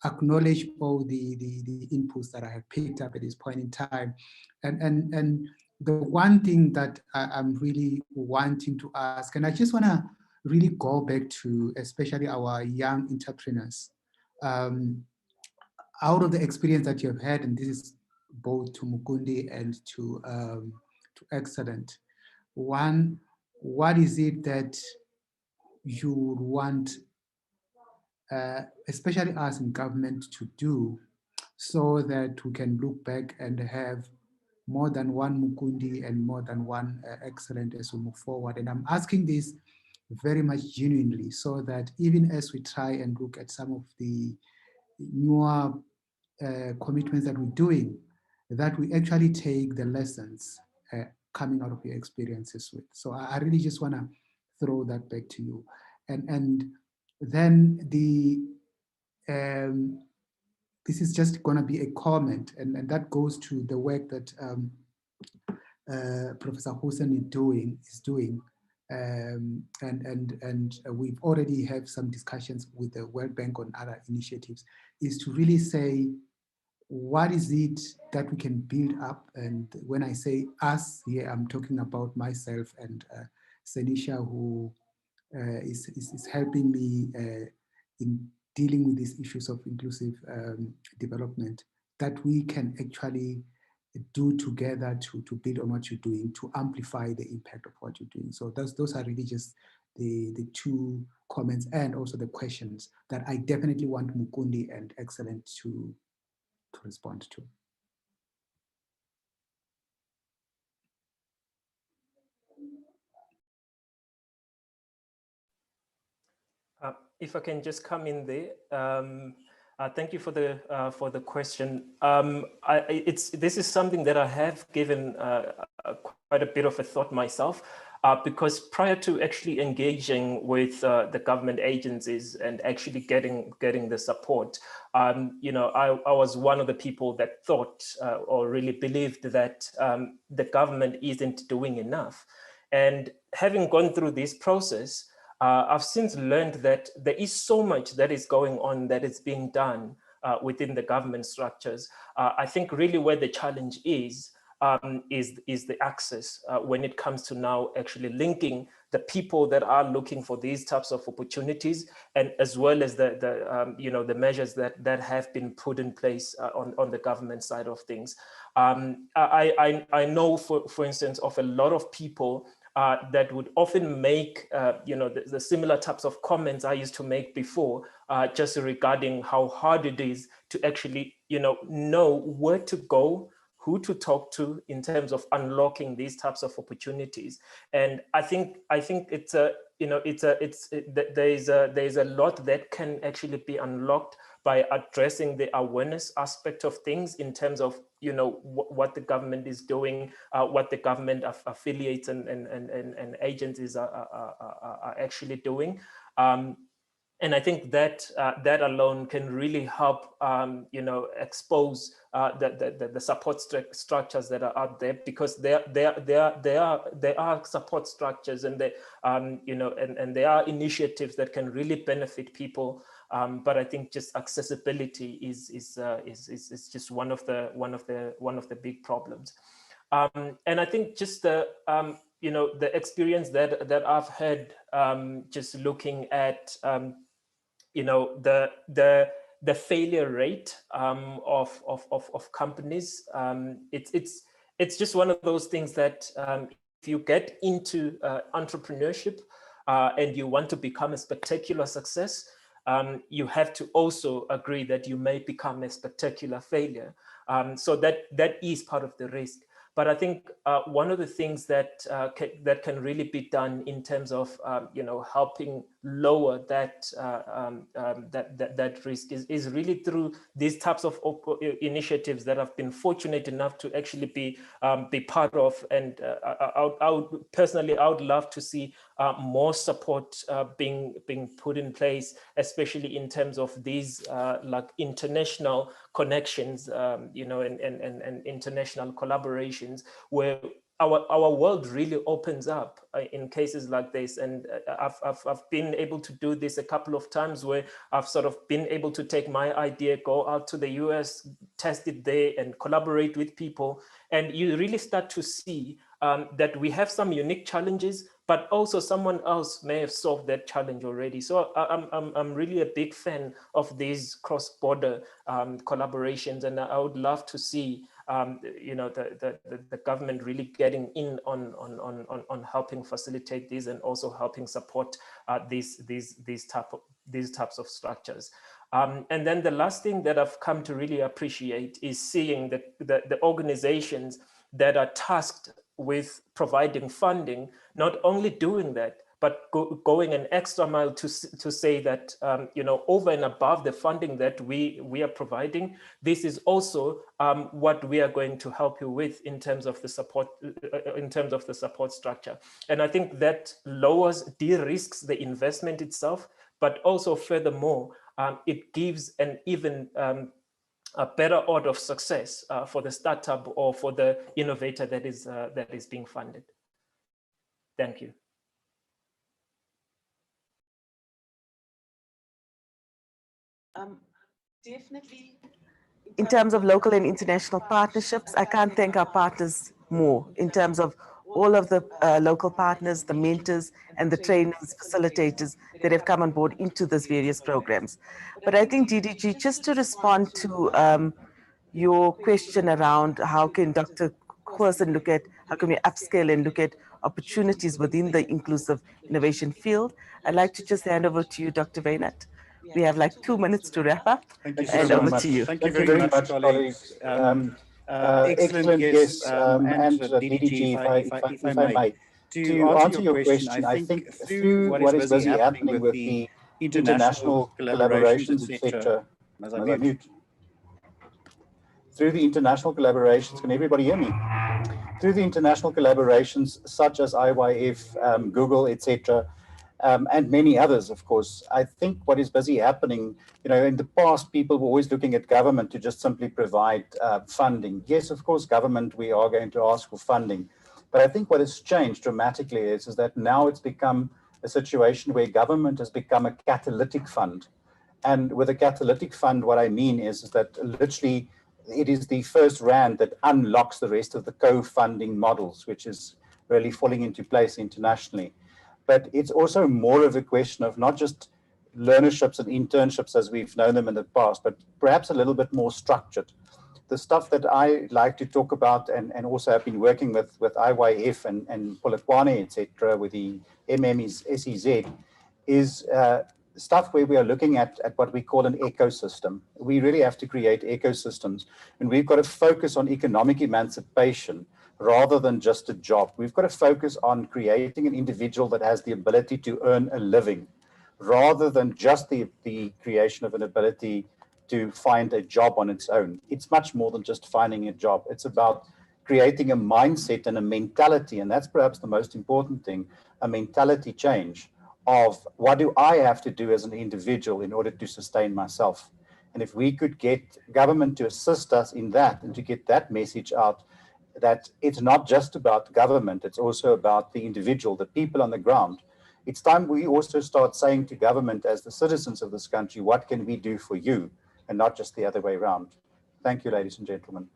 acknowledge all the inputs that I have picked up at this point in time. And the one thing that I'm really wanting to ask, and I just want to really go back to especially our young entrepreneurs. Out of the experience that you have had, and this is both to Mukundi and to Excellent, one, what is it that you would want, especially us in government, to do so that we can look back and have more than one Mukundi and more than one Excellent as we move forward? And I'm asking this very much genuinely, so that even as we try and look at some of the newer commitments that we're doing, that we actually take the lessons coming out of your experiences with. So I really just want to throw that back to you. And then the this is just going to be a comment, and that goes to the work that Professor Hussein is doing. And we've already had some discussions with the World Bank on other initiatives, is to really say, what is it that we can build up? And when I say us here, I'm talking about myself and Senisha, who is helping me in dealing with these issues of inclusive development, that we can actually do together to build on what you're doing, to amplify the impact of what you're doing. So those are really just the two comments and also the questions that I definitely want Mukundi and Excellent to respond to. If I can just come in there, thank you for the question. This is something that I have given quite a bit of a thought myself, because prior to actually engaging with the government agencies and actually getting the support, you know, I was one of the people that thought or really believed that the government isn't doing enough. And having gone through this process, I've since learned that there is so much that is going on that is being done within the government structures. I think really where the challenge is the access when it comes to now actually linking the people that are looking for these types of opportunities, and as well as the you know, the measures that have been put in place on the government side of things. I know, for instance, of a lot of people that would often make, you know, the similar types of comments I used to make before, just regarding how hard it is to actually, you know where to go, who to talk to in terms of unlocking these types of opportunities. And I think it's a, you know, there's a lot that can actually be unlocked by addressing the awareness aspect of things in terms of, you know, what the government is doing, what the government affiliates and agencies are actually doing. And I think that that alone can really help, you know, expose the support structures that are out there, because there are support structures, and they, you know, and there are initiatives that can really benefit people. But I think just accessibility is just one of the big problems. And I think just the you know, the experience that I've had, just looking at you know, the failure rate of companies. It's just one of those things that if you get into entrepreneurship and you want to become a spectacular success, you have to also agree that you may become a spectacular failure. So that is part of the risk. But I think one of the things that can really be done in terms of you know, helping lower that that risk is really through these types of initiatives that I've been fortunate enough to actually be part of. And I would personally, I would love to see more support being put in place, especially in terms of these like international connections, you know, and international collaborations, where our world really opens up in cases like this. And I've been able to do this a couple of times, where I've sort of been able to take my idea, go out to the US, test it there, and collaborate with people. And you really start to see that we have some unique challenges, but also someone else may have solved that challenge already. So I'm really a big fan of these cross-border collaborations, and I would love to see you know, the government really getting in on helping facilitate these, and also helping support these types of structures. And then the last thing that I've come to really appreciate is seeing the organizations that are tasked with providing funding, not only doing that, but going an extra mile to say that, you know, over and above the funding that we are providing, this is also what we are going to help you with in terms of the support structure. And I think that de-risks the investment itself, but also furthermore it gives an even a better order of success for the startup or for the innovator that is being funded. Thank you. Definitely. In terms of local and international partnerships, I can't thank our partners more in terms of all of the local partners, the mentors and the trainers, facilitators that have come on board into these various programs. But I think DDG, just to respond to your question around how can Dr. Corson look at, how can we upscale and look at opportunities within the inclusive innovation field, I'd like to just hand over to you, Dr. Vainat. We have like 2 minutes to wrap up. Thank you and so over much. to you. Thank you very much, colleagues. Excellent guests, and DDG, if I may. To answer your question, I think through what is busy happening with the international collaborations, etc. Through the international collaborations, can everybody hear me? Through the international collaborations such as IYF, Google, etc., and many others, of course, I think what is busy happening, in the past, people were always looking at government to just simply provide funding. Yes, of course, government, we are going to ask for funding. But I think what has changed dramatically is that now it's become a situation where government has become a catalytic fund. And with a catalytic fund, what I mean is that literally it is the first rand that unlocks the rest of the co-funding models, which is really falling into place internationally. But it's also more of a question of not just learnerships and internships as we've known them in the past, but perhaps a little bit more structured. The stuff that I like to talk about and also have been working with IYF and Polokwane, etc., with the SEZ, is stuff where we are looking at what we call an ecosystem. We really have to create ecosystems, and we've got to focus on economic emancipation rather than just a job. We've got to focus on creating an individual that has the ability to earn a living, rather than just the creation of an ability to find a job on its own. It's much more than just finding a job. It's about creating a mindset and a mentality, and that's perhaps the most important thing, a mentality change of what do I have to do as an individual in order to sustain myself. And if we could get government to assist us in that and to get that message out, that it's not just about government, it's also about the individual, the people on the ground. It's time we also start saying to government as the citizens of this country, what can we do for you? And not just the other way around. Thank you, ladies and gentlemen.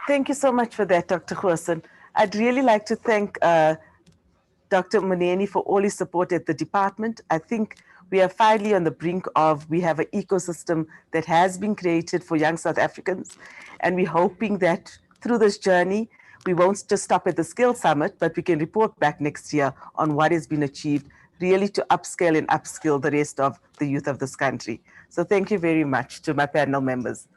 Thank you so much for that, Dr. Corson. I'd really like to thank Dr. Muneni for all his support at the department. I think we are finally on the brink of, we have an ecosystem that has been created for young South Africans. And we're hoping that through this journey, we won't just stop at the Skill Summit, but we can report back next year on what has been achieved, really to upscale and upskill the rest of the youth of this country. So thank you very much to my panel members.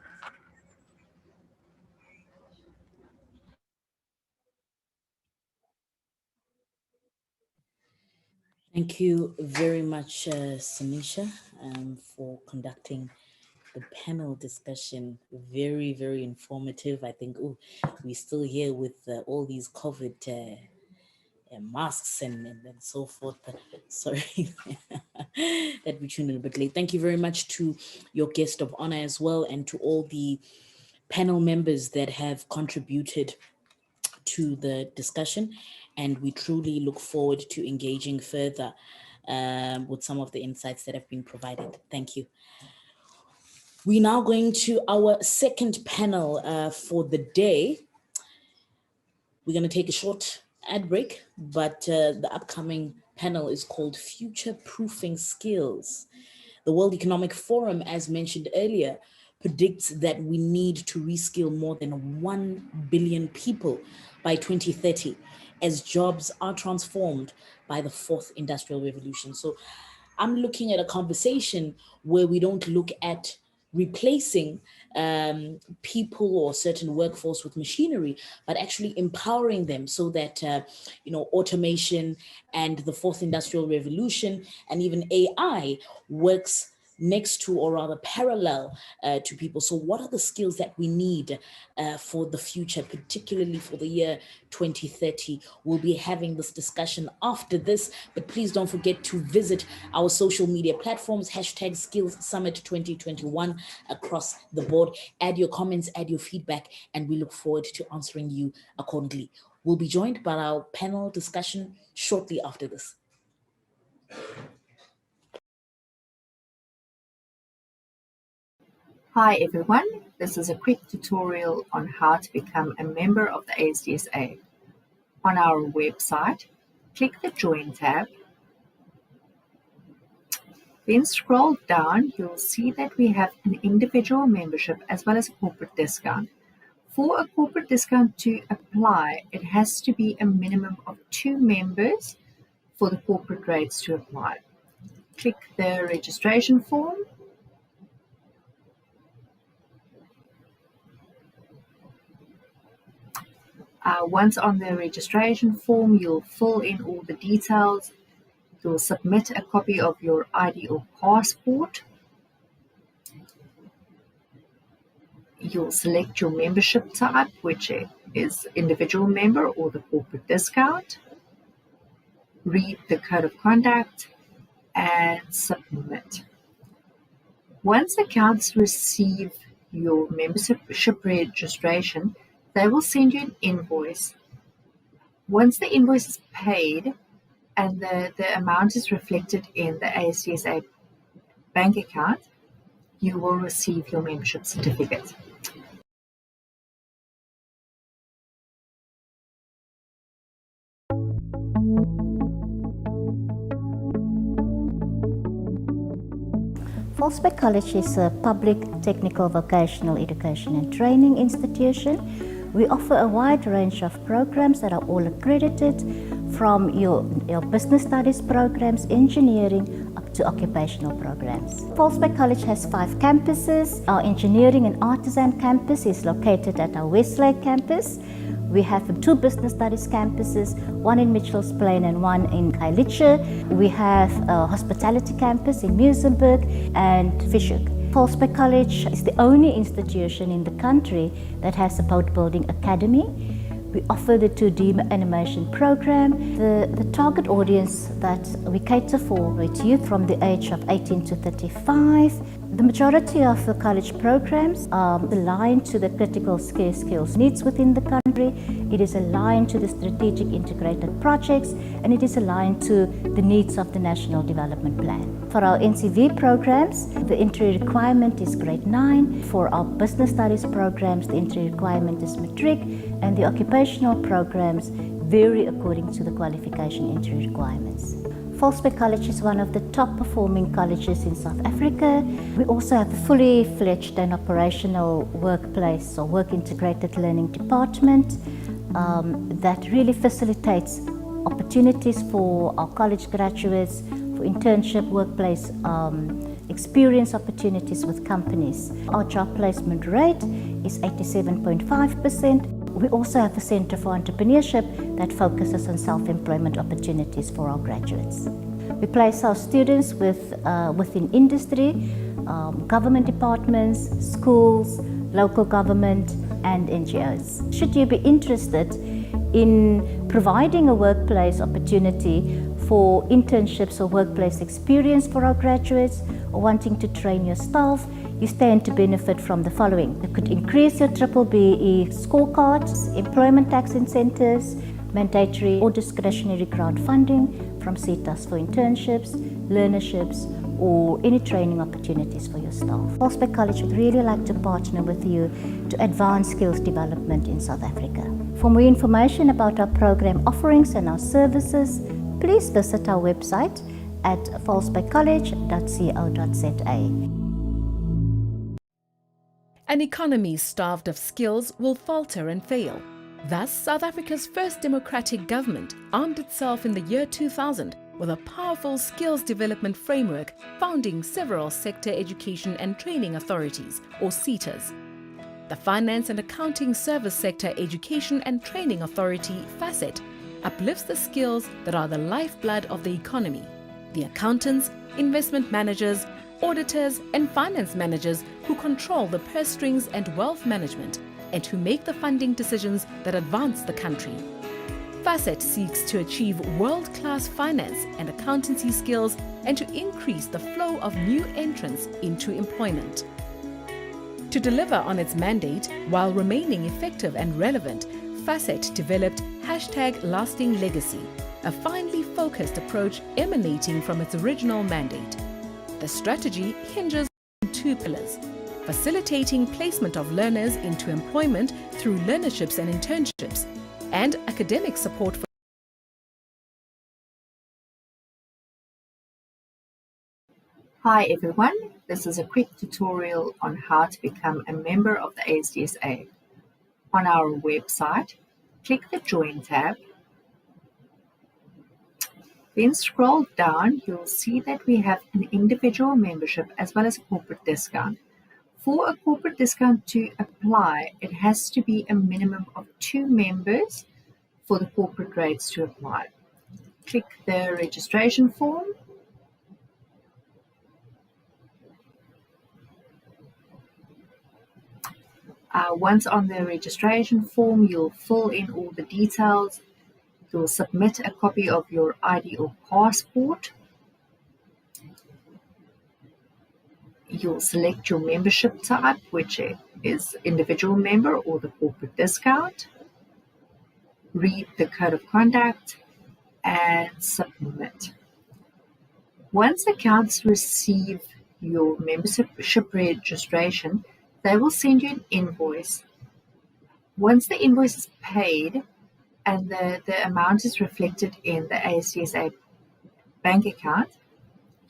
Thank you very much, Sanisha, for conducting the panel discussion. Very, very informative. I think we're still here with all these COVID masks and so forth. Sorry that we tuned in a bit late. Thank you very much to your guest of honor as well, and to all the panel members that have contributed to the discussion, and we truly look forward to engaging further with some of the insights that have been provided. Thank you. We're now going to our second panel for the day. We're going to take a short ad break, but the upcoming panel is called Future Proofing Skills. The World Economic Forum, as mentioned earlier, predicts that we need to reskill more than 1 billion people by 2030 as jobs are transformed by the fourth industrial revolution. So I'm looking at a conversation where we don't look at replacing people or certain workforce with machinery, but actually empowering them so that, automation and the fourth industrial revolution and even AI works next to, or rather parallel to people. So what are the skills that we need for the future, particularly for the year 2030? We'll be having this discussion after this, but please don't forget to visit our social media platforms, hashtag Skills Summit 2021 across the board. Add your comments, add your feedback, and we look forward to answering you accordingly. We'll be joined by our panel discussion shortly after this. Hi everyone, this is a quick tutorial on how to become a member of the ASDSA. On our website, click the Join tab. Then scroll down, you'll see that we have an individual membership as well as a corporate discount. For a corporate discount to apply, it has to be a minimum of 2 members for the corporate rates to apply. Click the registration form. Once on the registration form, you'll fill in all the details. You'll submit a copy of your ID or passport. You'll select your membership type, which is individual member or the corporate discount. Read the code of conduct and submit. Once accounts receive your membership registration, they will send you an invoice. Once the invoice is paid and the amount is reflected in the ASDSA bank account, you will receive your membership certificate. Volkswagen College is a public technical vocational education and training institution. We offer a wide range of programs that are all accredited, from your business studies programs, engineering, up to occupational programs. Volkswagen College has 5 campuses. Our engineering and artisan campus is located at our Westlake campus. We have 2 business studies campuses, one in Mitchells Plain and one in Khayelitsha. We have a hospitality campus in Muizenberg and Fischhoek. Volkswagen College is the only institution in the country that has a boat building academy. We offer the 2D animation program. The target audience that we cater for is youth from the age of 18 to 35. The majority of the college programs are aligned to the critical skills needs within the country. It is aligned to the strategic integrated projects, and it is aligned to the needs of the National Development Plan. For our NCV programs, the entry requirement is grade 9. For our business studies programs, the entry requirement is matric, and the occupational programs vary according to the qualification entry requirements. Volkswagen College is one of the top performing colleges in South Africa. We also have a fully fledged and operational workplace or work integrated learning department that really facilitates opportunities for our college graduates for internship, workplace experience opportunities with companies. Our job placement rate is 87.5%. We also have a Center for Entrepreneurship that focuses on self-employment opportunities for our graduates. We place our students within industry, government departments, schools, local government, and NGOs. Should you be interested in providing a workplace opportunity for internships or workplace experience for our graduates, or wanting to train your staff, you stand to benefit from the following. You could increase your BBBE scorecards, employment tax incentives, mandatory or discretionary grant funding from CETAs for internships, learnerships, or any training opportunities for your staff. Volkswagen College would really like to partner with you to advance skills development in South Africa. For more information about our program offerings and our services, please visit our website at volkswagencollege.co.za. An economy starved of skills will falter and fail. Thus, South Africa's first democratic government armed itself in the year 2000 with a powerful skills development framework, founding several sector education and training authorities, or SETAs. The Finance and Accounting Service Sector Education and Training Authority, FACET, uplifts the skills that are the lifeblood of the economy. The accountants, investment managers, auditors, and finance managers who control the purse strings and wealth management and who make the funding decisions that advance the country. Facet seeks to achieve world-class finance and accountancy skills and to increase the flow of new entrants into employment. To deliver on its mandate while remaining effective and relevant, Facet developed #LastingLegacy, a finely focused approach emanating from its original mandate. The strategy hinges on two pillars: facilitating placement of learners into employment through learnerships and internships, and academic support for. Hi everyone, this is a quick tutorial on how to become a member of the ASDSA. On our website, click the Join tab. Then scroll down, you'll see that we have an individual membership as well as a corporate discount. For a corporate discount to apply, it has to be a minimum of 2 members for the corporate rates to apply. Click the registration form. Once on the registration form, you'll fill in all the details. You'll submit a copy of your ID or passport. You'll select your membership type, which is individual member or the corporate discount. Read the code of conduct and submit. Once accounts receive your membership registration, they will send you an invoice. Once the invoice is paid and the amount is reflected in the ASDSA bank account,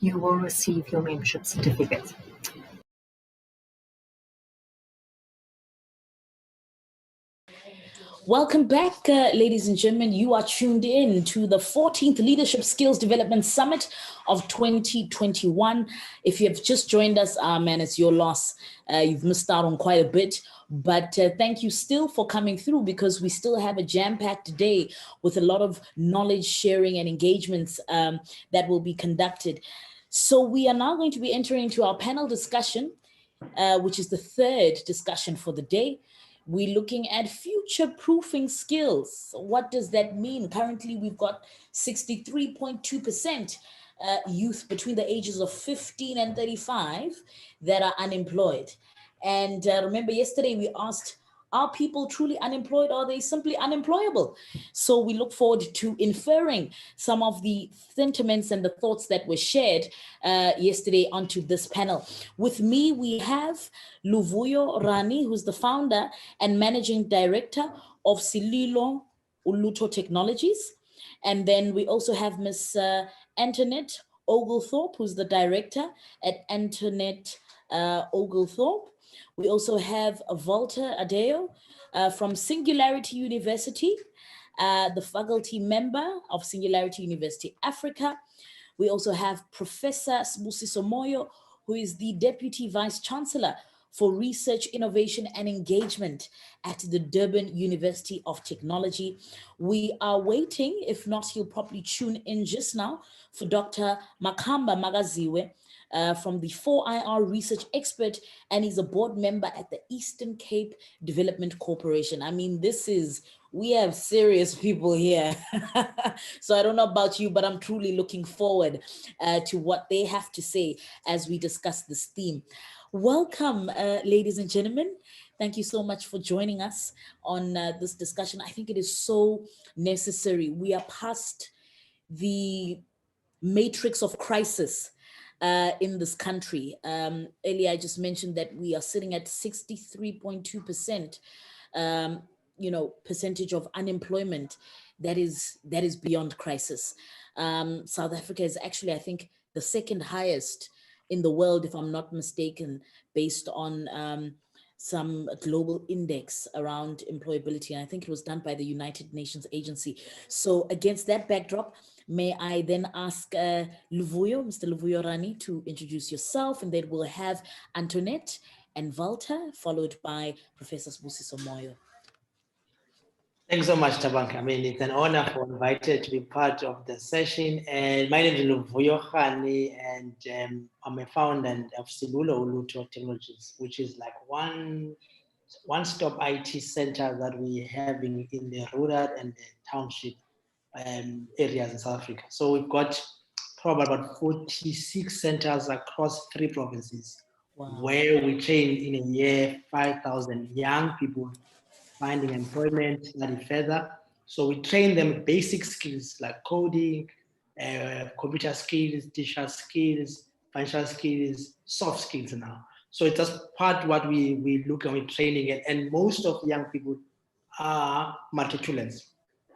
you will receive your membership certificate. Welcome back, ladies and gentlemen. You are tuned in to the 14th Leadership Skills Development Summit of 2021. If you have just joined us, man, it's your loss. You've missed out on quite a bit. But thank you still for coming through, because we still have a jam-packed day with a lot of knowledge sharing and engagements that will be conducted. So we are now going to be entering into our panel discussion, which is the third discussion for the day. We're looking at future-proofing skills. What does that mean? Currently, we've got 63.2% youth between the ages of 15 and 35 that are unemployed. And remember, yesterday we asked, are people truly unemployed, or are they simply unemployable? So we look forward to inferring some of the sentiments and the thoughts that were shared yesterday onto this panel. With me, we have Luvuyo Rani, who's the founder and managing director of Sililo Uluto Technologies. And then we also have Ms. Antoinette Oglethorpe, who's the director at Antoinette Oglethorpe. We also have Walter Adeo from Singularity University, the faculty member of Singularity University Africa. We also have Professor Sibusiso Moyo, who is the Deputy Vice Chancellor for Research, Innovation and Engagement at the Durban University of Technology. We are waiting, if not, he'll probably tune in just now, for Dr. Makamba Magaziwe, from the 4IR research expert, and he's a board member at the Eastern Cape Development Corporation. I mean, we have serious people here. So I don't know about you, but I'm truly looking forward to what they have to say as we discuss this theme. Welcome, ladies and gentlemen. Thank you so much for joining us on this discussion. I think it is so necessary. We are past the matrix of crisis in this country. Earlier, I just mentioned that we are sitting at 63.2%, percentage of unemployment that is beyond crisis. South Africa is actually, I think, the second highest in the world, if I'm not mistaken, based on some global index around employability. And I think it was done by the United Nations agency. So against that backdrop, may I then ask Mr. Luvuyo Rani, to introduce yourself, and then we'll have Antoinette and Walter, followed by Professor Sibusiso Moyo. Thanks so much, Tabanka. I mean, it's an honor for invited to be part of the session. And my name is Luvuyo Khani, and I'm a founder of Silulo Uluto Technologies, which is like one-stop IT center that we're having in the rural and the township areas in South Africa. So we've got probably about 46 centers across 3 provinces, where we train in a year 5,000 young people finding employment, study further. So we train them basic skills like coding, computer skills, digital skills, financial skills, soft skills now. So it's just part what we look at with training, and most of young people are matriculants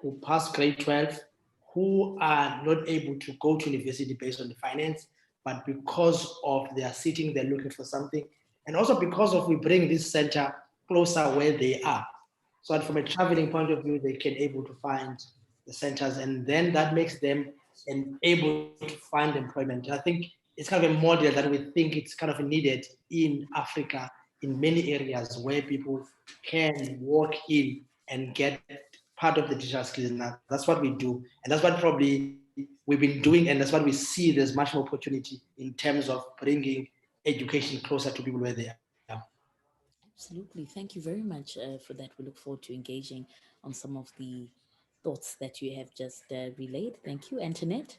who pass grade 12, who are not able to go to university based on the finance, but because of they are sitting there looking for something, and also because of we bring this center closer where they are. So that from a traveling point of view, they can able to find the centers, and then that makes them able to find employment. I think it's kind of a model that we think it's kind of needed in Africa in many areas where people can walk in and get part of the digital skills. Now, that's what we do. And that's what probably we've been doing. And that's what we see there's much more opportunity in terms of bringing education closer to people where they are. Absolutely. Thank you very much for that. We look forward to engaging on some of the thoughts that you have just relayed. Thank you. Antoinette?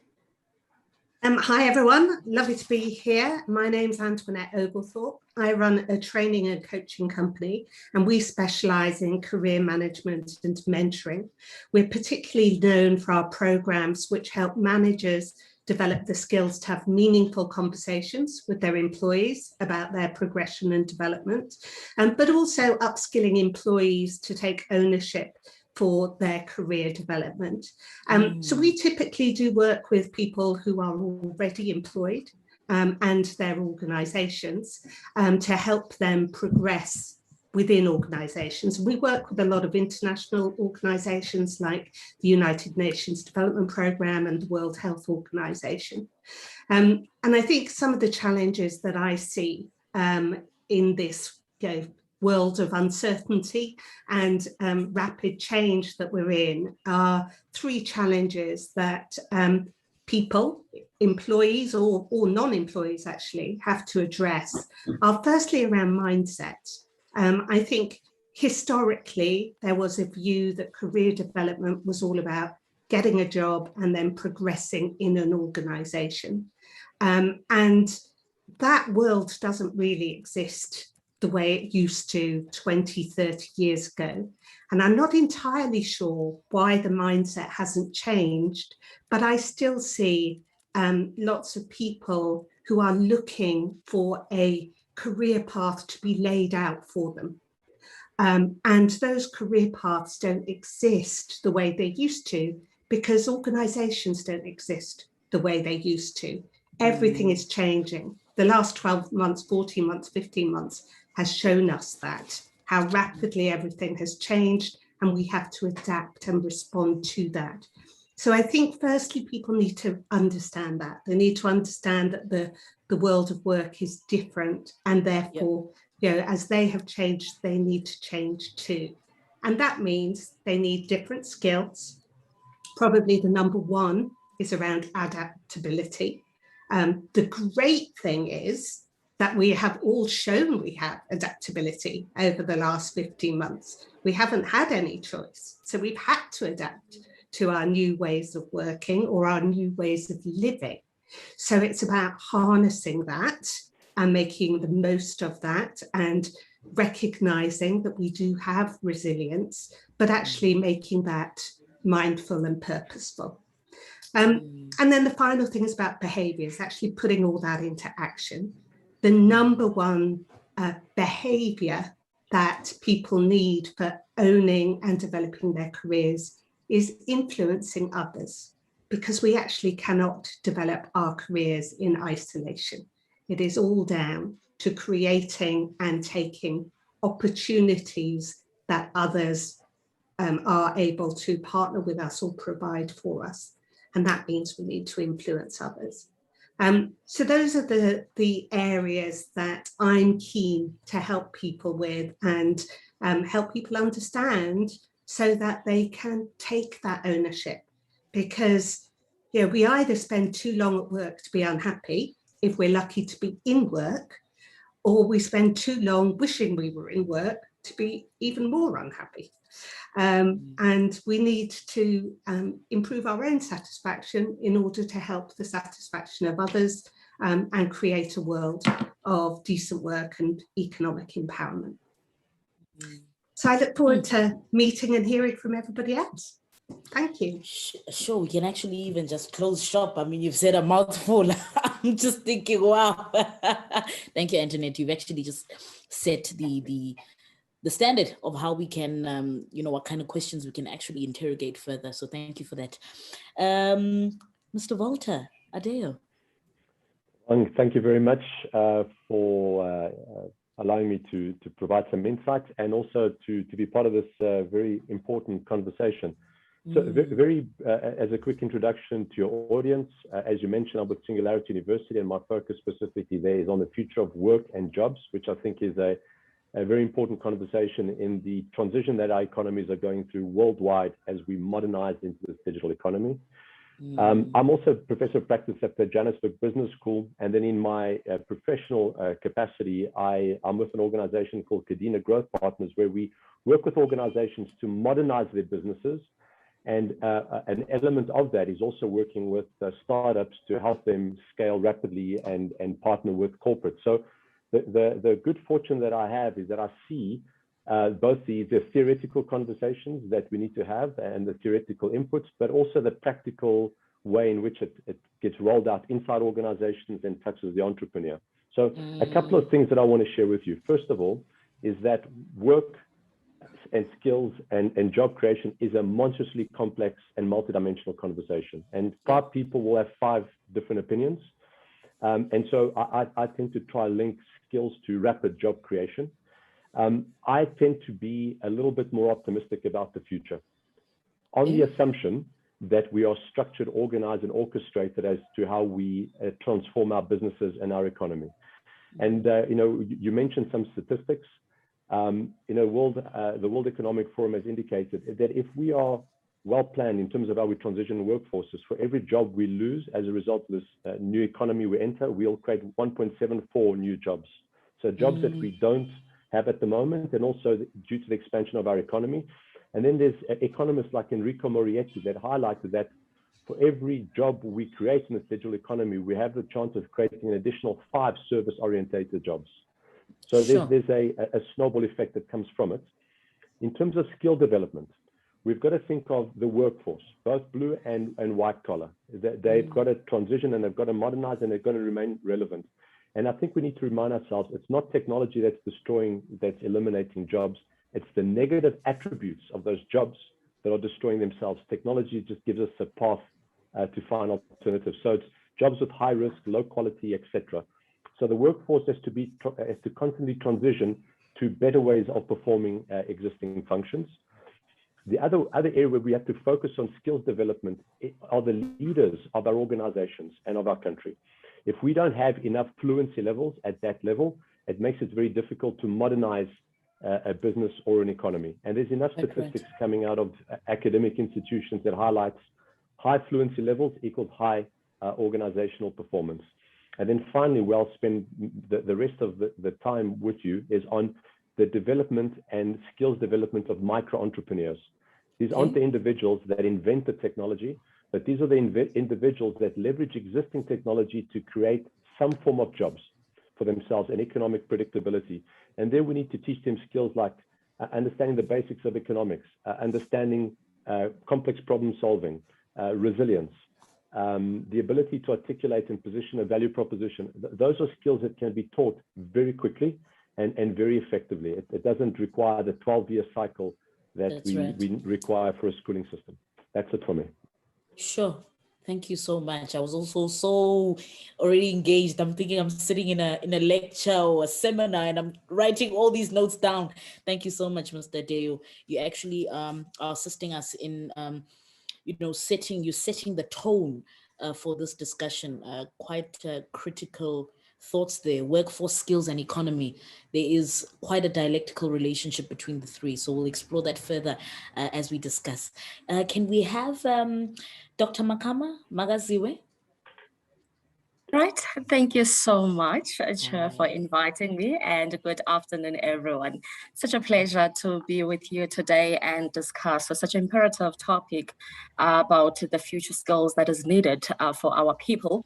Hi, everyone. Lovely to be here. My name's Antoinette Oglethorpe. I run a training and coaching company, and we specialize in career management and mentoring. We're particularly known for our programs which help managers develop the skills to have meaningful conversations with their employees about their progression and development, but also upskilling employees to take ownership for their career development. So we typically do work with people who are already employed and their organisations to help them progress within organisations. We work with a lot of international organisations like the United Nations Development Programme and the World Health Organization. And I think some of the challenges that I see in this world of uncertainty and rapid change that we're in are 3 challenges that people, employees or non-employees actually, have to address. Are firstly around mindset. I think historically there was a view that career development was all about getting a job and then progressing in an organisation. And that world doesn't really exist the way it used to 20, 30 years ago. And I'm not entirely sure why the mindset hasn't changed, but I still see lots of people who are looking for a career path to be laid out for them. And those career paths don't exist the way they used to because organizations don't exist the way they used to. Everything is changing. The last 12 months, 14 months, 15 months has shown us that, how rapidly everything has changed, and we have to adapt and respond to that. So I think firstly, people need to understand that. They need to understand that the world of work is different, and therefore, as they have changed, they need to change too. And that means they need different skills. Probably the number 1 is around adaptability. The great thing is that we have all shown we have adaptability over the last 15 months. We haven't had any choice. So we've had to adapt to our new ways of working or our new ways of living. So it's about harnessing that and making the most of that and recognizing that we do have resilience, but actually making that mindful and purposeful. And then the final thing is about behaviors, actually putting all that into action. The number 1 behavior that people need for owning and developing their careers is influencing others, because we actually cannot develop our careers in isolation. It is all down to creating and taking opportunities that others are able to partner with us or provide for us. And that means we need to influence others. So those are the areas that I'm keen to help people with and help people understand so that they can take that ownership. Because we either spend too long at work to be unhappy, if we're lucky to be in work, or we spend too long wishing we were in work to be even more unhappy. And we need to improve our own satisfaction in order to help the satisfaction of others, and create a world of decent work and economic empowerment. So I look forward to meeting and hearing from everybody else. Thank you. Sure, we can actually even just close shop. I mean, you've said a mouthful. I'm just thinking, wow. Thank you, Antoinette. You've actually just set the standard of how we can, what kind of questions we can actually interrogate further. So thank you for that. Mr. Walter Adeo. Thank you very much for allowing me to provide some insights and also to be part of this very important conversation. So as a quick introduction to your audience, as you mentioned, I'm with Singularity University, and my focus specifically there is on the future of work and jobs, which I think is a very important conversation in the transition that our economies are going through worldwide as we modernize into this digital economy. I'm also a professor of practice at the Johannesburg Business School, and then in my professional capacity, I'm with an organization called Kadena Growth Partners, where we work with organizations to modernize their businesses. And an element of that is also working with startups to help them scale rapidly and partner with corporates. So the good fortune that I have is that I see both the theoretical conversations that we need to have and the theoretical inputs, but also the practical way in which it gets rolled out inside organizations and touches the entrepreneur. So a couple of things that I want to share with you. First of all, is that work and skills and job creation is a monstrously complex and multidimensional conversation. And 5 people will have 5 different opinions. And so I tend to try link skills to rapid job creation. I tend to be a little bit more optimistic about the future on the assumption that we are structured, organized, and orchestrated as to how we transform our businesses and our economy. And, you mentioned some statistics. The World Economic Forum has indicated that if we are well planned in terms of how we transition workforces, for every job we lose as a result of this new economy we enter, we'll create 1.74 new jobs. So jobs that we don't have at the moment, and also due to the expansion of our economy. And then there's economists like Enrico Morietti that highlighted that for every job we create in this digital economy, we have the chance of creating an additional 5 service-orientated jobs. So there's a snowball effect that comes from it. In terms of skill development, we've got to think of the workforce, both blue and white collar. They've got to transition, and they've got to modernize, and they've got to remain relevant. And I think we need to remind ourselves, it's not technology that's eliminating jobs. It's the negative attributes of those jobs that are destroying themselves. Technology just gives us a path to find alternatives. So it's jobs with high risk, low quality, etc. So the workforce has to constantly transition to better ways of performing existing functions. The other area where we have to focus on skills development are the leaders of our organizations and of our country. If we don't have enough fluency levels at that level, it makes it very difficult to modernize a business or an economy. And there's enough statistics coming out of academic institutions that highlights high fluency levels equals high organizational performance. And then finally, we'll spend the rest of the time with you is on the development and skills development of micro entrepreneurs. These aren't the individuals that invent the technology, but these are the individuals that leverage existing technology to create some form of jobs for themselves and economic predictability. And then we need to teach them skills like understanding the basics of economics, understanding complex problem solving, resilience, the ability to articulate and position a value proposition. Those are skills that can be taught very quickly and very effectively. It doesn't require the 12-year cycle that we require for a schooling system. That's it for me. Sure. Thank you so much. I was also so already engaged. I'm thinking I'm sitting in a lecture or a seminar, and I'm writing all these notes down. Thank you so much, Mr. Deo. You actually are assisting us in setting the tone for this discussion. Quite critical thoughts there, workforce skills and economy. There is quite a dialectical relationship between the three. So we'll explore that further as we discuss. Can we have Dr. Magaziwe? Right. Thank you so much, Chair, for inviting me, and good afternoon, everyone. Such a pleasure to be with you today and discuss such an imperative topic about the future skills that is needed for our people.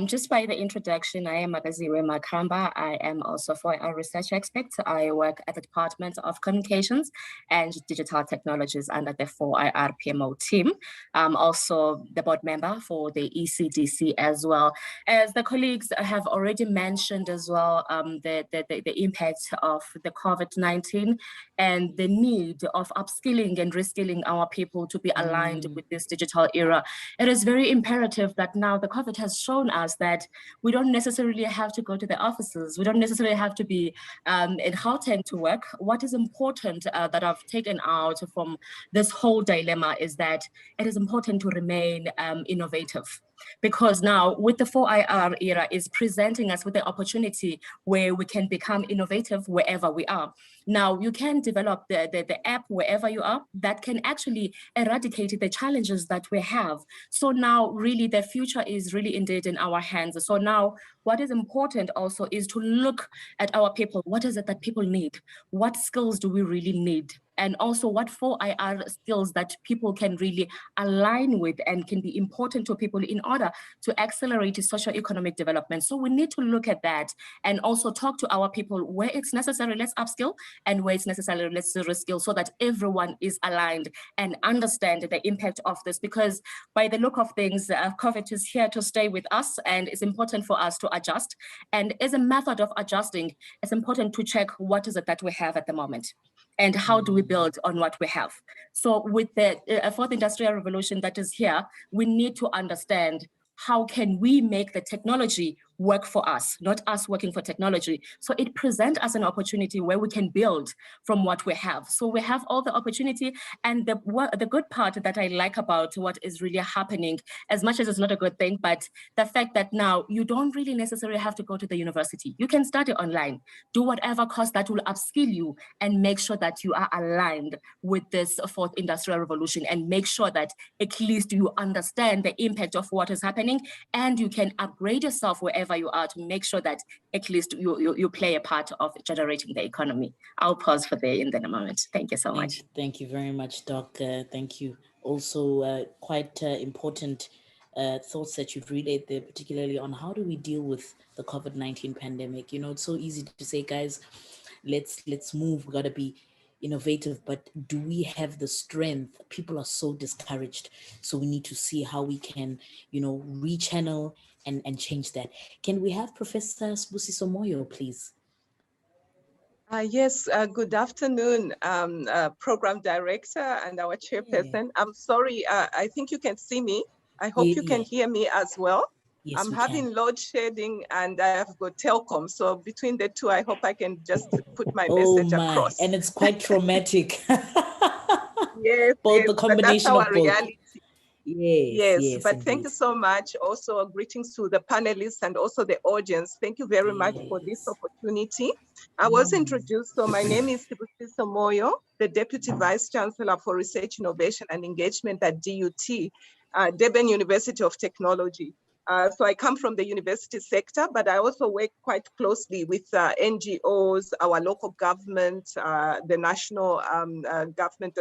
Just by the introduction, I am Magaziwe Makamba. I am also a research expert. I work at the Department of Communications and Digital Technologies under the 4IR PMO team. I'm also the board member for the ECDC as well. As the colleagues have already mentioned as well, the impact of the COVID-19 and the need of upskilling and reskilling our people to be aligned with this digital era. It is very imperative that now the COVID has shown us that we don't necessarily have to go to the offices. We don't necessarily have to be in Gauteng to work. What is important that I've taken out from this whole dilemma is that it is important to remain innovative. Because now with the 4IR era is presenting us with the opportunity where we can become innovative wherever we are. Now you can develop the app wherever you are that can actually eradicate the challenges that we have. So now really the future is really indeed in our hands. So now what is important also is to look at our people. What is it that people need? What skills do we really need? And also what 4IR skills that people can really align with and can be important to people in order to accelerate socio-economic development. So we need to look at that and also talk to our people where it's necessary, let's upskill, and where it's necessary, let's reskill, so that everyone is aligned and understand the impact of this. Because by the look of things, COVID is here to stay with us, and it's important for us to adjust. And as a method of adjusting, it's important to check what is it that we have at the moment and how do we build on what we have. So with the fourth industrial revolution that is here, we need to understand how can we make the technology work for us, not us working for technology. So it presents us an opportunity where we can build from what we have. So we have all the opportunity, and the good part that I like about what is really happening, as much as it's not a good thing, but the fact that now you don't really necessarily have to go to the university. You can study online, do whatever course that will upskill you and make sure that you are aligned with this fourth industrial revolution, and make sure that at least you understand the impact of what is happening, and you can upgrade yourself wherever you are to make sure that at least you play a part of generating the economy. I'll pause for there in a moment. Thank you so much. Thank you very much, Doc. Thank you. Also, quite important thoughts that you've relayed there, particularly on how do we deal with the COVID-19 pandemic. You know, it's so easy to say, guys, let's move. We got to be innovative, but do we have the strength? People are so discouraged, so we need to see how we can, rechannel and change that. Can we have Professor Sibusiso Moyo, please? Yes, good afternoon, Program Director and our Chairperson. I'm sorry, I think you can see me. I hope you can hear me as well. Yes, I'm having load shedding and I have got telecom. So between the two, I hope I can just put my message across. And it's quite traumatic. Yes, both the combination but that's of our both. reality. Yes, but indeed. thank you so much. Also, greetings to the panelists and also the audience. Thank you very much for this opportunity. I was introduced, so my name is Sibusiso Moyo, the Deputy Vice Chancellor for Research, Innovation and Engagement at DUT, Durban University of Technology. So I come from the university sector, but I also work quite closely with NGOs, our local government, the national government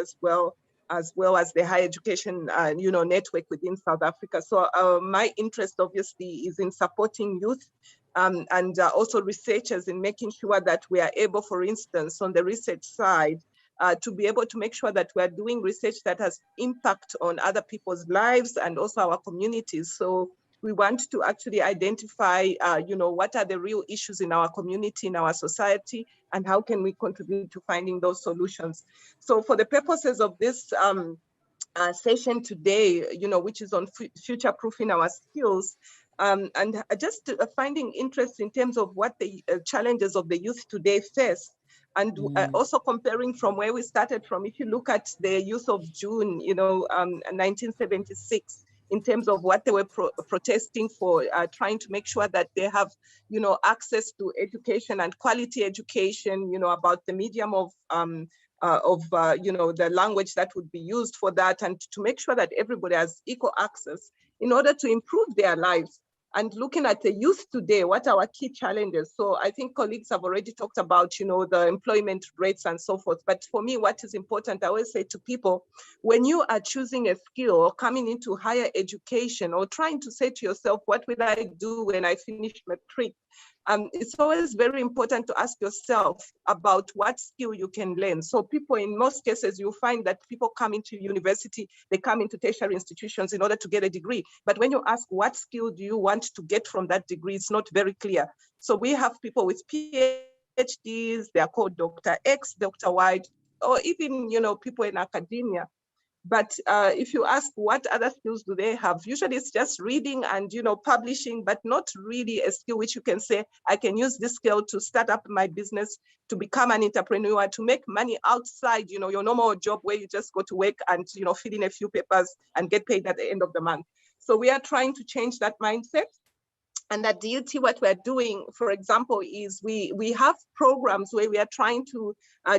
as well as the higher education network within South Africa. So my interest obviously is in supporting youth and also researchers in making sure that we are able, for instance, on the research side, to be able to make sure that we are doing research that has impact on other people's lives and also our communities. So we want to actually identify, what are the real issues in our community, in our society, and how can we contribute to finding those solutions. So for the purposes of this session today, which is on future-proofing our skills, and just finding interest in terms of what the challenges of the youth today face. And also comparing from where we started from, if you look at the youth of June, 1976, in terms of what they were protesting for, trying to make sure that they have, access to education and quality education, about the medium of the language that would be used for that, and to make sure that everybody has equal access in order to improve their lives. And looking at the youth today, what are our key challenges? So I think colleagues have already talked about, the employment rates and so forth. But for me, what is important, I always say to people, when you are choosing a skill or coming into higher education or trying to say to yourself, what will I do when I finish matric? It's always very important to ask yourself about what skill you can learn. So people, in most cases, you'll find that people come into university, they come into tertiary institutions in order to get a degree. But when you ask what skill do you want to get from that degree, it's not very clear. So we have people with PhDs, they are called Dr. X, Dr. Y, or even, people in academia. But if you ask what other skills do they have, usually it's just reading and, publishing, but not really a skill which you can say, I can use this skill to start up my business, to become an entrepreneur, to make money outside, your normal job where you just go to work and, fill in a few papers and get paid at the end of the month. So we are trying to change that mindset. And at DUT, what we're doing, for example, is we have programs where we are trying to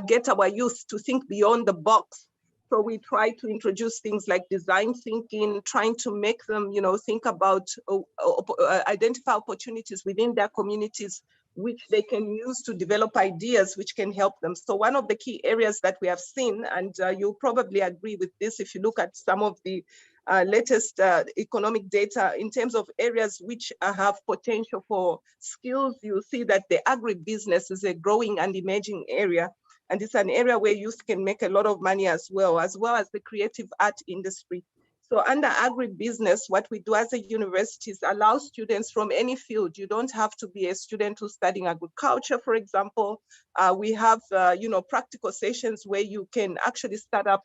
get our youth to think beyond the box. So we try to introduce things like design thinking, trying to make them, think about, identify opportunities within their communities, which they can use to develop ideas which can help them. So one of the key areas that we have seen, and you'll probably agree with this if you look at some of the latest economic data in terms of areas which have potential for skills, you see that the agribusiness is a growing and emerging area. And it's an area where youth can make a lot of money as well as the creative art industry. So under agribusiness, what we do as a university is allow students from any field. You don't have to be a student who's studying agriculture, for example. We have, practical sessions where you can actually start up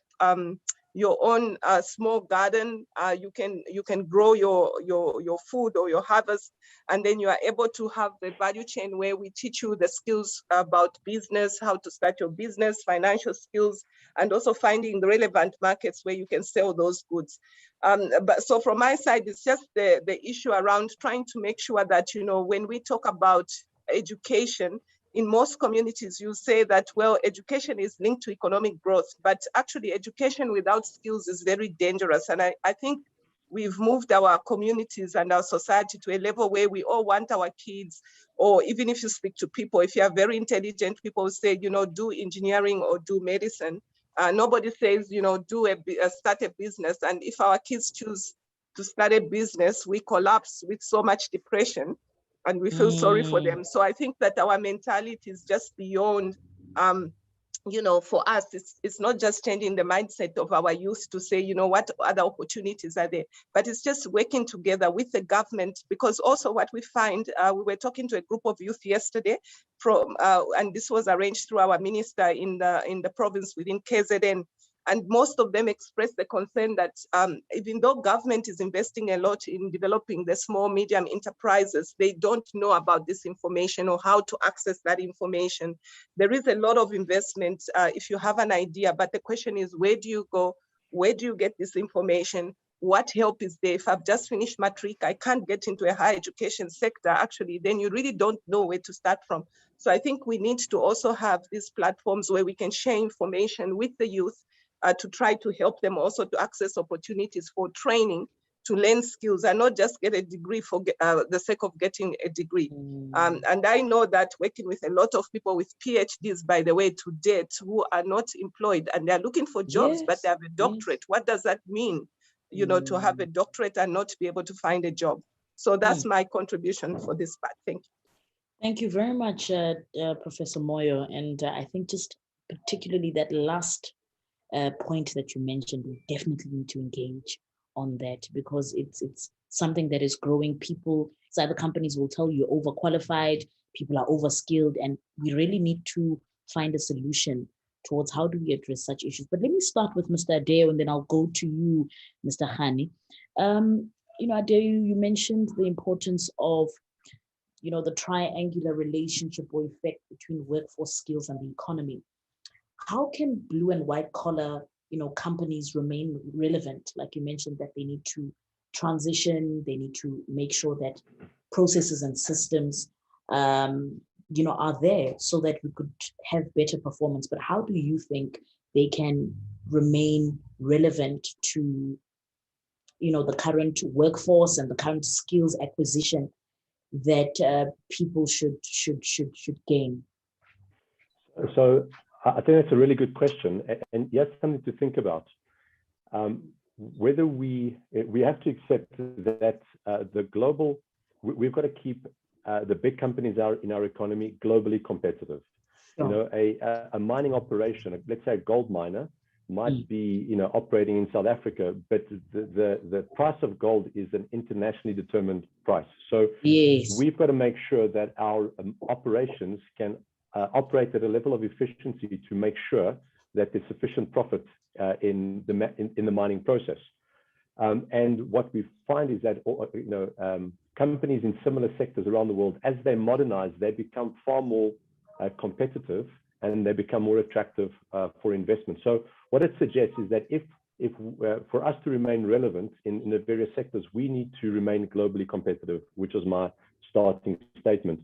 your own small garden. You can grow your food or your harvest, and then you are able to have the value chain where we teach you the skills about business, how to start your business, financial skills, and also finding the relevant markets where you can sell those goods. But so from my side, it's just the issue around trying to make sure that, when we talk about education, in most communities, you say that, well, education is linked to economic growth, but actually education without skills is very dangerous. And I think we've moved our communities and our society to a level where we all want our kids, or even if you speak to people, if you are very intelligent, people say, do engineering or do medicine. Nobody says, start a business. And if our kids choose to start a business, we collapse with so much depression and we feel sorry for them. So I think that our mentality is just beyond, for us, it's not just changing the mindset of our youth to say, what other opportunities are there, but it's just working together with the government, because also what we find, we were talking to a group of youth yesterday from, and this was arranged through our minister in the province within KZN. And most of them expressed the concern that even though government is investing a lot in developing the small, medium enterprises, they don't know about this information or how to access that information. There is a lot of investment if you have an idea, but the question is, where do you go? Where do you get this information? What help is there? If I've just finished matric, I can't get into a higher education sector, actually, then you really don't know where to start from. So I think we need to also have these platforms where we can share information with the youth, to try to help them also to access opportunities for training, to learn skills, and not just get a degree for the sake of getting a degree. And I know that working with a lot of people with PhDs, by the way, to date, who are not employed and they're looking for jobs, but they have a doctorate. What does that mean, to have a doctorate and not be able to find a job? So that's my contribution for this part. Thank you. Thank you very much, Professor Moyo. And I think just particularly that last point that you mentioned, we definitely need to engage on that, because it's something that is growing. People, so other companies will tell you overqualified, people are overskilled, and we really need to find a solution towards how do we address such issues. But let me start with Mr. Adeo, and then I'll go to you, Mr. Hani. Adeo, you mentioned the importance of the triangular relationship or effect between workforce skills and the economy. How can blue and white collar, companies remain relevant? Like you mentioned, that they need to transition. They need to make sure that processes and systems, are there so that we could have better performance. But how do you think they can remain relevant to, the current workforce and the current skills acquisition that people should gain? So I think that's a really good question, and yes, something to think about. Whether we have to accept that we've got to keep the big companies in our economy globally competitive. Sure. A mining operation, let's say a gold miner, might be operating in South Africa, but the price of gold is an internationally determined price. So yes, we've got to make sure that our operations can operate at a level of efficiency to make sure that there's sufficient profit in the mining process. And what we find is that companies in similar sectors around the world, as they modernize, they become far more competitive and they become more attractive for investment. So what it suggests is that if for us to remain relevant in the various sectors, we need to remain globally competitive, which was my starting statement.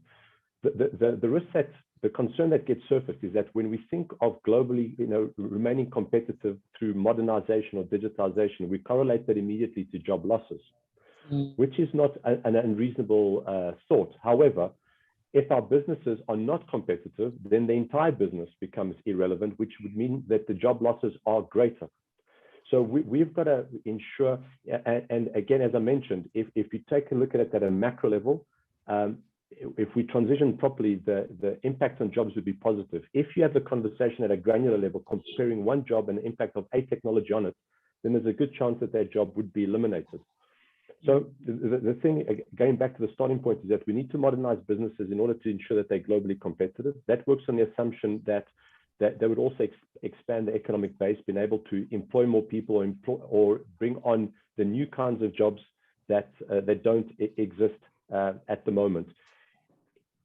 The concern that gets surfaced is that when we think of globally, remaining competitive through modernization or digitization, we correlate that immediately to job losses, which is not an unreasonable thought. However, if our businesses are not competitive, then the entire business becomes irrelevant, which would mean that the job losses are greater. So we've got to ensure, and again, as I mentioned, if you take a look at it at a macro level, if we transition properly, the impact on jobs would be positive. If you have the conversation at a granular level, comparing one job and the impact of a technology on it, then there's a good chance that that job would be eliminated. So the thing, going back to the starting point, is that we need to modernize businesses in order to ensure that they're globally competitive. That works on the assumption that they would also expand the economic base, being able to employ more people or bring on the new kinds of jobs that don't exist at the moment.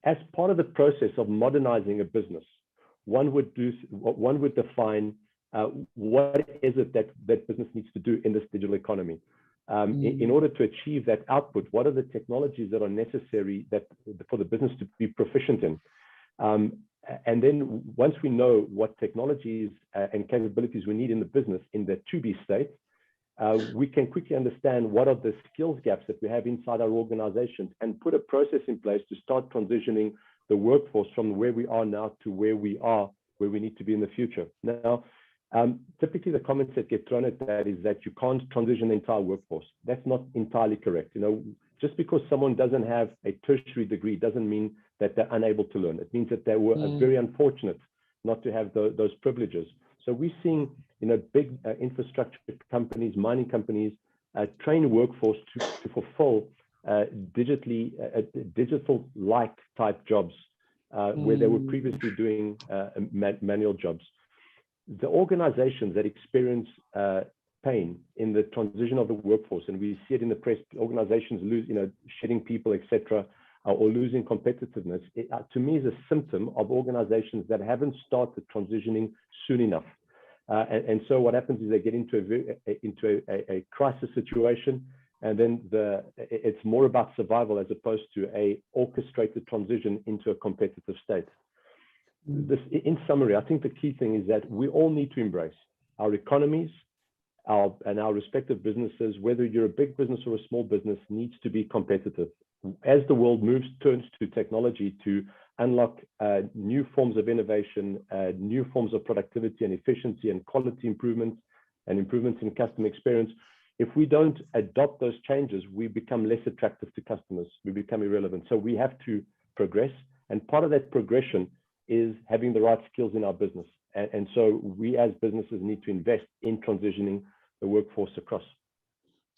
As part of the process of modernizing a business, one would define what is it that business needs to do in this digital economy. In order to achieve that output, what are the technologies that are necessary for the business to be proficient in? And then once we know what technologies and capabilities we need in the business in the to-be state, we can quickly understand what are the skills gaps that we have inside our organizations and put a process in place to start transitioning the workforce from where we are now to where we need to be in the future. Now, typically the comments that get thrown at that is that you can't transition the entire workforce. That's not entirely correct. Just because someone doesn't have a tertiary degree doesn't mean that they're unable to learn. It means that they were very unfortunate not to have those privileges. So we're seeing, big infrastructure companies, mining companies, train workforce to fulfill digital-like type jobs where they were previously doing manual jobs. The organizations that experience pain in the transition of the workforce, and we see it in the press, organizations lose, shedding people, etc., or losing competitiveness, to me is a symptom of organizations that haven't started transitioning soon enough. And so what happens is they get into a crisis situation, and then it's more about survival as opposed to a orchestrated transition into a competitive state. In summary, I think the key thing is that we all need to embrace our economies, and our respective businesses, whether you're a big business or a small business, needs to be competitive. As the world turns to technology to unlock new forms of innovation, new forms of productivity and efficiency and quality improvements and improvements in customer experience, if we don't adopt those changes, we become less attractive to customers. We become irrelevant. So we have to progress. And part of that progression is having the right skills in our business. And so we as businesses need to invest in transitioning the workforce across.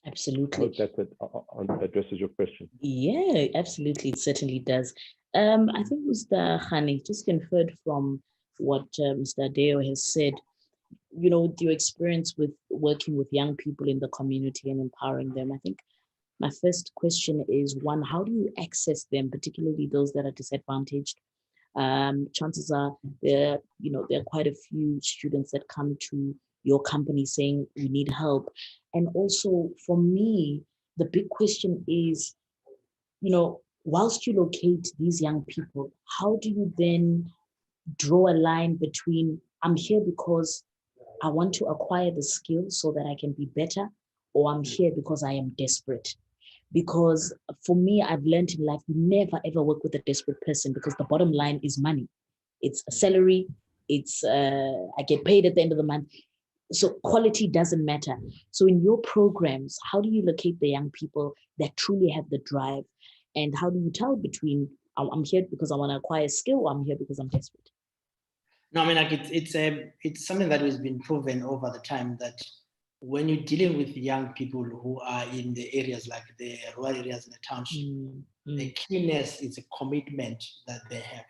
Absolutely. I hope that addresses your question. Yeah, absolutely. It certainly does. I think Mr. Khani just conferred from what Mr. Adeo has said, your experience with working with young people in the community and empowering them. I think my first question is, one, how do you access them, particularly those that are disadvantaged? Chances are there are quite a few students that come to your company saying we need help. And also for me, the big question is, whilst you locate these young people, how do you then draw a line between, I'm here because I want to acquire the skills so that I can be better, or I'm here because I am desperate? Because for me, I've learned in life, you never ever work with a desperate person, because the bottom line is money. It's a salary, it's I get paid at the end of the month. So quality doesn't matter. So in your programs, how do you locate the young people that truly have the drive? And how do you tell between, I'm here because I want to acquire skill, or I'm here because I'm desperate? No, I mean, like it's something that has been proven over the time that when you're dealing with young people who are in the areas like the rural areas and the township, the keenness is a commitment that they have.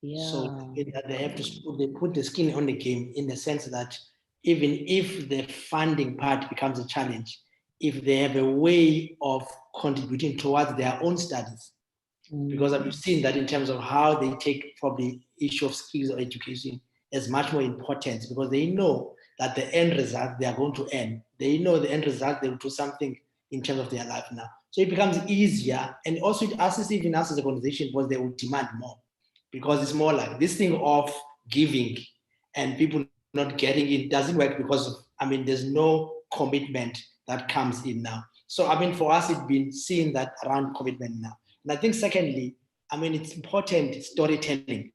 Yeah. So that they have to they put the skin on the game, in the sense that even if the funding part becomes a challenge, if they have a way of contributing towards their own studies, because I've seen that in terms of how they take probably issue of skills or education as much more important, because they know that the end result they are going to earn. They know the end result they will do something in terms of their life now. So it becomes easier, and also it asks even us as a organization, because they will demand more, because it's more like this thing of giving and people not getting it doesn't work, because of, I mean, there's no commitment that comes in now. So I mean, for us, it's been seen that around commitment now. And I think secondly, I mean, it's important storytelling.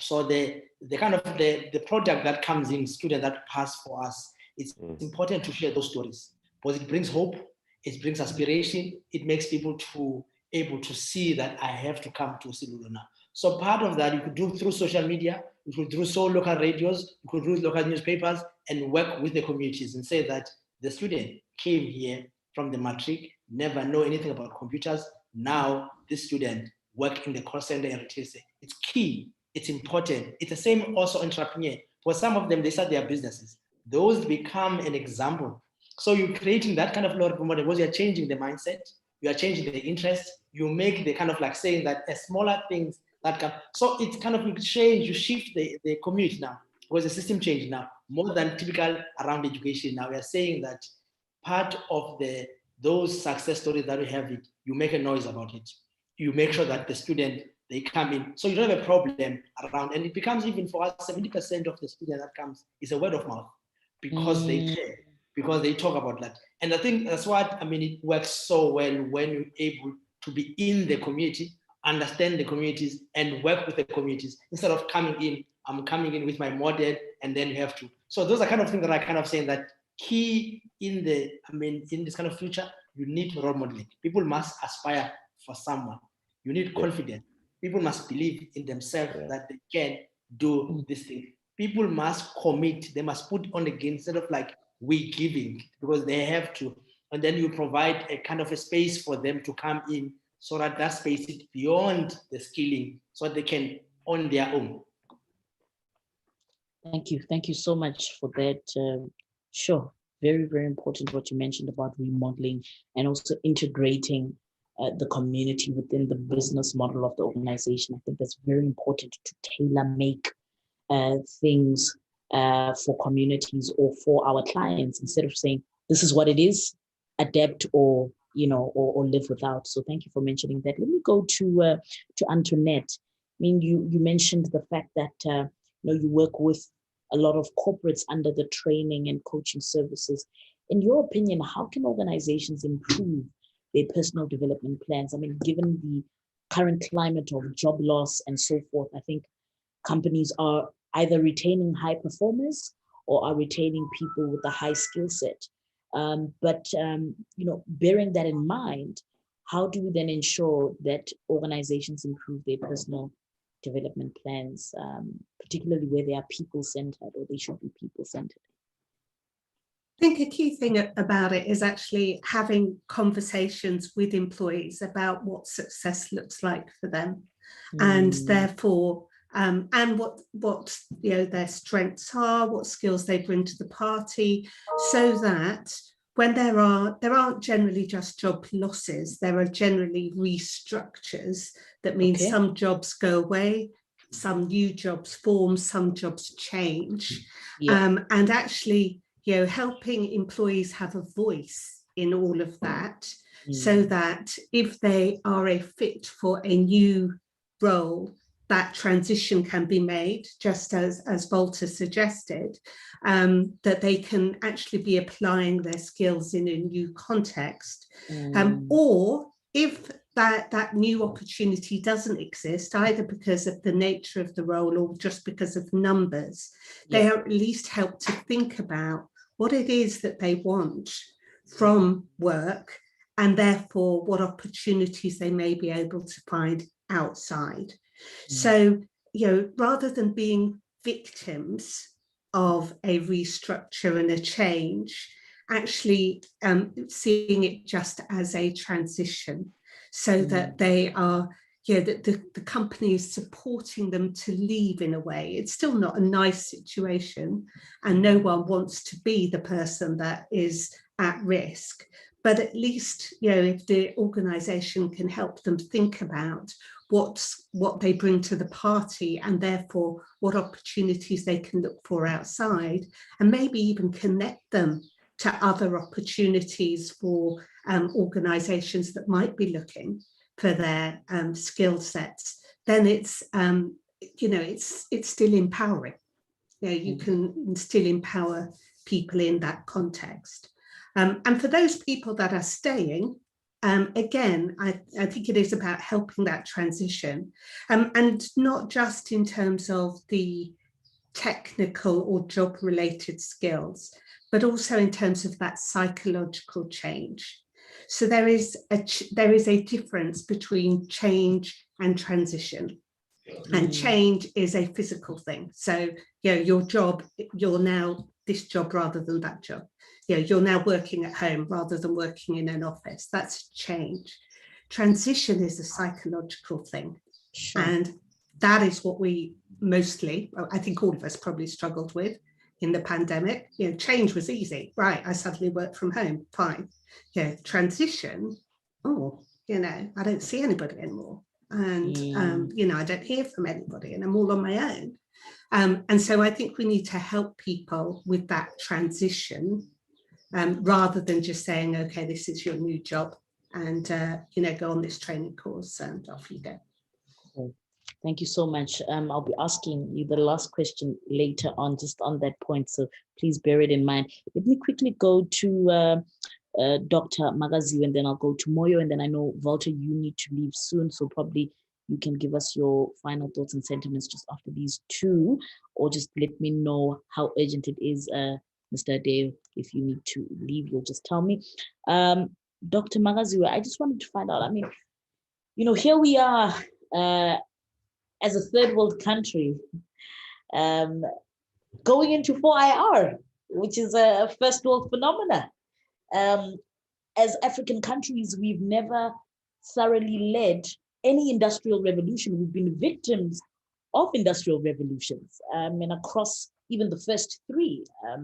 So the kind of the product that comes in, student that pass for us, it's important to share those stories, because it brings hope, it brings aspiration, it makes people able to see that I have to come to Silulu now. So part of that you could do through social media, you could do so local radios, you could do local newspapers, and work with the communities and say that the student came here from the matric, never know anything about computers. Now this student work in the call center and retail sector. It's key, it's important. It's the same also entrepreneur. For some of them, they start their businesses. Those become an example. So you're creating that kind of model, because you're changing the mindset, you are changing the interest, you make the kind of like saying that a smaller things that can, so it's kind of change, you shift the community now, because the system changed now, more than typical around education. Now we are saying that part of those success stories that we have, you make a noise about it. You make sure that the student, they come in. So you don't have a problem around, and it becomes, even for us, 70% of the student that comes is a word of mouth, because they share, because they talk about that. And I think that's what, I mean, it works so well when you're able to be in the community, understand the communities, and work with the communities, instead of coming in, I'm coming in with my model, and then you have to. So those are kind of things that I kind of saying that key in the, I mean, in this kind of future, you need role modeling. People must aspire for someone. You need confidence. People must believe in themselves that they can do this thing. People must commit. They must put on the game, instead of like we giving, because they have to. And then you provide a kind of a space for them to come in, so that that space is beyond the skilling, so they can on their own. Thank you so much for that. Sure, very, very important what you mentioned about remodeling and also integrating the community within the business model of the organization. I think that's very important to tailor make things for communities or for our clients, instead of saying, this is what it is, adapt or live without. So thank you for mentioning that. Let me go to Antoinette. I mean, you mentioned the fact that you work with a lot of corporates under the training and coaching services. In your opinion, how can organizations improve their personal development plans? I mean, given the current climate of job loss and so forth, I think companies are either retaining high performers or are retaining people with a high skill set. But bearing that in mind, how do we then ensure that organizations improve their personal development plans, particularly where they are people-centered, or they should be people-centered? I think a key thing about it is actually having conversations with employees about what success looks like for them, and therefore, and what their strengths are, what skills they bring to the party, so that when there aren't generally just job losses, there are generally restructures. That means some jobs go away, some new jobs form, some jobs change, and actually, helping employees have a voice in all of that, so that if they are a fit for a new role, that transition can be made, just as Volta suggested, that they can actually be applying their skills in a new context. Or if that new opportunity doesn't exist, either because of the nature of the role or just because of numbers, they are at least helped to think about what it is that they want from work, and therefore what opportunities they may be able to find outside. So, rather than being victims of a restructure and a change, actually seeing it just as a transition, so that they are, that the company is supporting them to leave in a way. It's still not a nice situation, and no one wants to be the person that is at risk. But at least, if the organisation can help them think about what they bring to the party, and therefore what opportunities they can look for outside, and maybe even connect them to other opportunities for organisations that might be looking for their skill sets, then it's it's still empowering. You can still empower people in that context. And for those people that are staying, again, I think it is about helping that transition, and not just in terms of the technical or job-related skills, but also in terms of that psychological change. So there is a difference between change and transition. And change is a physical thing. So, your job, you're now this job rather than that job. You're now working at home rather than working in an office. That's change. Transition is a psychological thing. Sure. And that is what we mostly, I think all of us probably struggled with in the pandemic. Change was easy. Right, I suddenly work from home, fine. Transition, I don't see anybody anymore. And, I don't hear from anybody, and I'm all on my own. And so I think we need to help people with that transition, rather than just saying, okay, this is your new job, and, go on this training course and off you go. Cool. Thank you so much. I'll be asking you the last question later on, just on that point, so please bear it in mind. Let me quickly go to Dr. Magaziwe, and then I'll go to Moyo, and then I know, Walter, you need to leave soon, so probably you can give us your final thoughts and sentiments just after these two, or just let me know how urgent it is, Mr. Dave. If you need to leave, you'll just tell me. Dr. Magaziwe, I just wanted to find out, here we are as a third world country, going into 4IR, which is a first world phenomena. As African countries, we've never thoroughly led any industrial revolution. We've been victims of industrial revolutions, and across even the first three. I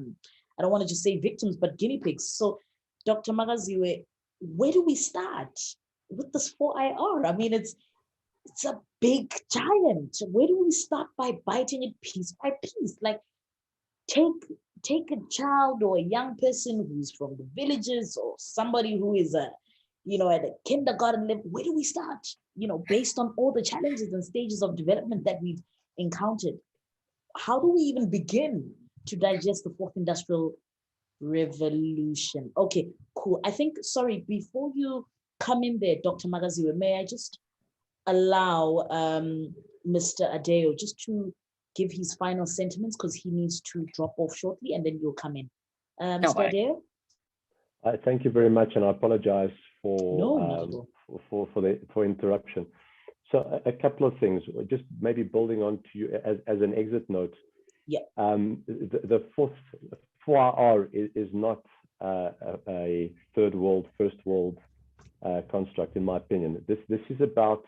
don't want to just say victims, but guinea pigs. So, Dr. Magaziwe, where do we start with this 4IR? It's a big giant. Where do we start by biting it piece by piece? Like, take a child or a young person who's from the villages, or somebody who is at a kindergarten level. Where do we start? Based on all the challenges and stages of development that we've encountered, how do we even begin to digest the fourth industrial revolution? Okay, cool. I think, sorry, before you come in there, Dr. Magaziwe, may I just allow Mr. Adeo just to give his final sentiments, because he needs to drop off shortly, and then you'll come in. Mr. Adeo? Thank you very much, and I apologize for interruption. So a couple of things, just maybe building on to you as an exit note. Yeah. The 4IR is not a third world, first world construct, in my opinion. This is about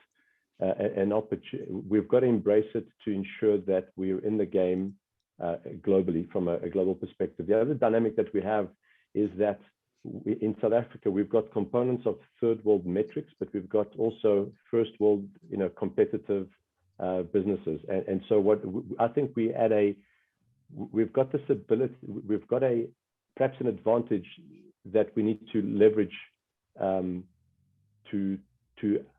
an opportunity. We've got to embrace it to ensure that we're in the game globally, from a global perspective. The other dynamic that we have is that in South Africa, we've got components of third world metrics, but we've got also first world, competitive businesses. And so what I think we've got this ability, we've got perhaps an advantage that we need to leverage to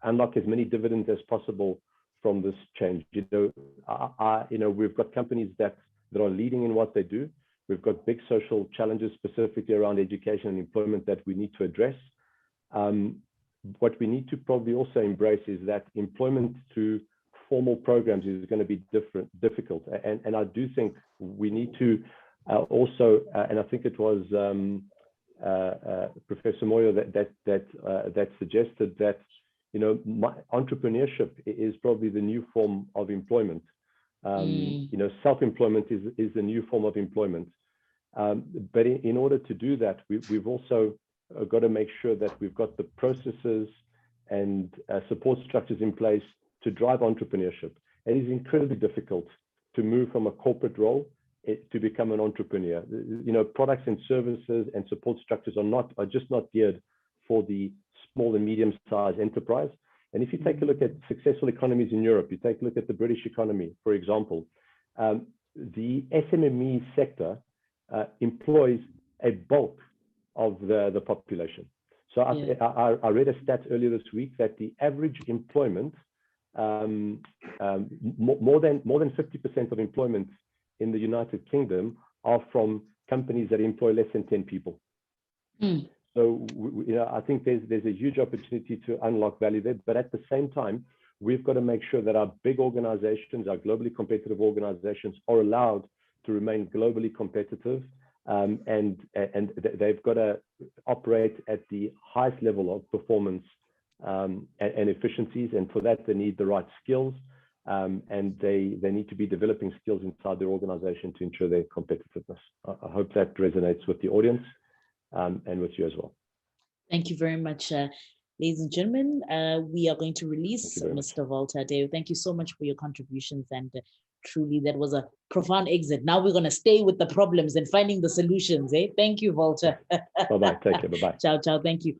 unlock as many dividends as possible from this change. We've got companies that are leading in what they do. We've got big social challenges specifically around education and employment that we need to address. What we need to probably also embrace is that employment through formal programs is going to be difficult. And I do think we need to also, and I think it was Professor Moyo that suggested that, entrepreneurship is probably the new form of employment. Self-employment is the new form of employment. But in order to do that, we've also got to make sure that we've got the processes and support structures in place to drive entrepreneurship. It is incredibly difficult to move from a corporate role to become an entrepreneur. Products and services and support structures are just not geared for the small and medium-sized enterprise. And if you take a look at successful economies in Europe, you take a look at the British economy, for example, the SMME sector employs a bulk of the population. So I read a stat earlier this week that the average employment, more than 50% of employment in the United Kingdom are from companies that employ less than 10 people. So I think there's a huge opportunity to unlock value there, but at the same time, we've got to make sure that our big organizations, our globally competitive organizations, are allowed to remain globally competitive, and they've got to operate at the highest level of performance and efficiencies, and for that they need the right skills, and they need to be developing skills inside their organization to ensure their competitiveness. I hope that resonates with the audience and with you as well. Thank you very much, ladies and gentlemen. We are going to release Mr. Walter Adeu. Thank you so much for your contributions, and truly that was a profound exit. Now we're going to stay with the problems and finding the solutions. Thank you, Walter. Bye-bye. Take care. Bye-bye. Ciao, ciao. Thank you.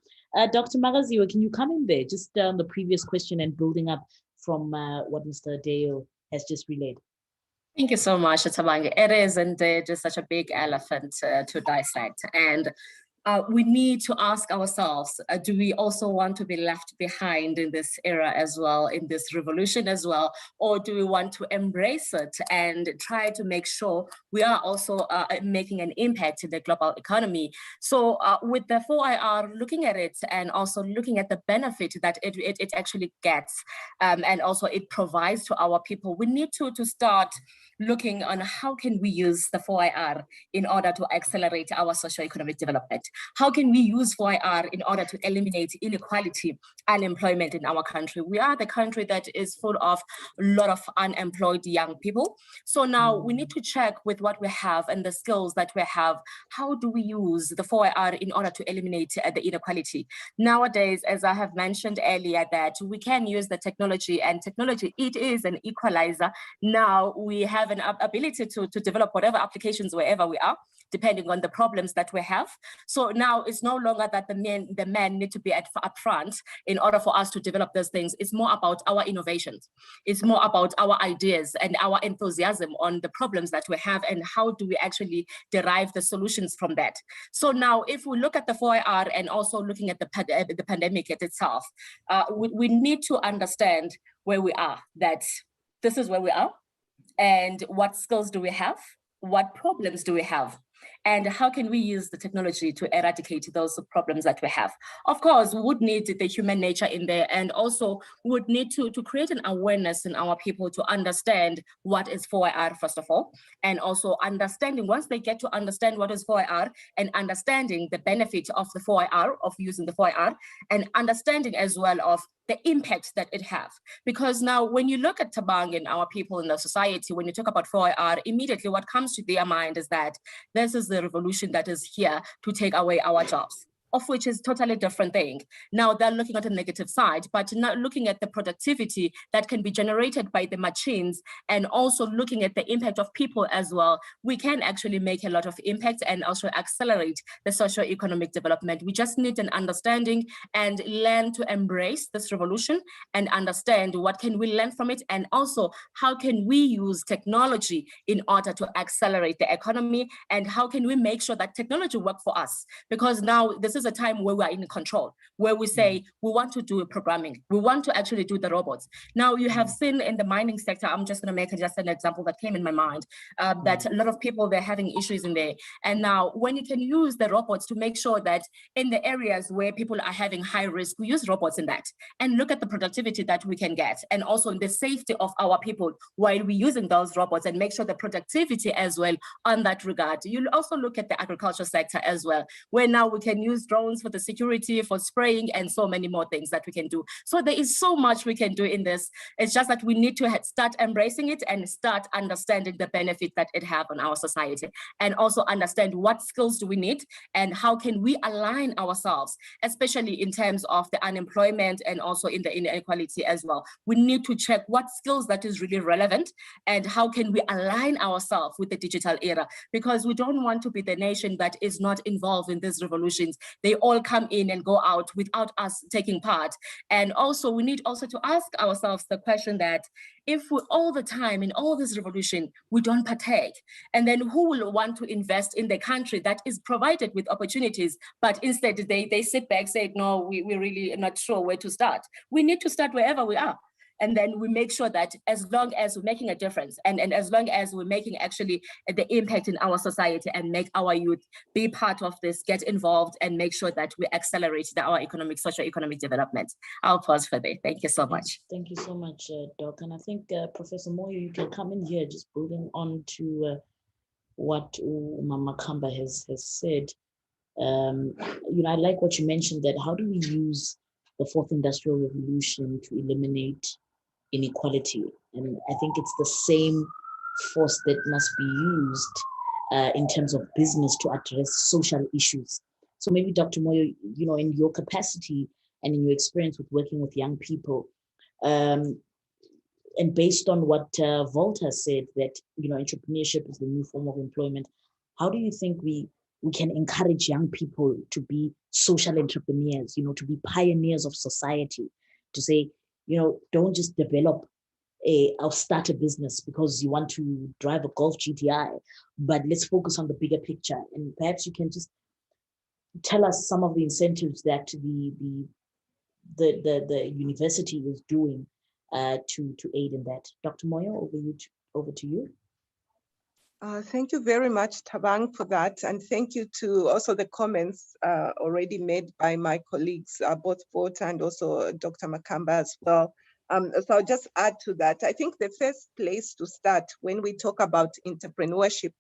Dr. Magaziwa, can you come in there just on the previous question and building up from what Mr. Adeu has just relayed? Thank you so much, Thabang. It is indeed just such a big elephant to dissect. And we need to ask ourselves, do we also want to be left behind in this era as well, in this revolution as well, or do we want to embrace it and try to make sure we are also making an impact in the global economy? So with the 4IR, looking at it and also looking at the benefit that it actually gets, and also it provides to our people, we need to start looking on how can we use the 4IR in order to accelerate our socio-economic development. How can we use 4IR in order to eliminate inequality, unemployment in our country? We are the country that is full of a lot of unemployed young people. So now we need to check with what we have and the skills that we have. How do we use the 4IR in order to eliminate the inequality? Nowadays, as I have mentioned earlier, that we can use the technology, and technology, it is an equalizer. Now we have an ability to develop whatever applications wherever we are, depending on the problems that we have. So now it's no longer that the men need to be up front in order for us to develop those things. It's more about our innovations. It's more about our ideas and our enthusiasm on the problems that we have and how do we actually derive the solutions from that. So now if we look at the 4IR and also looking at the pandemic itself, we need to understand where we are, that this is where we are, and what skills do we have, what problems do we have, and how can we use the technology to eradicate those problems that we have. Of course, we would need the human nature in there, and also would need to create an awareness in our people to understand what is 4IR, first of all, and also understanding, once they get to understand what is 4IR and understanding the benefit of the 4IR, of using the 4IR, and understanding as well of the impact that it has. Because now when you look at Thabang and our people in the society, when you talk about 4IR, immediately what comes to their mind is that this is the revolution that is here to take away our jobs, of which is totally different thing. Now they're looking at the negative side, but not looking at the productivity that can be generated by the machines, and also looking at the impact of people as well. We can actually make a lot of impact and also accelerate the socio-economic development. We just need an understanding and learn to embrace this revolution and understand what can we learn from it, and also how can we use technology in order to accelerate the economy, and how can we make sure that technology works for us. Because now this is is a time where we are in control, where we say we want to do programming, we want to actually do the robots. Now you have seen in the mining sector, I'm just going to make just an example that came in my mind, that a lot of people, they're having issues in there. And now when you can use the robots to make sure that in the areas where people are having high risk, we use robots in that and look at the productivity that we can get, and also in the safety of our people while we're using those robots, and make sure the productivity as well on that regard. You'll also look at the agriculture sector as well, where now we can use drones for the security, for spraying, and so many more things that we can do. So there is so much we can do in this. It's just that we need to start embracing it and start understanding the benefit that it has on our society, and also understand what skills do we need and how can we align ourselves, especially in terms of the unemployment and also in the inequality as well. We need to check what skills that is really relevant and how can we align ourselves with the digital era, because we don't want to be the nation that is not involved in these revolutions. They all come in and go out without us taking part. And also we need also to ask ourselves the question that if we all the time in all this revolution, we don't partake, and then who will want to invest in the country that is provided with opportunities, but instead they sit back, say, no, we're really not sure where to start. We need to start wherever we are. And then we make sure that as long as we're making a difference and as long as we're making actually the impact in our society and make our youth be part of this, get involved and make sure that we accelerate our economic, socio-economic development. I'll pause for there. Thank you so much. Thank you so much, Doc. And I think Professor Moyo, you can come in here just building on to what Mama Kamba has said. I like what you mentioned, that how do we use the fourth industrial revolution to eliminate inequality? And I think it's the same force that must be used in terms of business to address social issues. So maybe Dr. Moyo, in your capacity and in your experience with working with young people, and based on what Volta said, that entrepreneurship is the new form of employment, how do you think we can encourage young people to be social entrepreneurs, to be pioneers of society, to say, don't just develop or start a business because you want to drive a Golf GTI, but let's focus on the bigger picture. And perhaps you can just tell us some of the incentives that the university is doing to aid in that. Dr. Moyo, over to you. Thank you very much, Tabang, for that. And thank you to also the comments already made by my colleagues, both Volta and also Dr. Makamba as well. So I'll just add to that. I think the first place to start when we talk about entrepreneurship,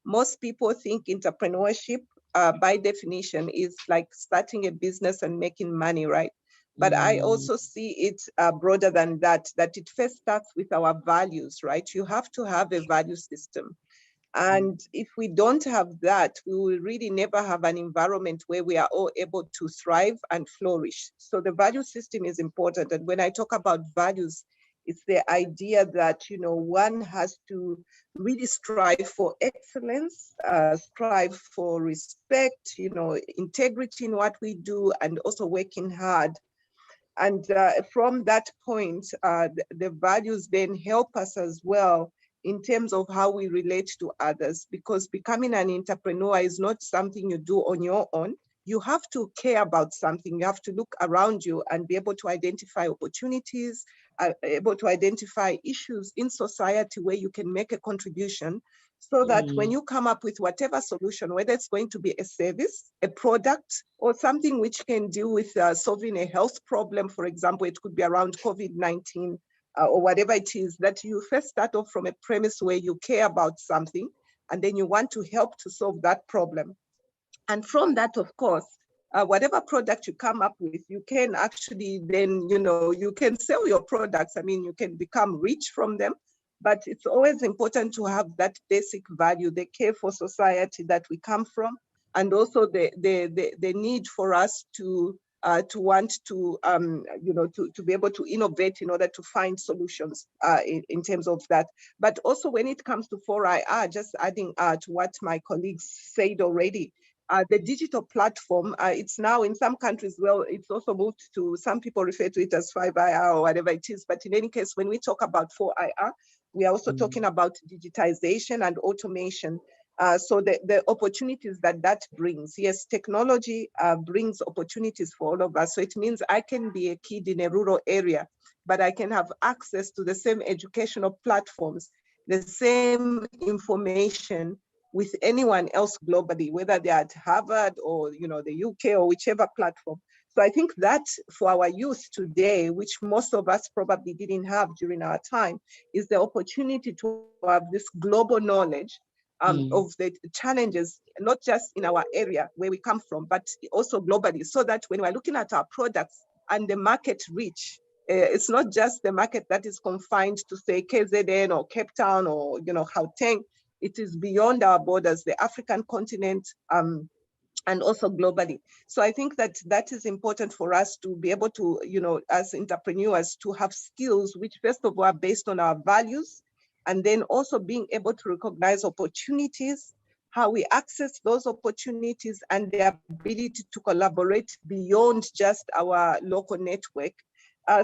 most people think entrepreneurship by definition is like starting a business and making money, right? But I also see it broader than that, that it first starts with our values, right? You have to have a value system. And if we don't have that, we will really never have an environment where we are all able to thrive and flourish. So the value system is important. And when I talk about values, it's the idea that, one has to really strive for excellence, strive for respect, integrity in what we do, and also working hard. And from that point, the values then help us as well in terms of how we relate to others, because becoming an entrepreneur is not something you do on your own. You have to care about something. You have to look around you and be able to identify opportunities, able to identify issues in society where you can make a contribution, so that when you come up with whatever solution, whether it's going to be a service, a product, or something which can deal with solving a health problem, for example, it could be around COVID-19, or whatever it is, that you first start off from a premise where you care about something, and then you want to help to solve that problem. And from that, of course, whatever product you come up with, you can actually then, you can sell your products. I mean, you can become rich from them, but it's always important to have that basic value, the care for society that we come from, and also the need for us to want to, to be able to innovate in order to find solutions in terms of that. But also when it comes to 4IR, just adding to what my colleagues said already, the digital platform, it's now in some countries, well, it's also moved to, some people refer to it as 5IR or whatever it is. But in any case, when we talk about 4IR, we are also talking about digitization and automation. So the opportunities that brings, yes, technology brings opportunities for all of us. So it means I can be a kid in a rural area, but I can have access to the same educational platforms, the same information with anyone else globally, whether they're at Harvard or the UK or whichever platform. So I think that for our youth today, which most of us probably didn't have during our time, is the opportunity to have this global knowledge of the challenges, not just in our area where we come from, but also globally, so that when we're looking at our products and the market reach, it's not just the market that is confined to, say, KZN or Cape Town or Gauteng. It is beyond our borders, the African continent, and also globally. So I think that is important for us to be able to, as entrepreneurs, to have skills which first of all are based on our values, and then also being able to recognize opportunities, how we access those opportunities, and the ability to collaborate beyond just our local network.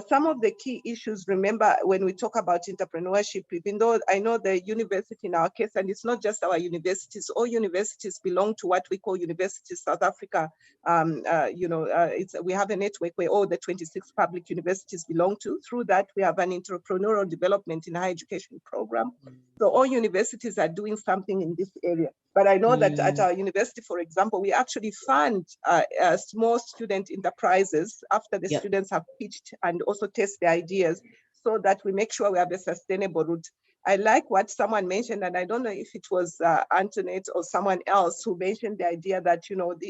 Some of the key issues, remember, when we talk about entrepreneurship, even though I know the university in our case, and it's not just our universities, all universities belong to what we call University South Africa. We have a network where all the 26 public universities belong to. Through that, we have an entrepreneurial development in higher education program. So all universities are doing something in this area. But I know that at our university, for example, we actually fund small student enterprises after the students have pitched and also test their ideas, so that we make sure we have a sustainable route. I like what someone mentioned, and I don't know if it was Antoinette or someone else who mentioned the idea that,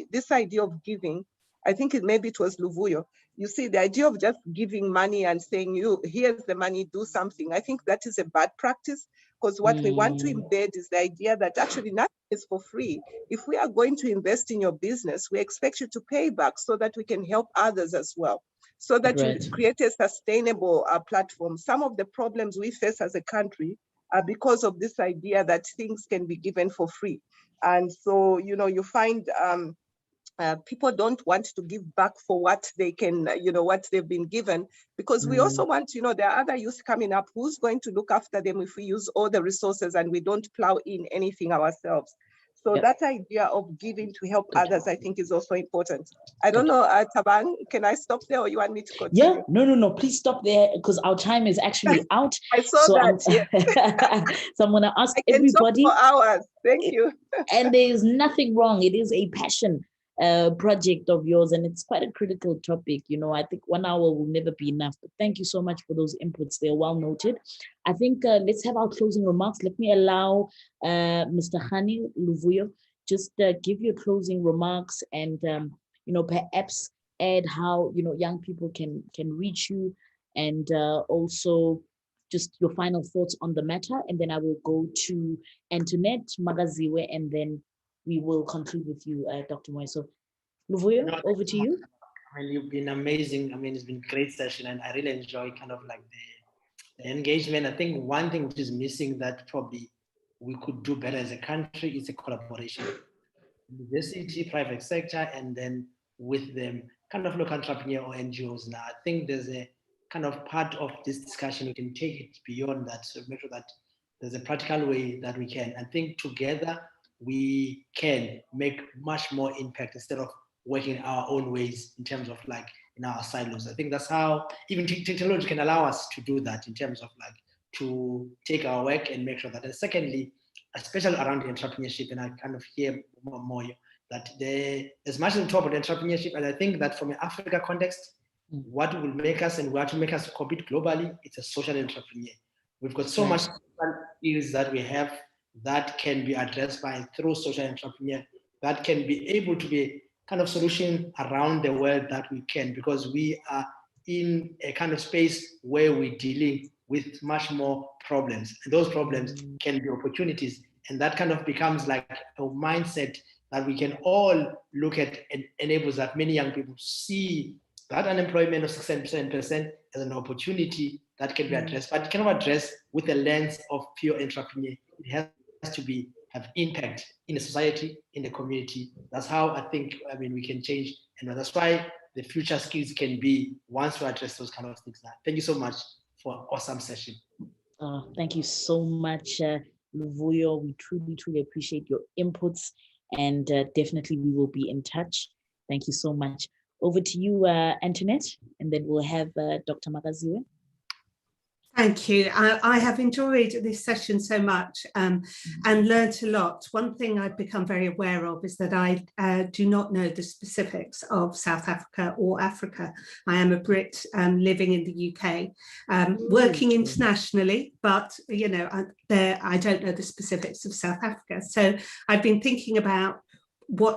this idea of giving, I think maybe it was Luvuyo. You see, the idea of just giving money and saying, here's the money, do something. I think that is a bad practice, because what we want to embed is the idea that actually nothing is for free. If we are going to invest in your business, we expect you to pay back so that we can help others as well, so that you create a sustainable platform. Some of the problems we face as a country are because of this idea that things can be given for free. And so, you find people don't want to give back for what they can, what they've been given, because we also want, there are other youth coming up. Who's going to look after them if we use all the resources and we don't plow in anything ourselves? So that idea of giving to help others, I think, is also important. I don't know, Tabang, can I stop there or you want me to continue? Yeah, no, please stop there, because our time is actually out. I saw so that, so I'm going to ask I can everybody. talk for hours. Thank you. And there is nothing wrong. It is a passion project of yours, and it's quite a critical topic. I think 1 hour will never be enough, but thank you so much for those inputs. They're well noted. I think let's have our closing remarks. Let me allow Mr. Hani Luvuyo just give your closing remarks, and perhaps add how young people can reach you, and also just your final thoughts on the matter. And then I will go to Antoinette Magaziwe, and then we will conclude with you, Dr. Moyo. So, Luvuyo, over to you. I mean, you've been amazing. I mean, it's been a great session, and I really enjoy kind of like the engagement. I think one thing which is missing that probably we could do better as a country is a collaboration. University, private sector, and then with them kind of local entrepreneur or NGOs. Now, I think there's a kind of part of this discussion, we can take it beyond that, so make sure that there's a practical way that we can. I think together we can make much more impact instead of working our own ways in terms of like in our silos. I think that's how even technology can allow us to do that, in terms of like to take our work and make sure that. And secondly, especially around the entrepreneurship, and I kind of hear more that there's much to talk about entrepreneurship, and I think that from an Africa context, what will make us and what will make us compete globally, it's a social entrepreneur. We've got so much issues that we have that can be addressed through social entrepreneur, that can be able to be kind of solution around the world that we can, because we are in a kind of space where we're dealing with much more problems, and those problems can be opportunities, and that kind of becomes like a mindset that we can all look at, and enables that many young people see that unemployment of 6% as an opportunity that can be addressed, but it cannot address with the lens of pure entrepreneur. It has to have impact in the society, in the community. That's how I think, we can change, and that's why the future skills can be once we address those kind of things. Now, thank you so much for an awesome session. Thank you so much, Luvuyo, we truly, truly appreciate your inputs, and definitely we will be in touch. Thank you so much. Over to you, Antoinette, and then we'll have Dr. Magaziwe. Thank you. I have enjoyed this session so much and learnt a lot. One thing I've become very aware of is that I do not know the specifics of South Africa or Africa. I am a Brit living in the UK, working internationally, but you know, I don't know the specifics of South Africa. So I've been thinking about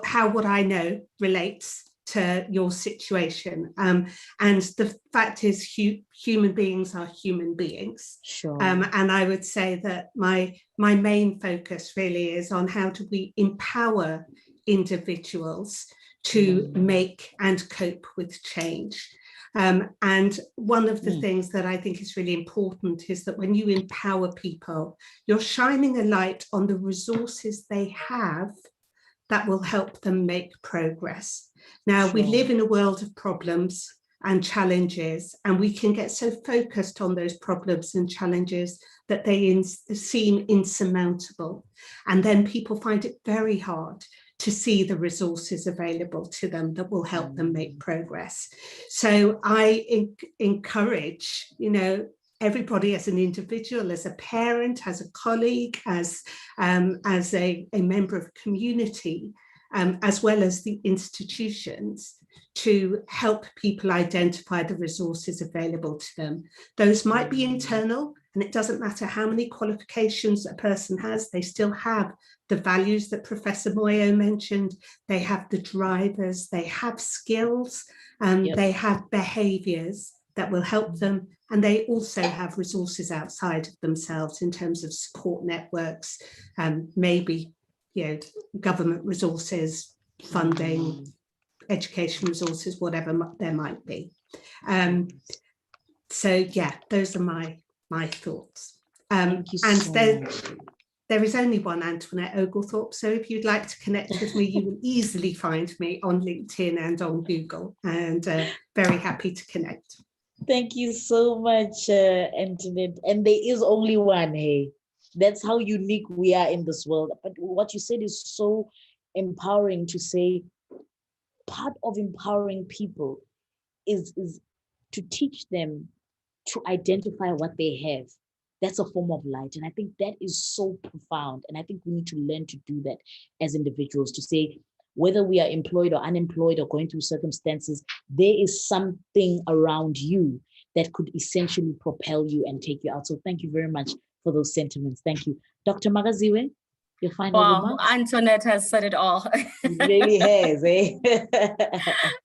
how what I know relates to your situation, and the fact is human beings are human beings. Sure. And I would say that my main focus really is on how do we empower individuals to make and cope with change. And one of the things that I think is really important is that when you empower people, you're shining a light on the resources they have that will help them make progress. Now, we live in a world of problems and challenges, and we can get so focused on those problems and challenges that they seem insurmountable. And then people find it very hard to see the resources available to them that will help them make progress. So I encourage, you know, everybody as an individual, as a parent, as a colleague, as a member of community, as well as the institutions, to help people identify the resources available to them. Those might be internal, and it doesn't matter how many qualifications a person has, they still have the values that Professor Moyo mentioned, they have the drivers, they have skills, they have behaviours that will help them, and they also have resources outside of themselves in terms of support networks, maybe, you know, government resources, funding, education resources, whatever there might be. So yeah, those are my thoughts. And there is only one Antoinette Oglethorpe, so if you'd like to connect with me, you will easily find me on LinkedIn and on Google, and very happy to connect. Thank you so much, Antoinette. And there is only one, hey. That's how unique we are in this world. But what you said is so empowering, to say part of empowering people is to teach them to identify what they have. That's a form of light. And I think that is so profound. And I think we need to learn to do that as individuals, to say, whether we are employed or unemployed or going through circumstances, there is something around you that could essentially propel you and take you out. So thank you very much for those sentiments. Thank you. Dr. Magaziwe, your final remarks? Antoinette has said it all. It really has, eh?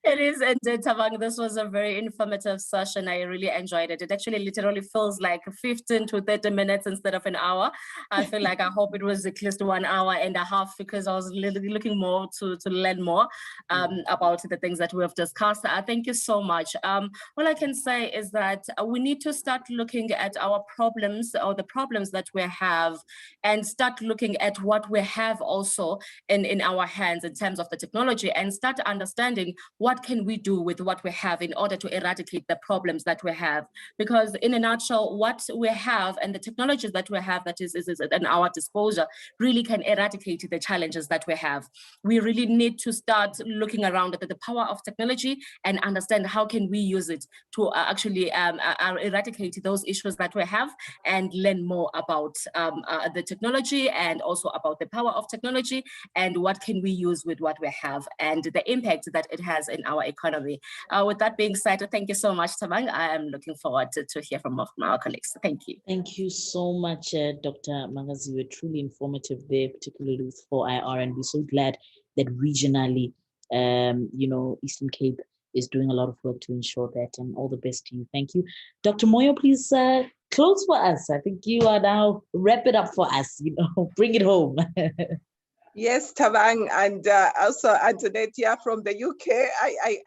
It is indeed, Thabang. This was a very informative session. I really enjoyed it. It actually literally feels like 15 to 30 minutes instead of an hour. I feel like I hope it was at least 1 hour and a half, because I was looking more to learn more about the things that we have discussed. Thank you so much. All I can say is that we need to start looking at our problems, or the problems that we have, and start looking at what we have also in our hands in terms of the technology, and start understanding what can we do with what we have in order to eradicate the problems that we have. Because in a nutshell, what we have and the technologies that we have that is at our disposal really can eradicate the challenges that we have. We really need to start looking around at the power of technology and understand how can we use it to actually eradicate those issues that we have, and learn more about the technology, and also about the power of technology, and what can we use with what we have, and the impact that it has in our economy. With that being said, thank you so much, Thabang. I am looking forward to hear from our colleagues. Thank you. Thank you so much, Dr. Magaziwe. Truly informative there, particularly with 4IR, and we're so glad that regionally, you know, Eastern Cape is doing a lot of work to ensure that, and all the best to you. Thank you. Dr. Moyo, please close for us. I think you are now, wrap it up for us, you know, bring it home. Yes, Thabang, and also Antoinette here from the UK.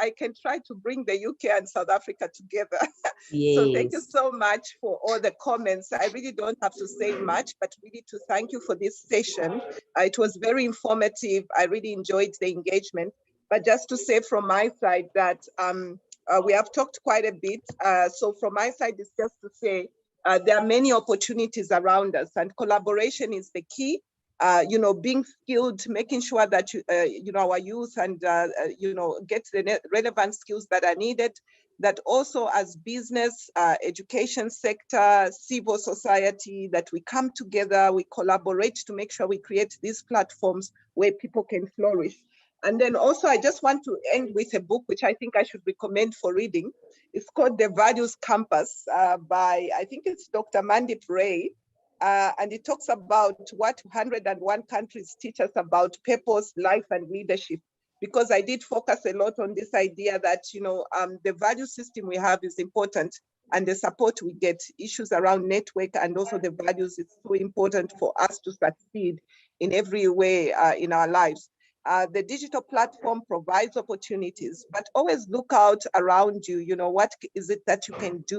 I can try to bring the UK and South Africa together. Yes. So thank you so much for all the comments. I really don't have to say much, but really to thank you for this session. It was very informative. I really enjoyed the engagement. But just to say from my side that we have talked quite a bit. So from my side, it's just to say, there are many opportunities around us, and collaboration is the key. Being skilled, making sure that our youth and get the relevant skills that are needed. That also as business, education sector, civil society, that we come together, we collaborate to make sure we create these platforms where people can flourish. And then also, I just want to end with a book which I think I should recommend for reading. It's called The Values Compass by, I think it's Dr. Mandip Ray. And it talks about what 101 countries teach us about purpose, life, and leadership. Because I did focus a lot on this idea that, the value system we have is important, and the support we get, issues around network and also the values, is so important for us to succeed in every way in our lives. The digital platform provides opportunities, but always look out around you. What is it that you can do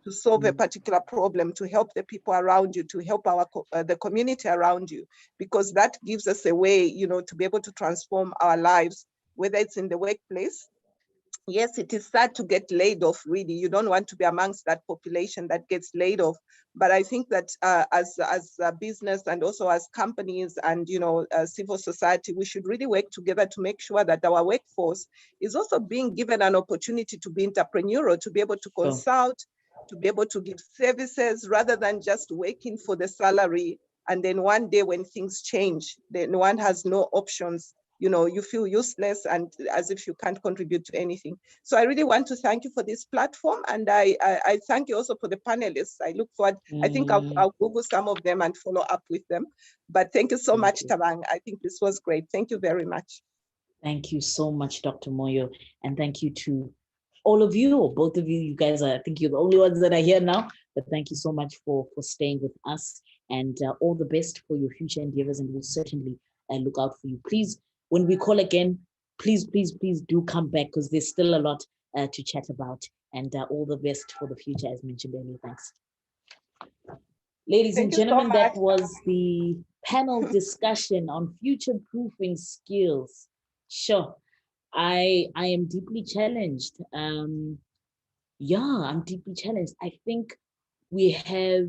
to solve a particular problem, to help the people around you, to help the community around you, because that gives us a way, to be able to transform our lives, whether it's in the workplace. Yes, it is sad to get laid off, really. You don't want to be amongst that population that gets laid off. But I think that as a business and also as companies and, civil society, we should really work together to make sure that our workforce is also being given an opportunity to be entrepreneurial, to be able to consult, to be able to give services rather than just working for the salary. And then one day when things change, then one has no options. You feel useless and as if you can't contribute to anything. So I really want to thank you for this platform. And I thank you also for the panelists. I look forward, I think I'll Google some of them and follow up with them. But thank you so much, Tabang. I think this was great. Thank you very much. Thank you so much, Dr. Moyo. And thank you to all of you, or both of you. You guys I think you're the only ones that are here now. But thank you so much for staying with us, and all the best for your future endeavors. And we'll certainly look out for you. Please, when we call again, please do come back, because there's still a lot to chat about, and all the best for the future, as mentioned earlier. Thanks. Ladies and gentlemen, that was the panel discussion on future-proofing skills. Sure, I am deeply challenged. I'm deeply challenged. I think we have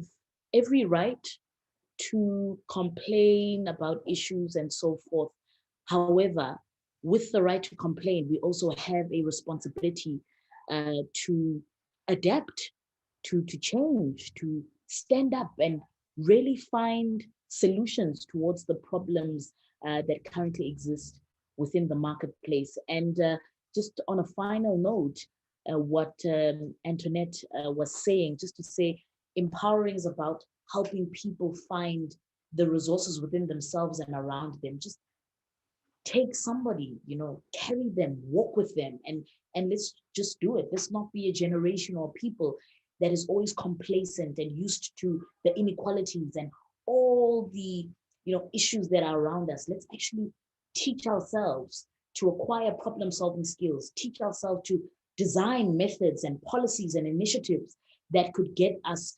every right to complain about issues and so forth. However, with the right to complain, we also have a responsibility to adapt, to change, to stand up and really find solutions towards the problems that currently exist within the marketplace. And just on a final note, what Antoinette was saying, just to say, empowering is about helping people find the resources within themselves and around them. Just take somebody, carry them, walk with them, and let's just do it. Let's not be a generation or people that is always complacent and used to the inequalities and all the issues that are around us. Let's actually teach ourselves to acquire problem-solving skills, teach ourselves to design methods and policies and initiatives that could get us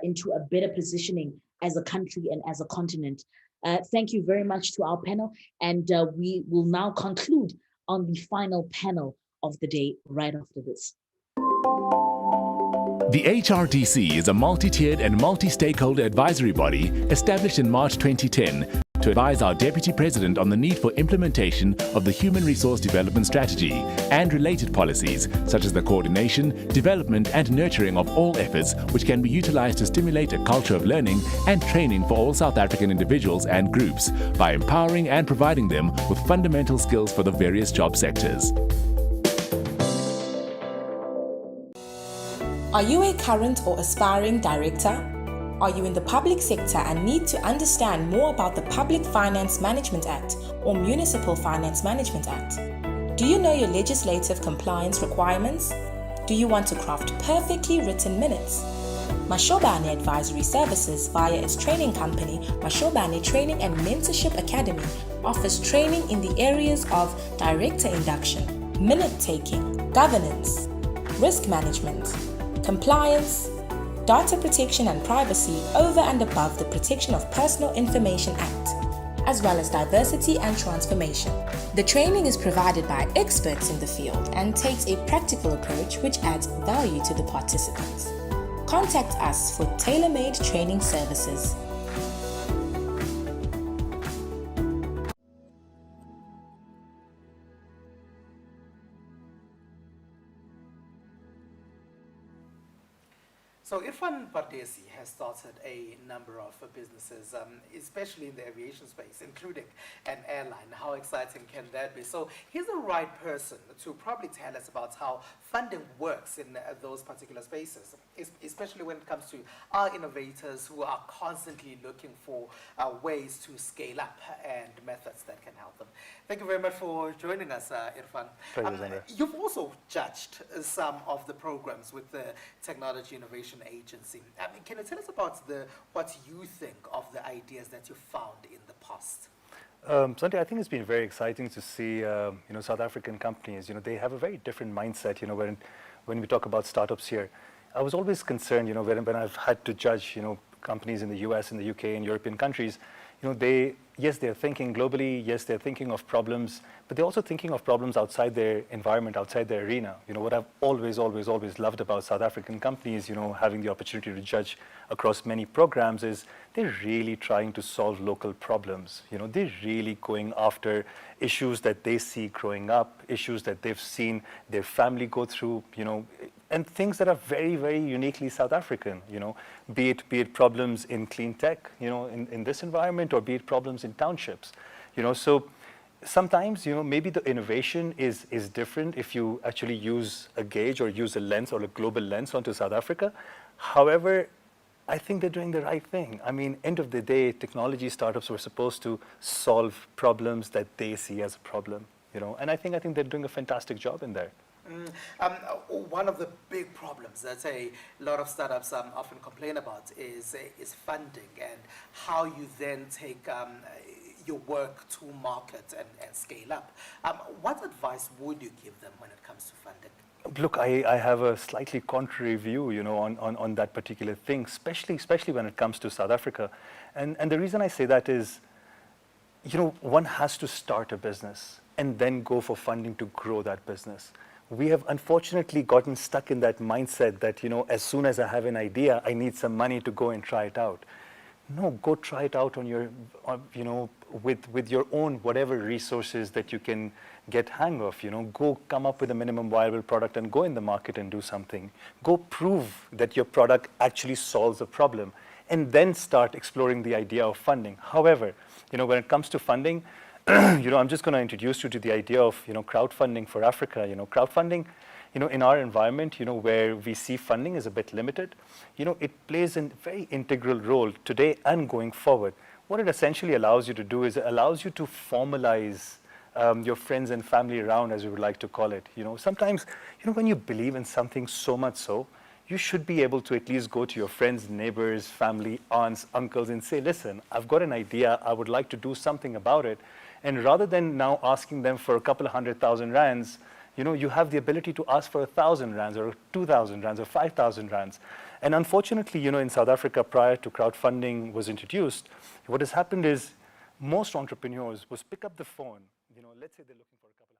into a better positioning as a country and as a continent. Thank you very much to our panel, and we will now conclude on the final panel of the day right after this. The HRDC is a multi-tiered and multi-stakeholder advisory body established in March 2010 to advise our Deputy President on the need for implementation of the Human Resource Development Strategy and related policies, such as the coordination, development and nurturing of all efforts which can be utilized to stimulate a culture of learning and training for all South African individuals and groups by empowering and providing them with fundamental skills for the various job sectors. Are you a current or aspiring director? Are you in the public sector and need to understand more about the Public Finance Management Act or Municipal Finance Management Act? Do you know your legislative compliance requirements? Do you want to craft perfectly written minutes? Mashobane Advisory Services, via its training company, Mashobane Training and Mentorship Academy, offers training in the areas of director induction, minute taking, governance, risk management, compliance, data protection and privacy over and above the Protection of Personal Information Act, as well as diversity and transformation. The training is provided by experts in the field and takes a practical approach which adds value to the participants. Contact us for tailor-made training services. So Irfan Bardesi has started a number of businesses, especially in the aviation space, including an airline. How exciting can that be? So he's the right person to probably tell us about how funding works in those particular spaces, especially when it comes to our innovators who are constantly looking for ways to scale up and methods that can help them. Thank you very much for joining us, Irfan. You've also judged some of the programs with the Technology Innovation Agency. Can you tell us about what you think of the ideas that you found in the past? Sandy, I think it's been very exciting to see, South African companies. They have a very different mindset. When we talk about startups here, I was always concerned. When I've had to judge, companies in the US, in the UK, and European countries, they're thinking globally. Yes, they're thinking of problems, but they're also thinking of problems outside their environment, outside their arena. What I've always loved about South African companies, having the opportunity to judge across many programs, is they're really trying to solve local problems. They're really going after issues that they see growing up, issues that they've seen their family go through, and things that are very, very uniquely South African, be it problems in clean tech, in this environment, or be it problems in townships, So sometimes, maybe the innovation is different if you actually use a gauge or use a lens or a global lens onto South Africa. However, I think they're doing the right thing. I mean, end of the day, technology startups were supposed to solve problems that they see as a problem, and I think they're doing a fantastic job in there. One of the big problems that a lot of startups often complain about is funding and how you then take your work to market and scale up. What advice would you give them when it comes to funding? Look, I have a slightly contrary view, on that particular thing, especially when it comes to South Africa. And the reason I say that is, one has to start a business and then go for funding to grow that business. We have unfortunately gotten stuck in that mindset that, as soon as I have an idea, I need some money to go and try it out. No, go try it out with your own whatever resources that you can get hang of. Go come up with a minimum viable product and go in the market and do something. Go prove that your product actually solves a problem, and then start exploring the idea of funding. However, when it comes to funding, I'm just going to introduce you to the idea of, crowdfunding for Africa. Crowdfunding, in our environment, where we see funding is a bit limited, it plays a very integral role today and going forward. What it essentially allows you to do is it allows you to formalize your friends and family around, as we would like to call it. Sometimes, when you believe in something so much so, you should be able to at least go to your friends, neighbors, family, aunts, uncles, and say, listen, I've got an idea, I would like to do something about it. And rather than now asking them for a couple of 100,000 rands, you have the ability to ask for 1,000 rands or 2,000 rands or 5,000 rands. And unfortunately, in South Africa, prior to crowdfunding was introduced, what has happened is most entrepreneurs was pick up the phone, let's say they're looking for a couple of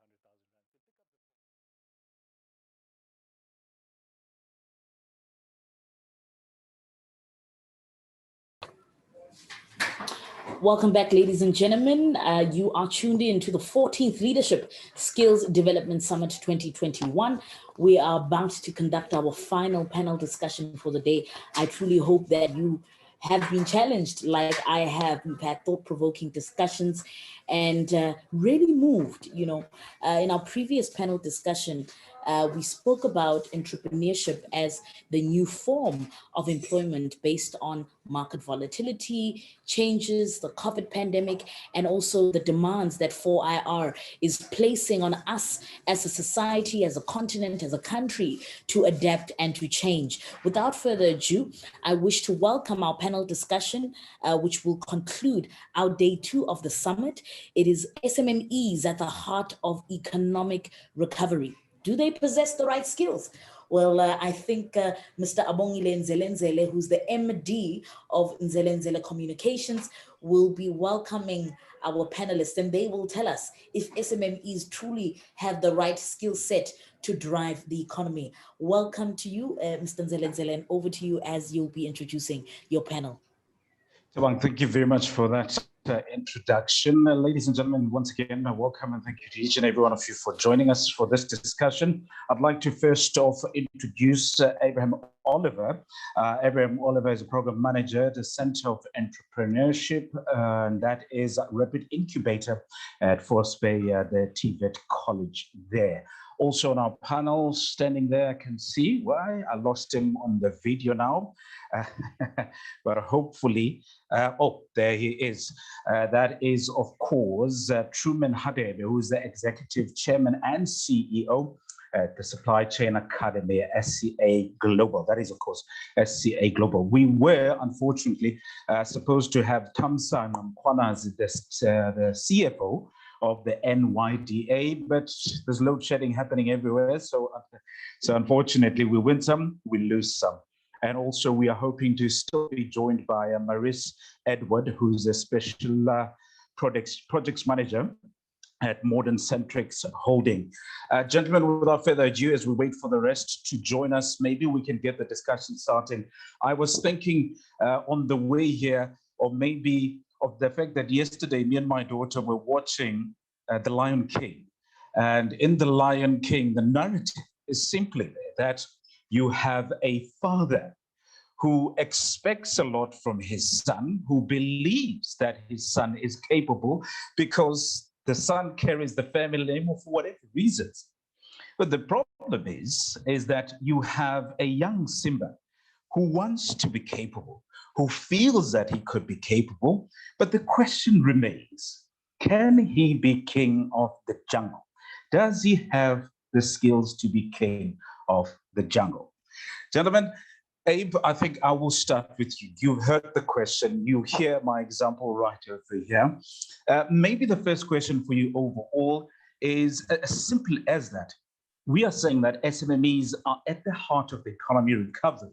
100,000. Welcome back, ladies and gentlemen. You are tuned in to the 14th Leadership Skills Development Summit 2021. We are about to conduct our final panel discussion for the day. I truly hope that you have been challenged like I have. We've had thought-provoking discussions and really moved. In our previous panel discussion, we spoke about entrepreneurship as the new form of employment based on market volatility, changes, the COVID pandemic, and also the demands that 4IR is placing on us as a society, as a continent, as a country to adapt and to change. Without further ado, I wish to welcome our panel discussion, which will conclude our day 2 of the summit. It is SMMEs at the heart of economic recovery. Do they possess the right skills? Well, I think Mr. Abongile Nzelenzele, who's the MD of Nzelenzele Communications, will be welcoming our panelists, and they will tell us if SMMEs truly have the right skill set to drive the economy. Welcome to you, Mr. Nzelenzele, and over to you as you'll be introducing your panel. Tabang, thank you very much for that introduction. Ladies and gentlemen, once again, welcome and thank you to each and every one of you for joining us for this discussion. I'd like to first off introduce Abraham Oliver. Abraham Oliver is a program manager at the Center of Entrepreneurship, and that is a rapid incubator at Force Bay, the TVET college there. Also on our panel, standing there, I can see why I lost him on the video now, but hopefully, oh, there he is. That is, of course, Truman Hadebe, who is the Executive Chairman and CEO at the Supply Chain Academy, SCA Global. That is, of course, SCA Global. We were, unfortunately, supposed to have Tamsa Mkwana as the CFO of the NYDA, but there's load shedding happening everywhere. So unfortunately, we win some, we lose some. And also we are hoping to still be joined by Maris Edward, who's a special projects manager at Modern Centrics Holding. Gentlemen, without further ado, as we wait for the rest to join us, maybe we can get the discussion starting. I was thinking on the way here, or maybe of the fact that yesterday me and my daughter were watching The Lion King. And in The Lion King, the narrative is simply that you have a father who expects a lot from his son, who believes that his son is capable because the son carries the family name for whatever reasons. But the problem is that you have a young Simba who wants to be capable, who feels that he could be capable, but the question remains, can he be king of the jungle? Does he have the skills to be king of the jungle? Gentlemen, Abe, I think I will start with you. You heard the question, you hear my example right over here. Maybe the first question for you overall is as simple as that. We are saying that SMMEs are at the heart of the economy recovery.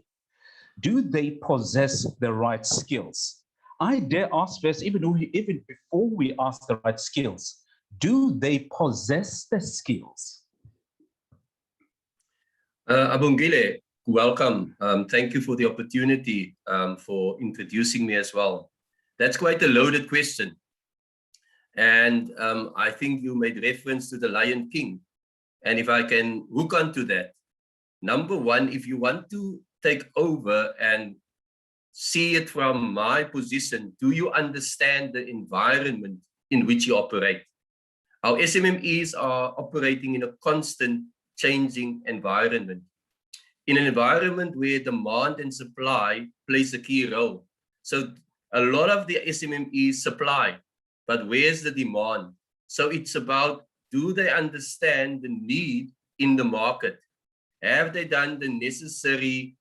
Do they possess the right skills? I dare ask first, even before we ask the right skills, do they possess the skills? Abongile, welcome. Thank you for the opportunity for introducing me as well. That's quite a loaded question. And I think you made reference to The Lion King. And if I can hook onto that, number one, if you want to take over and see it from my position, do you understand the environment in which you operate? Our SMMEs are operating in a constant changing environment. In an environment where demand and supply plays a key role. So a lot of the SMMEs supply, but where's the demand? So it's about, do they understand the need in the market? Have they done the necessary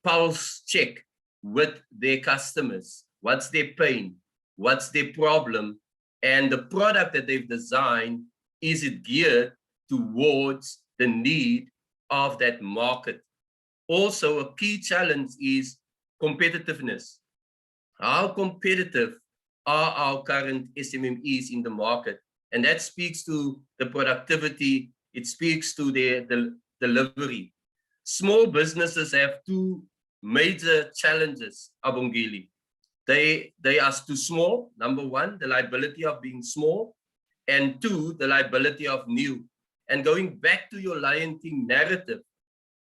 pulse check with their customers? What's their pain? What's their problem? And the product that they've designed, is it geared towards the need of that market? Also, a key challenge is competitiveness. How competitive are our current SMMEs in the market? And that speaks to the productivity, it speaks to their delivery. Small businesses have two major challenges, Abongile. They are too small, number one, the liability of being small, and two, the liability of new. And going back to your Lion King narrative,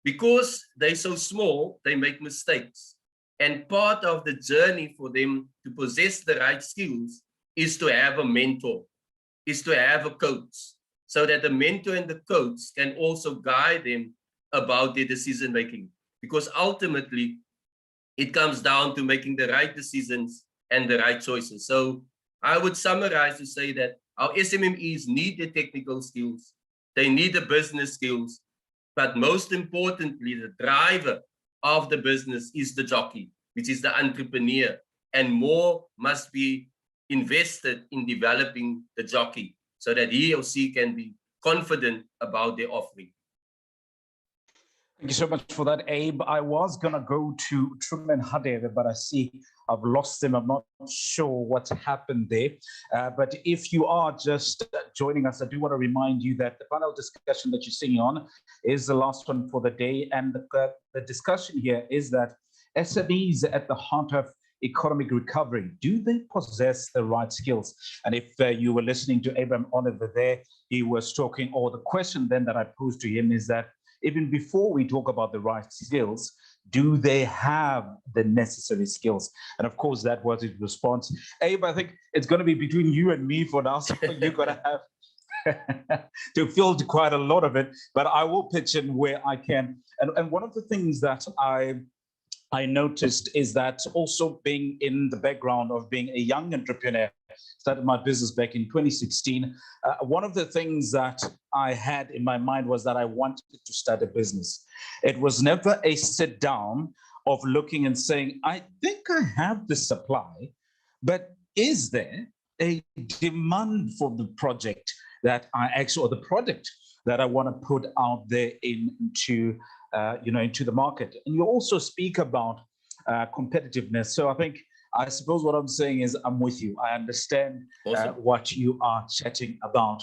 because they're so small, they make mistakes. And part of the journey for them to possess the right skills is to have a mentor, is to have a coach, so that the mentor and the coach can also guide them about their decision making. Because ultimately, it comes down to making the right decisions and the right choices. So I would summarize to say that our SMMEs need the technical skills, they need the business skills, but most importantly, the driver of the business is the jockey, which is the entrepreneur, and more must be invested in developing the jockey so that he or she can be confident about their offering. Thank you so much for that, Abe. I was going to go to Truman Hadebe, but I see I've lost him. I'm not sure what's happened there. But if you are just joining us, I do want to remind you that the panel discussion that you're seeing on is the last one for the day. And the discussion here is that SMEs at the heart of economic recovery, do they possess the right skills? And if you were listening to Abraham Oliver there, he was talking, or the question then that I posed to him is that even before we talk about the right skills, do they have the necessary skills? And of course, that was his response. Abe, I think it's going to be between you and me for now, so you're going to have to fill quite a lot of it, but I will pitch in where I can. And one of the things that I noticed is that also being in the background of being a young entrepreneur, started my business back in 2016. One of the things that I had in my mind was that I wanted to start a business. It was never a sit down of looking and saying, I think I have the supply, but is there a demand for the project that I actually, or the product that I want to put out there into the market? And you also speak about competitiveness. So I suppose what I'm saying is I'm with you. I understand what you are chatting about.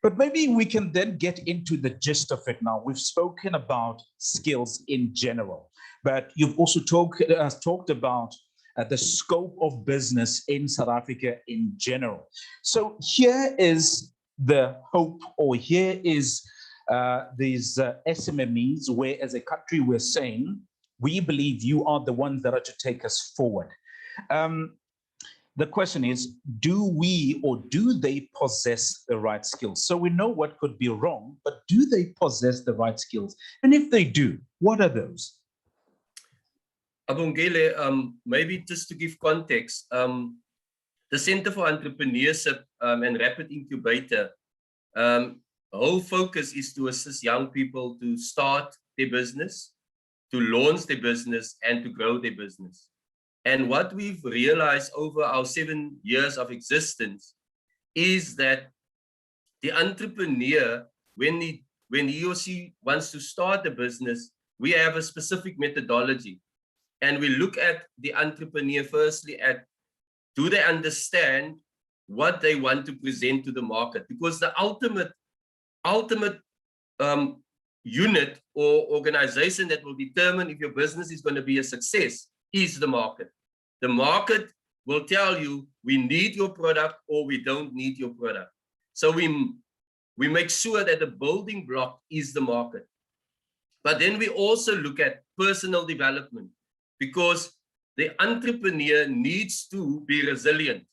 But maybe we can then get into the gist of it now. We've spoken about skills in general, but you've also talked about the scope of business in South Africa in general. So here is the hope, or here is these SMMEs, where as a country we're saying, we believe you are the ones that are to take us forward. The question is, do we or do they possess the right skills? So we know what could be wrong, but do they possess the right skills? And if they do, what are those? Abongile, maybe just to give context, the Center for Entrepreneurship and Rapid Incubator, whole focus is to assist young people to start their business, to launch their business, and to grow their business. And what we've realized over our 7 years of existence is that the entrepreneur, when he or she wants to start a business, we have a specific methodology. And we look at the entrepreneur firstly at, do they understand what they want to present to the market? Because the ultimate unit or organization that will determine if your business is going to be a success is the market. The market will tell you, we need your product or we don't need your product. So we make sure that the building block is the market. But then we also look at personal development, because the entrepreneur needs to be resilient.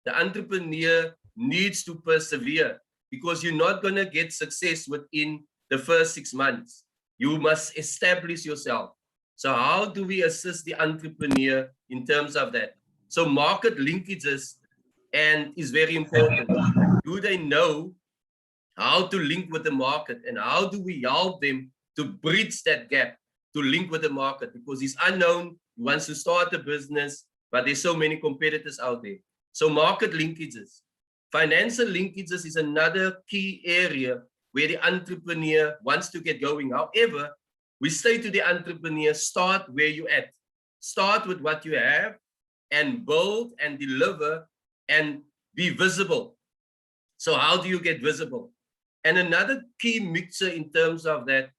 The entrepreneur needs to persevere, because you're not going to get success within the first 6 months. You must establish yourself. So how do we assist the entrepreneur in terms of that? So market linkages is very important. Do they know how to link with the market, and how do we help them to bridge that gap to link with the market? Because he's unknown, he wants to start a business, but there's so many competitors out there. So market linkages. Financial linkages is another key area where the entrepreneur wants to get going. However, we say to the entrepreneur, start where you're at. Start with what you have and build and deliver and be visible. So how do you get visible? And another key mixture in terms of that,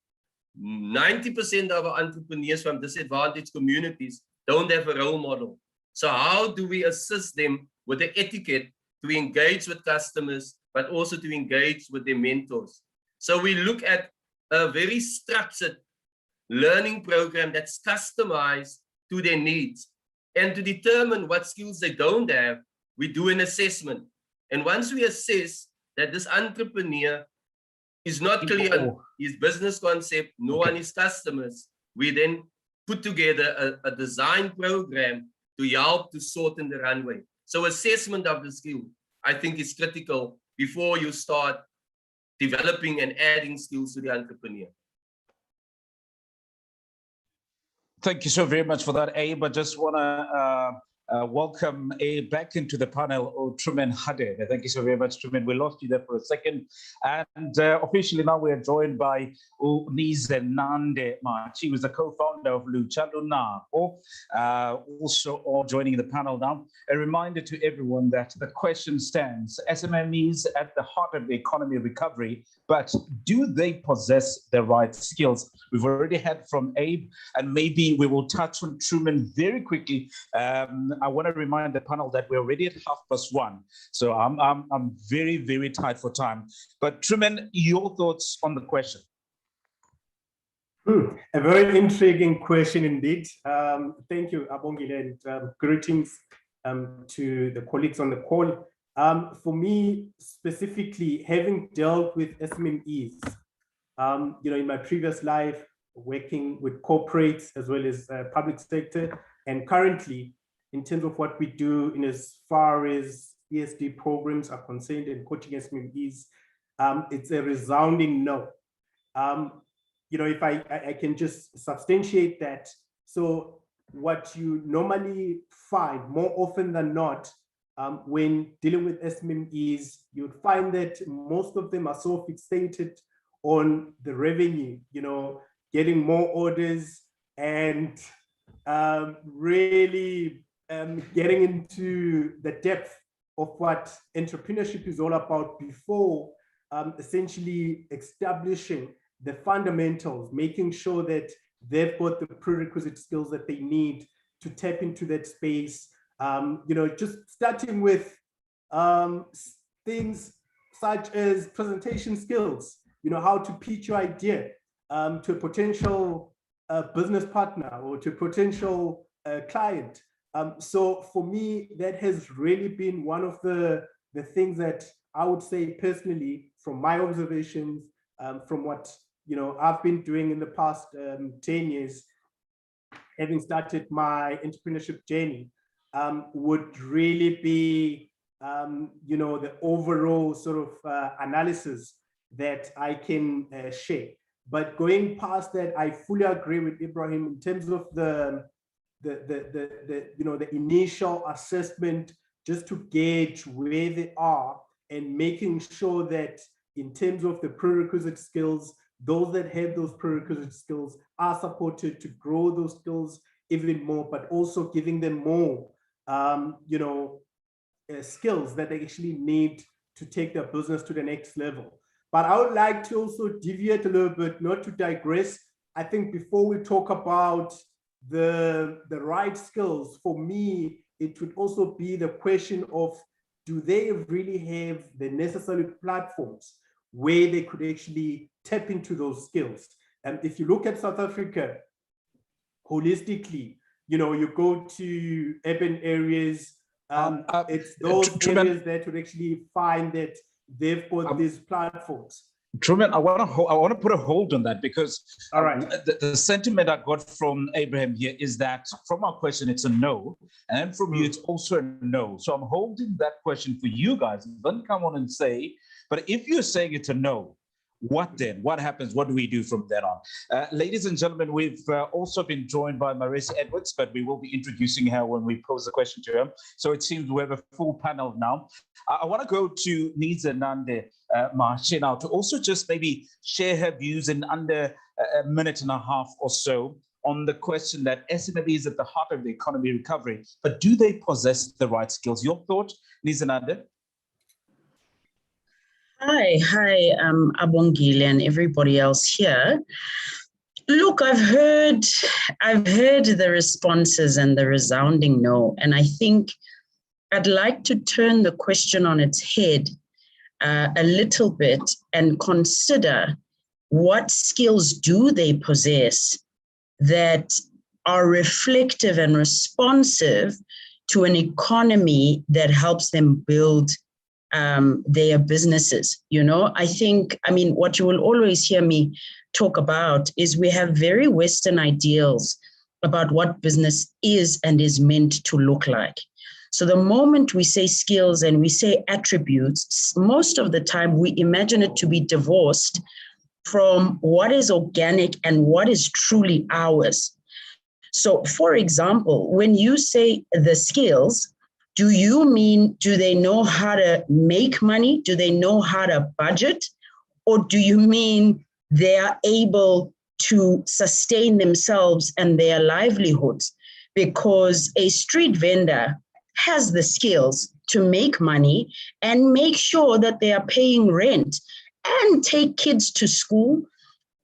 90% of our entrepreneurs from disadvantaged communities don't have a role model. So how do we assist them with the etiquette to engage with customers, but also to engage with their mentors? So we look at a very structured learning program that's customized to their needs. And to determine what skills they don't have, we do an assessment. And once we assess that this entrepreneur is not clear on his business concept, nor on his customers, we then put together a design program to help to shorten the runway. So assessment of the skill, I think, is critical before you start developing and adding skills to the entrepreneur. Thank you so very much for that, Abe. I just want to welcome back into the panel, Truman Hade. Thank you so very much, Truman. We lost you there for a second. And officially now we are joined by Nizenande Machi, who is the co-founder of Luchalunako, also all joining the panel now. A reminder to everyone that the question stands, SMMEs at the heart of the economy recovery, but do they possess the right skills? We've already had from Abe, and maybe we will touch on Truman very quickly. I want to remind the panel that we're already at 1:30. So I'm very, very tight for time. But Truman, your thoughts on the question? A very intriguing question indeed. Thank you, Abongile, and greetings to the colleagues on the call. For me, specifically, having dealt with SMMEs, in my previous life, working with corporates as well as public sector, and currently, in terms of what we do in as far as ESD programs are concerned and coaching SMMEs, it's a resounding no. If I can just substantiate that. So what you normally find more often than not, when dealing with SMMEs, you'd find that most of them are so fixated on the revenue, getting more orders and really getting into the depth of what entrepreneurship is all about before essentially establishing the fundamentals, making sure that they've got the prerequisite skills that they need to tap into that space. Just starting with things such as presentation skills, how to pitch your idea to a potential business partner or to a potential client. So for me, that has really been one of the things that I would say personally, from my observations, from what I've been doing in the past 10 years, having started my entrepreneurship journey, would really be the overall sort of analysis that I can share. But going past that, I fully agree with Ibrahim in terms of the initial assessment, just to gauge where they are and making sure that in terms of the prerequisite skills, those that have those prerequisite skills are supported to grow those skills even more, but also giving them more, skills that they actually need to take their business to the next level. But I would like to also deviate a little bit, not to digress. I think before we talk about the right skills, for me, it would also be the question of, do they really have the necessary platforms where they could actually tap into those skills? And if you look at South Africa holistically, you go to urban areas, it's those areas that would actually find that they've got these platforms. Truman, I want to put a hold on that, because the sentiment I got from Abraham here is that from our question, it's a no, and from you, it's also a no. So I'm holding that question for you guys. Don't come on and say, but if you're saying it's a no, what then? What happens? What do we do from then on? Ladies and gentlemen, we've also been joined by Marissa Edwards, but we will be introducing her when we pose the question to her. So it seems we have a full panel now. I want to go to Nizenande Machi now to also just maybe share her views in under a minute and a half or so on the question that SMME is at the heart of the economy recovery, but do they possess the right skills? Your thought, Nizenande? Hi, Abongile and everybody else here. Look, I've heard the responses and the resounding no, and I think I'd like to turn the question on its head a little bit and consider what skills do they possess that are reflective and responsive to an economy that helps them build their businesses. I mean, what you will always hear me talk about is we have very Western ideals about what business is and is meant to look like. So the moment we say skills and we say attributes, most of the time we imagine it to be divorced from what is organic and what is truly ours. So, for example, when you say the skills, do you mean, do they know how to make money? Do they know how to budget? Or do you mean they are able to sustain themselves and their livelihoods? Because a street vendor has the skills to make money and make sure that they are paying rent and take kids to school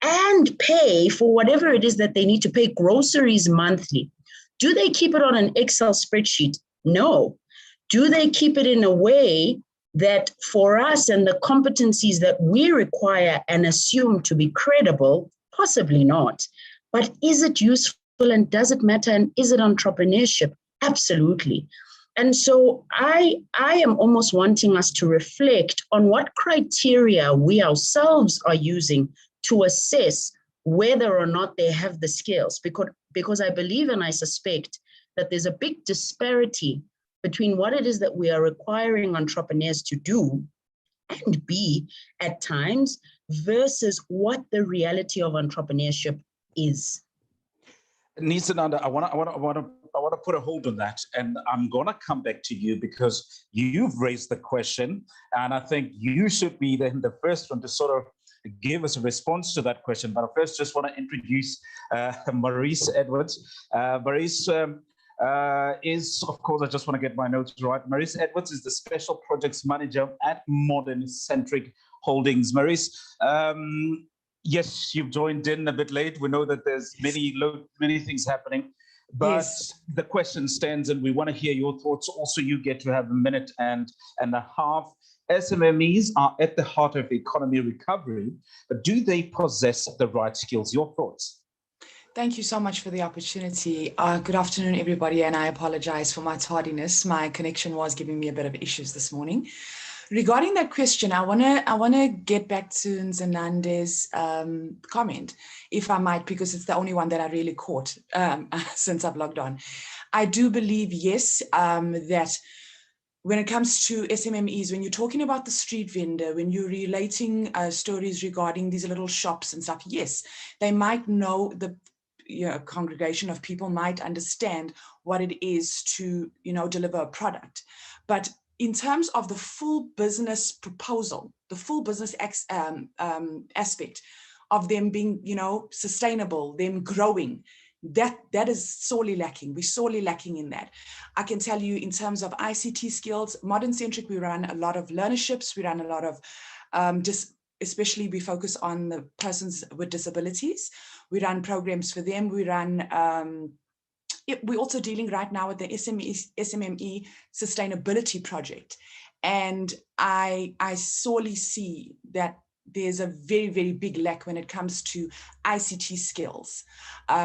and pay for whatever it is that they need to pay, groceries monthly. Do they keep it on an Excel spreadsheet? No. Do they keep it in a way that for us and the competencies that we require and assume to be credible? Possibly not. But is it useful and does it matter? And is it entrepreneurship? Absolutely. And so I am almost wanting us to reflect on what criteria we ourselves are using to assess whether or not they have the skills, because I believe and I suspect that there's a big disparity between what it is that we are requiring entrepreneurs to do and be at times versus what the reality of entrepreneurship is. Nisananda, I want to put a hold on that, and I'm going to come back to you because you've raised the question, and I think you should be then the first one to sort of give us a response to that question. But I first just want to introduce Maurice Edwards. Maurice is, of course, I just want to get my notes right. Maurice Edwards is the Special Projects Manager at Modern Centric Holdings. Maurice, yes, you've joined in a bit late. We know that there's many things happening, but yes, the question stands and we want to hear your thoughts. Also, you get to have a minute and a half. SMMEs are at the heart of economy recovery, but do they possess the right skills? Your thoughts? Thank you so much for the opportunity. Good afternoon, everybody, and I apologize for my tardiness. My connection was giving me a bit of issues this morning. Regarding that question, I wanna get back to Nzanande's comment, if I might, because it's the only one that I really caught since I've logged on. I do believe, yes, that when it comes to SMMEs, when you're talking about the street vendor, when you're relating stories regarding these little shops and stuff, yes, they might know a congregation of people might understand what it is to, deliver a product. But in terms of the full business proposal, the full business aspect of them being, sustainable, them growing, that is sorely lacking. We're sorely lacking in that. I can tell you in terms of ICT skills, Modern Centric, we run a lot of learnerships. We run a lot of, especially we focus on the persons with disabilities. We run programs for them. We run, we're also dealing right now with the SMME sustainability project. And I sorely see that there's a very, very big lack when it comes to ICT skills,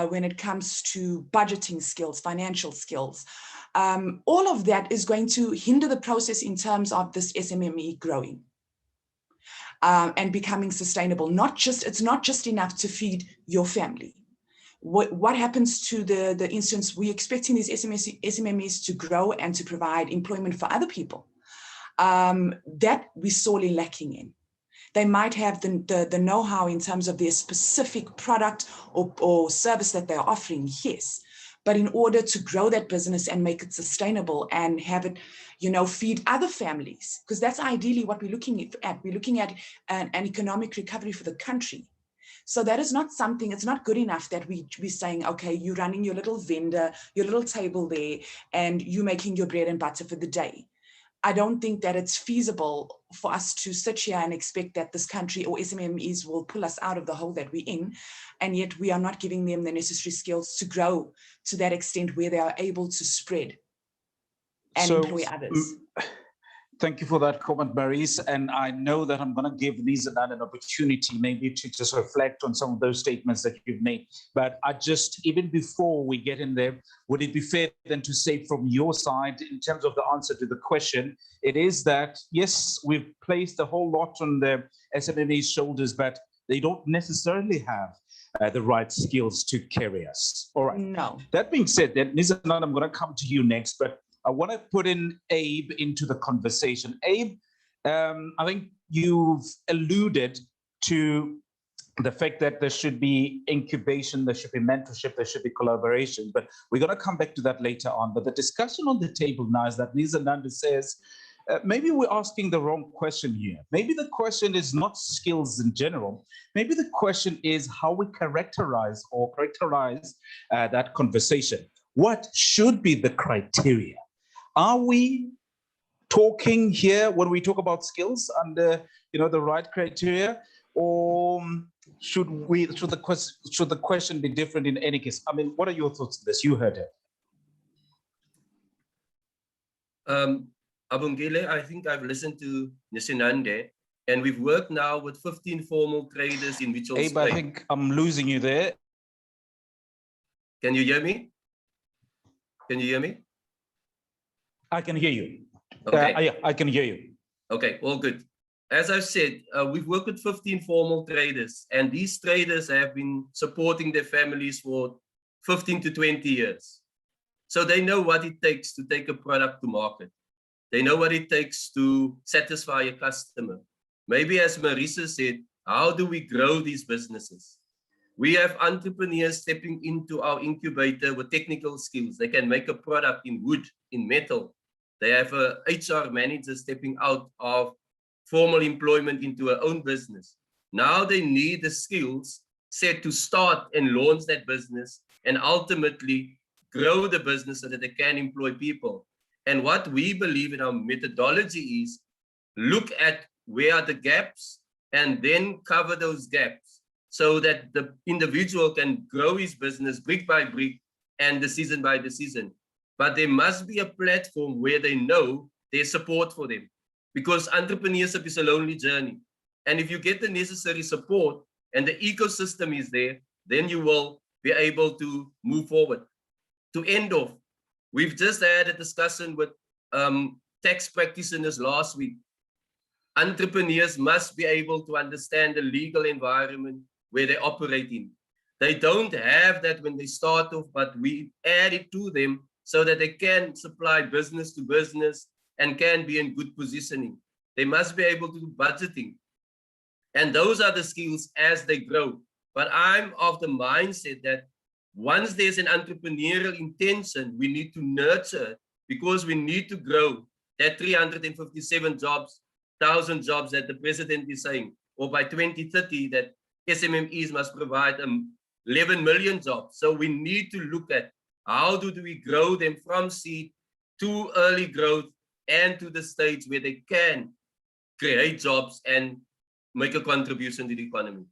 when it comes to budgeting skills, financial skills. All of that is going to hinder the process in terms of this SMME growing and becoming sustainable. It's not just enough to feed your family. What happens to the instance, we're expecting these SMMEs to grow and to provide employment for other people. That we're sorely lacking in. They might have the know-how in terms of their specific product or service that they're offering, yes. But in order to grow that business and make it sustainable and have it, feed other families, because that's ideally what we're looking at. We're looking at an economic recovery for the country. So that is not something, it's not good enough that we're saying, okay, you're running your little vendor, your little table there, and you're making your bread and butter for the day. I don't think that it's feasible for us to sit here and expect that this country or SMMEs will pull us out of the hole that we're in, and yet we are not giving them the necessary skills to grow to that extent where they are able to spread and employ others. Thank you for that comment, Maurice. And I know that I'm going to give Nisananda an opportunity maybe to just reflect on some of those statements that you've made. But even before we get in there, would it be fair then to say from your side, in terms of the answer to the question, it is that, yes, we've placed a whole lot on the SMME's shoulders, but they don't necessarily have the right skills to carry us. All right. No. That being said, then, Nisananda, I'm going to come to you next, but I want to put in Abe into the conversation. Abe, I think you've alluded to the fact that there should be incubation, there should be mentorship, there should be collaboration. But we're going to come back to that later on. But the discussion on the table now is that Nizananda says, maybe we're asking the wrong question here. Maybe the question is not skills in general. Maybe the question is how we characterize that conversation. What should be the criteria? Are we talking here when we talk about skills under the right criteria, or should the question be different in any case? I mean, what are your thoughts on this? You heard it. Abongile, I think I've listened to Nisinande, and we've worked now with 15 formal traders in Mitchell's Abe, I think I'm losing you there. Can you hear me? Can you hear me? I can hear you. Okay. Yeah, I can hear you. Okay, all good. As I've said, we've worked with 15 formal traders, and these traders have been supporting their families for 15 to 20 years. So they know what it takes to take a product to market. They know what it takes to satisfy a customer. Maybe as Marisa said, how do we grow these businesses? We have entrepreneurs stepping into our incubator with technical skills. They can make a product in wood, in metal. They have a HR manager stepping out of formal employment into her own business. Now they need the skills set to start and launch that business and ultimately grow the business so that they can employ people. And what we believe in our methodology is look at where are the gaps and then cover those gaps so that the individual can grow his business brick by brick and decision by decision. But there must be a platform where they know there's support for them, because entrepreneurship is a lonely journey. And if you get the necessary support and the ecosystem is there, then you will be able to move forward. To end off, we've just had a discussion with tax practitioners last week. Entrepreneurs must be able to understand the legal environment where they operate in. They don't have that when they start off, but we add it to them so that they can supply business to business and can be in good positioning. They must be able to do budgeting. And those are the skills as they grow. But I'm of the mindset that once there's an entrepreneurial intention, we need to nurture it because we need to grow that 357 jobs, 1,000 jobs that the president is saying, or by 2030 that SMMEs must provide 11 million jobs. So we need to look at how do we grow them from seed to early growth and to the stage where they can create jobs and make a contribution to the economy.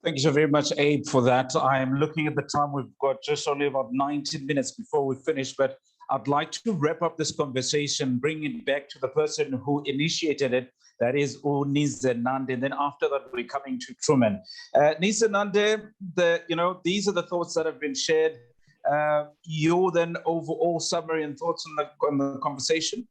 Thank you so very much, Abe, for that. I am looking at the time. We've got just only about 19 minutes before we finish, but I'd like to wrap up this conversation, bring it back to the person who initiated it, that is Nizanande, and then after that, we're coming to Truman. Nizanande, these are the thoughts that have been shared. Your then overall summary and thoughts on the conversation?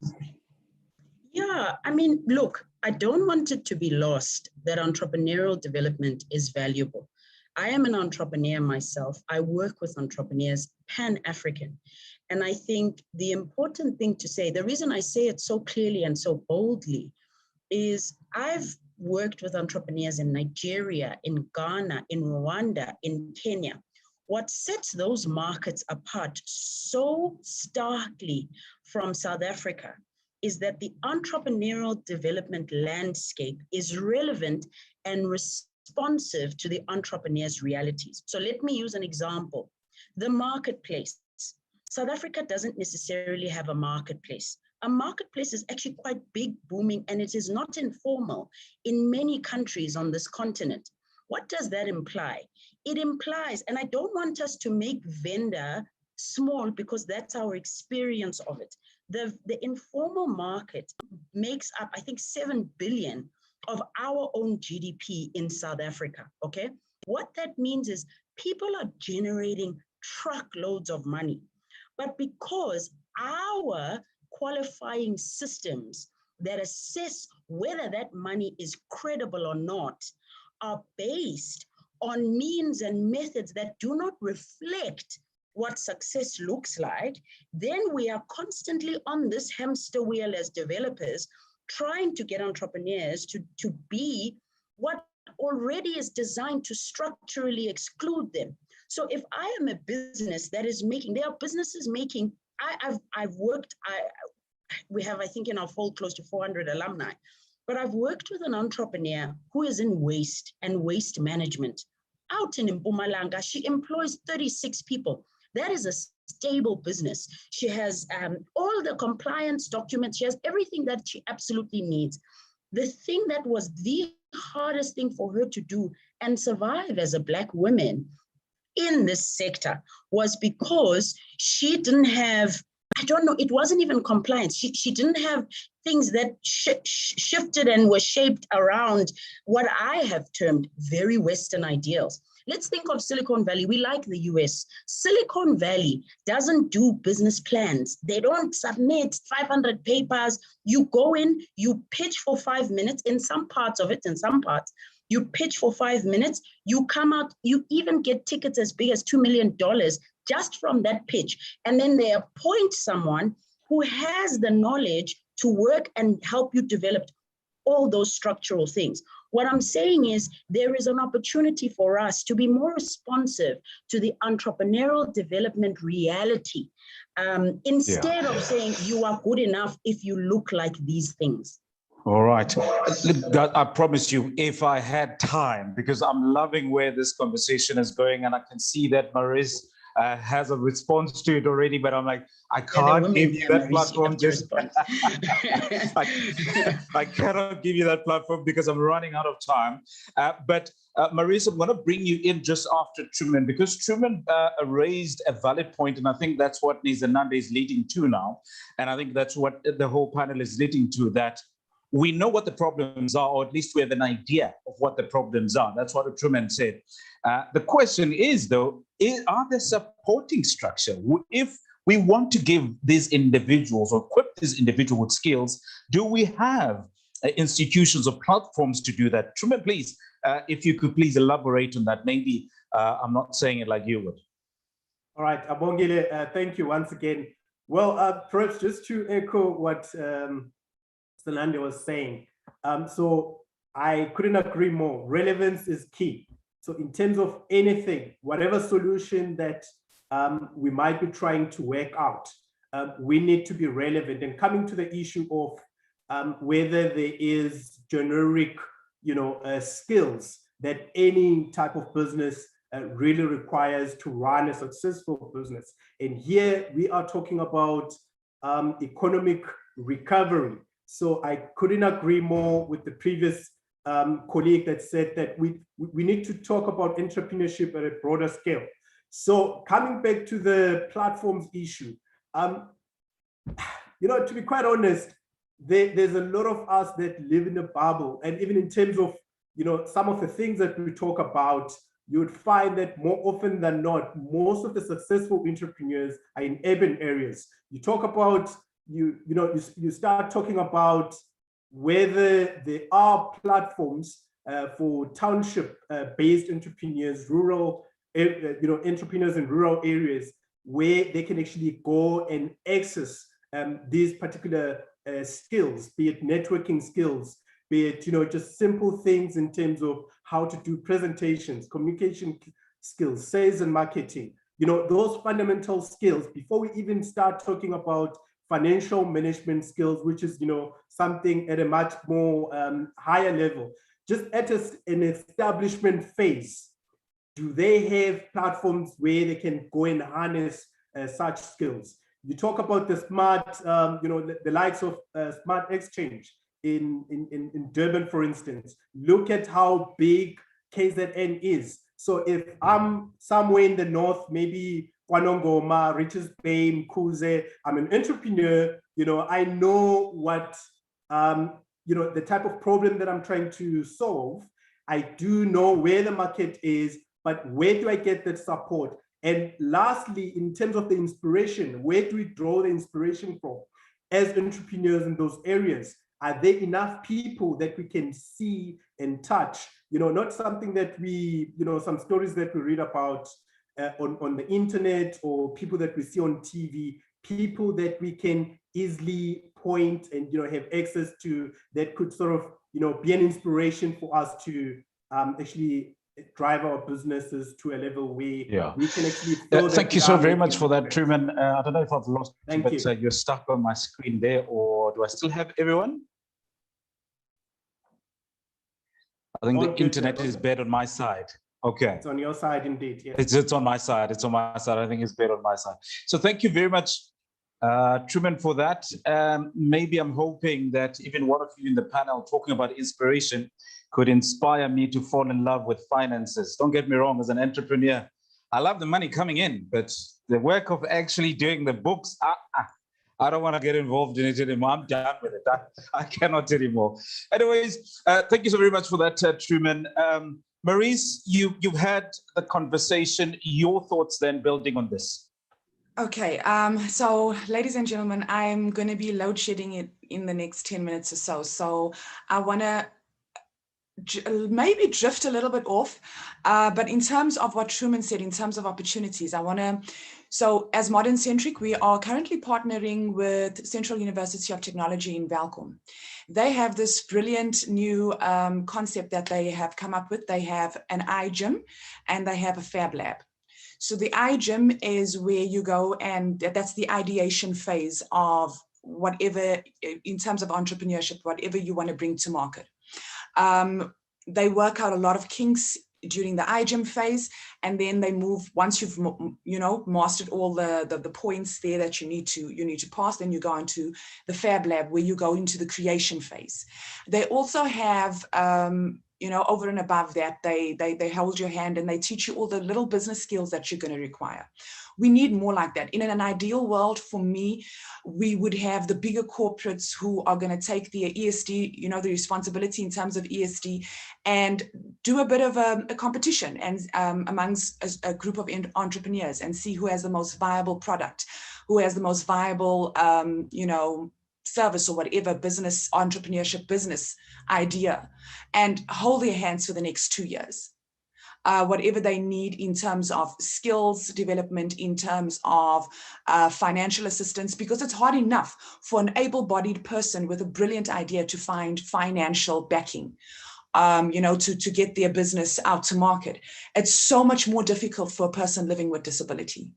Yeah, I mean, look, I don't want it to be lost that entrepreneurial development is valuable. I am an entrepreneur myself. I work with entrepreneurs, Pan-African. And I think the important thing to say, the reason I say it so clearly and so boldly is I've worked with entrepreneurs in Nigeria, in Ghana, in Rwanda, in Kenya. What sets those markets apart so starkly from South Africa is that the entrepreneurial development landscape is relevant and responsive to the entrepreneur's realities. So let me use an example. The marketplace. South Africa doesn't necessarily have a marketplace. A marketplace is actually quite big, booming, and it is not informal in many countries on this continent. What does that imply? It implies, and I don't want us to make vendor small because that's our experience of it. The informal market makes up, I think, 7 billion of our own GDP in South Africa, okay? What that means is people are generating truckloads of money. But because our qualifying systems that assess whether that money is credible or not are based on means and methods that do not reflect what success looks like, then we are constantly on this hamster wheel as developers trying to get entrepreneurs to be what already is designed to structurally exclude them. So if I am a business that is making, there are businesses making, we have, I think in our fold, close to 400 alumni, but I've worked with an entrepreneur who is in waste and waste management out in Mpumalanga. She employs 36 people. That is a stable business. She has all the compliance documents. She has everything that she absolutely needs. The thing that was the hardest thing for her to do and survive as a Black woman in this sector was because she didn't have, I don't know, it wasn't even compliance. She didn't have things that shifted and were shaped around what I have termed very Western ideals. Let's think of Silicon Valley. We like the US. Silicon Valley doesn't do business plans. They don't submit 500 papers. You go in, you pitch for 5 minutes. In some parts of it, in some parts, you pitch for 5 minutes, you come out, you even get tickets as big as $2 million just from that pitch. And then they appoint someone who has the knowledge to work and help you develop all those structural things. What I'm saying is there is an opportunity for us to be more responsive to the entrepreneurial development reality instead of saying you are good enough if you look like these things. All right. I promise you, if I had time, because I'm loving where this conversation is going, and I can see that Maurice has a response to it already, but I'm like, I can't give you that platform. I cannot give you that platform because I'm running out of time. But Maurice, I'm going to bring you in just after Truman, because Truman raised a valid point, and I think that's what Nizananda is leading to now. And I think that's what the whole panel is leading to, that we know what the problems are, or at least we have an idea of what the problems are. That's what Truman said. The question is, though, are there supporting structure? If we want to give these individuals or equip these individuals with skills, do we have institutions or platforms to do that? Truman, please, if you could please elaborate on that. Maybe I'm not saying it like you would. All right, Abongile, thank you once again. Well, perhaps just to echo what Sanande was saying. So I couldn't agree more. Relevance is key. So in terms of anything, whatever solution that we might be trying to work out, we need to be relevant. And coming to the issue of whether there is generic, skills that any type of business really requires to run a successful business. And here we are talking about economic recovery. So I couldn't agree more with the previous colleague that said that we need to talk about entrepreneurship at a broader scale. So coming back to the platforms issue, to be quite honest, there's a lot of us that live in a bubble. And even in terms of, some of the things that we talk about, you would find that more often than not, most of the successful entrepreneurs are in urban areas. You talk about you start talking about whether there are platforms for township-based entrepreneurs, rural, entrepreneurs in rural areas where they can actually go and access these particular skills, be it networking skills, be it just simple things in terms of how to do presentations, communication skills, sales and marketing. Those fundamental skills before we even start talking about financial management skills, which is something at a much more higher level. Just at an establishment phase, do they have platforms where they can go and harness such skills? You talk about the smart, the likes of Smart Exchange in Durban, for instance. Look at how big KZN is. So if I'm somewhere in the north, maybe Kwanongoma, Richards Bay, Mkuze, I'm an entrepreneur, I know what, the type of problem that I'm trying to solve. I do know where the market is, but where do I get that support? And lastly, in terms of the inspiration, where do we draw the inspiration from as entrepreneurs in those areas? Are there enough people that we can see and touch? Not something that we, some stories that we read about on the internet, or people that we see on TV, people that we can easily point and have access to, that could sort of be an inspiration for us to actually drive our businesses to a level where we can actually thank you so very much for that, Truman. I don't know if I've lost you, but you're stuck on my screen there, or do I still have everyone? I think the internet is bad on my side. Okay. It's on your side indeed, yes. It's on my side. It's on my side. I think it's better on my side. So thank you very much, Truman, for that. Maybe I'm hoping that even one of you in the panel talking about inspiration could inspire me to fall in love with finances. Don't get me wrong, as an entrepreneur, I love the money coming in, but the work of actually doing the books, I don't want to get involved in it anymore. I'm done with it. I cannot anymore. Anyways, thank you so very much for that, Truman. Maurice, you've had the conversation. Your thoughts then building on this. Okay, so ladies and gentlemen, I'm going to be load shedding it in the next 10 minutes or so. So I want to maybe drift a little bit off, but in terms of what Truman said, in terms of opportunities, so as Modern Centric, we are currently partnering with Central University of Technology in Welkom. They have this brilliant new concept that they have come up with. They have an iGym and they have a Fab Lab. So the iGym is where you go, and that's the ideation phase of whatever, in terms of entrepreneurship, whatever you want to bring to market. They work out a lot of kinks during the iGym phase, and then they move, once you've mastered all the points there that you need to pass, then you go into the Fab Lab, where you go into the creation phase. They also have over and above that, they hold your hand and they teach you all the little business skills that you're going to require. We need more like that. In an ideal world, for me, we would have the bigger corporates who are going to take the ESD, the responsibility in terms of ESD, and do a bit of a competition and amongst a group of entrepreneurs, and see who has the most viable product, who has the most viable, service or whatever business, entrepreneurship business idea, and hold their hands for the next 2 years. Whatever they need in terms of skills development, in terms of financial assistance, because it's hard enough for an able-bodied person with a brilliant idea to find financial backing, to get their business out to market. It's so much more difficult for a person living with disability.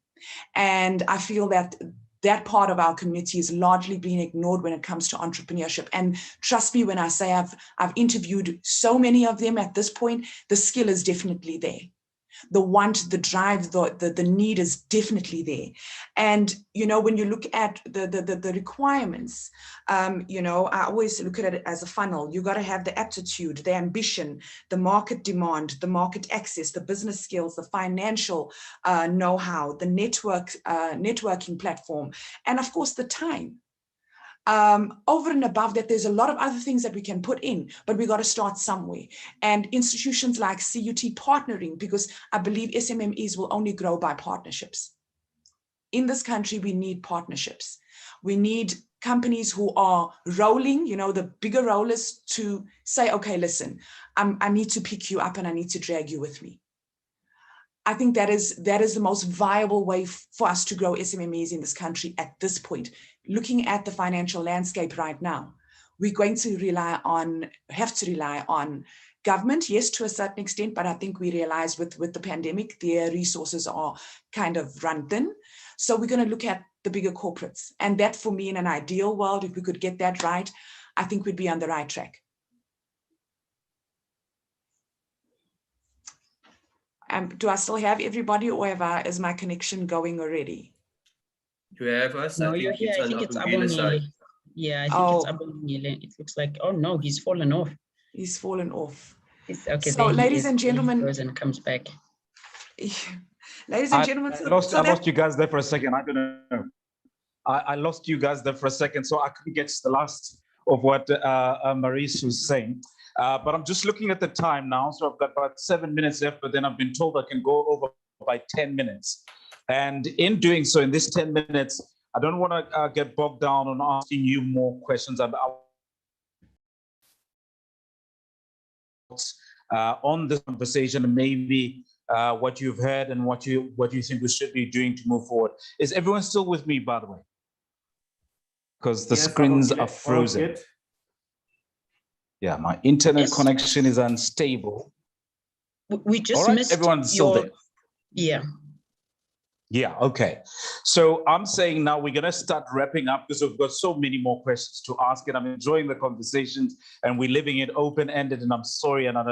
And I feel that that part of our community is largely being ignored when it comes to entrepreneurship. And trust me when I say I've interviewed so many of them at this point, the skill is definitely there. The want, the drive, the need is definitely there. And, when you look at the requirements, I always look at it as a funnel. You got to have the aptitude, the ambition, the market demand, the market access, the business skills, the financial know-how, the networking platform, and of course the time. Over and above that, there's a lot of other things that we can put in, but we got to start somewhere. And institutions like CUT partnering, because I believe SMMEs will only grow by partnerships. In this country, we need partnerships. We need companies who are rolling, the bigger rollers, to say, okay, listen, I need to pick you up and I need to drag you with me. I think that is the most viable way for us to grow SMMEs in this country at this point. Looking at the financial landscape right now, we're going to have to rely on government, yes, to a certain extent, but I think we realize with the pandemic, their resources are kind of run thin. So we're going to look at the bigger corporates. And that, for me, in an ideal world, if we could get that right, I think we'd be on the right track. Do I still have everybody, or is my connection going already? You have us? No, I you're here. I think it's Abongile. Yeah, I think it's Abongile. It looks like, oh no, he's fallen off. He's fallen off. Okay, so ladies and gentlemen, and comes back. Ladies and gentlemen, I lost you guys there for a second. I don't know. I lost you guys there for a second, so I couldn't get the last of what Maurice was saying. But I'm just looking at the time now, so I've got about 7 minutes left, but then I've been told I can go over by 10 minutes. And in doing so, in this 10 minutes, I don't want to get bogged down on asking you more questions about on this conversation, and maybe what you've heard and what you think we should be doing to move forward. Is everyone still with me, by the way? Because the screens are frozen. Yeah, my internet connection is unstable. We just All right, missed everyone's still there. Yeah. Yeah, okay. So I'm saying now we're going to start wrapping up because we've got so many more questions to ask, and I'm enjoying the conversations and we're leaving it open-ended, and I'm sorry, and I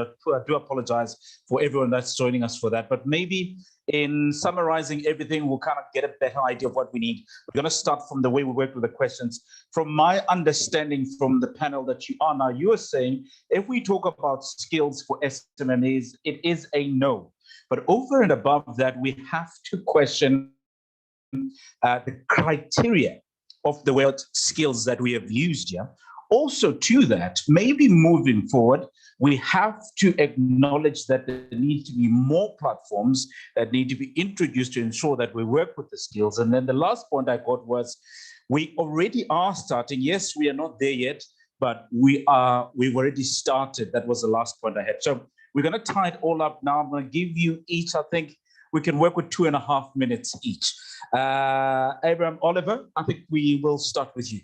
do apologize for everyone that's joining us for that. But maybe in summarizing everything, we'll kind of get a better idea of what we need. We're going to start from the way we work with the questions. From my understanding from the panel that you are now, you are saying if we talk about skills for SMMEs, it is a no. But over and above that, we have to question the criteria of the word skills that we have used here. Also to that, maybe moving forward, we have to acknowledge that there need to be more platforms that need to be introduced to ensure that we work with the skills. And then the last point I got was, we already are starting. Yes, we are not there yet, but we've already started. That was the last point I had. So we're going to tie it all up now. I'm going to give you each, I think we can work with 2.5 minutes each. Abraham, Oliver, I think we will start with you.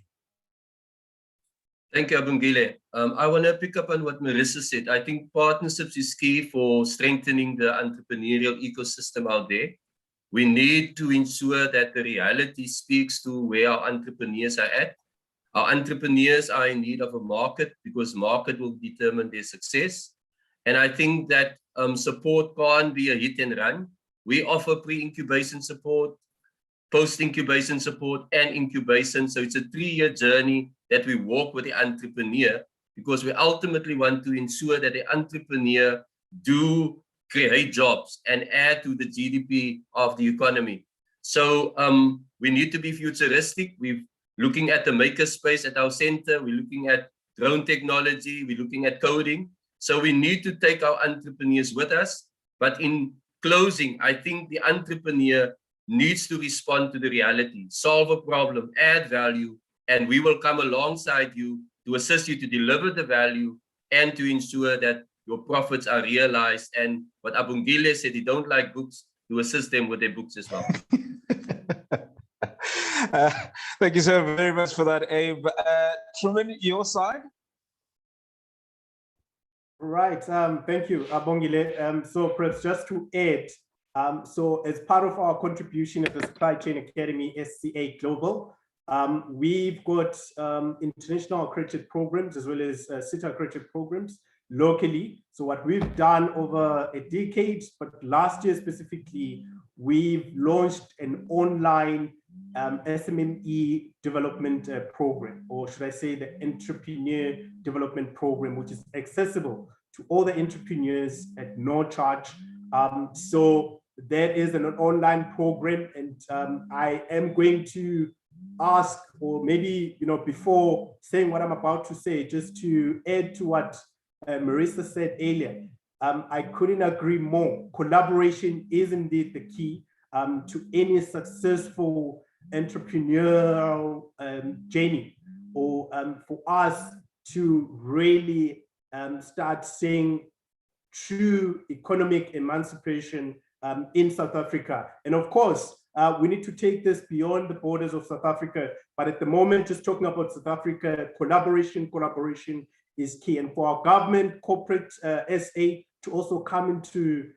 Thank you, Abongile. I want to pick up on what Marissa said. I think partnerships is key for strengthening the entrepreneurial ecosystem out there. We need to ensure that the reality speaks to where our entrepreneurs are at. Our entrepreneurs are in need of a market because market will determine their success. And I think that support can't be a hit and run. We offer pre-incubation support, post-incubation support, and incubation. So it's a 3-year journey that we walk with the entrepreneur, because we ultimately want to ensure that the entrepreneur do create jobs and add to the GDP of the economy. So we need to be futuristic. We're looking at the maker space at our center. We're looking at drone technology. We're looking at coding. So we need to take our entrepreneurs with us. But in closing, I think the entrepreneur needs to respond to the reality, solve a problem, add value, and we will come alongside you to assist you to deliver the value and to ensure that your profits are realized. And what Abongile said, he don't like books, to assist them with their books as well. Thank you so very much for that, Abe. Truman, your side? Right, thank you, Abongile. So perhaps just to add, so as part of our contribution at the Supply Chain Academy, SCA Global, we've got international accredited programs as well as CITA accredited programs locally. So what we've done over a decade, but last year specifically, we've launched an online SMME development program, or should I say the entrepreneur development program, which is accessible to all the entrepreneurs at no charge. So there is an online program, and I am going to ask, or maybe, before saying what I'm about to say, just to add to what Marissa said earlier, I couldn't agree more. Collaboration is indeed the key to any successful entrepreneurial journey, or for us to really start seeing true economic emancipation in South Africa. And of course, we need to take this beyond the borders of South Africa. But at the moment, just talking about South Africa, collaboration is key. And for our government, corporate SA to also come into,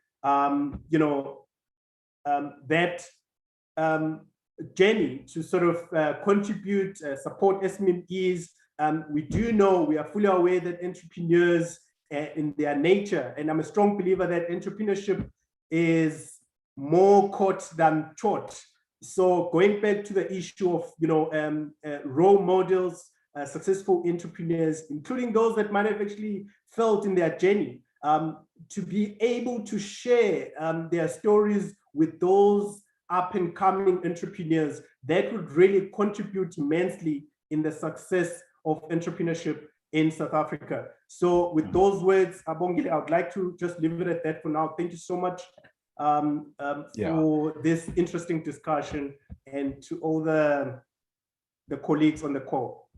that journey to sort of contribute, support SMEs. We do know, we are fully aware that entrepreneurs in their nature, and I'm a strong believer that entrepreneurship is more caught than taught. So going back to the issue of role models, successful entrepreneurs, including those that might have actually failed in their journey, to be able to share their stories with those up and coming entrepreneurs, that would really contribute immensely in the success of entrepreneurship in South Africa. So with those words, Abongile, I would like to just leave it at that for now. Thank you so much for this interesting discussion, and to all the colleagues on the call.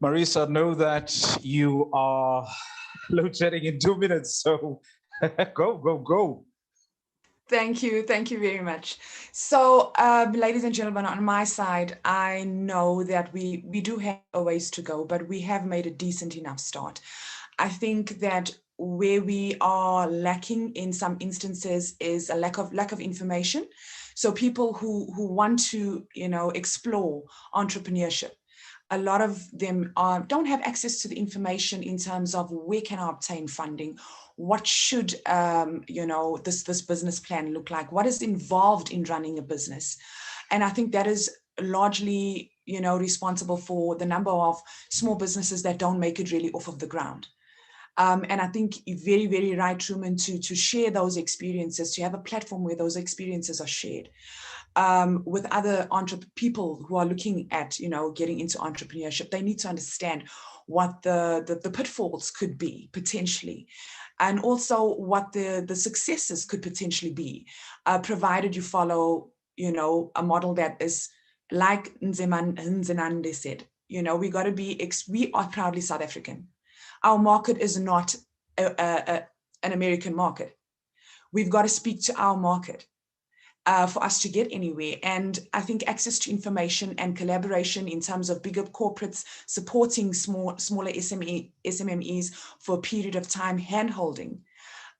Marissa, know that you are load shedding in 2 minutes, so go. Thank you very much. So, ladies and gentlemen, on my side, I know that we do have a ways to go, but we have made a decent enough start. I think that where we are lacking in some instances is a lack of information. So people who want to, explore entrepreneurship, a lot of them don't have access to the information in terms of where can I obtain funding, what should this business plan look like, what is involved in running a business. And I think that is largely responsible for the number of small businesses that don't make it really off of the ground. And I think you're very, very right, Truman, to share those experiences, to have a platform where those experiences are shared with other people who are looking at, getting into entrepreneurship. They need to understand what the pitfalls could be potentially, and also what the successes could potentially be, provided you follow, a model that is like Nzenande said. We are proudly South African. Our market is not an American market. We've got to speak to our market for us to get anywhere. And I think access to information and collaboration in terms of bigger corporates supporting smaller SMMEs for a period of time, hand-holding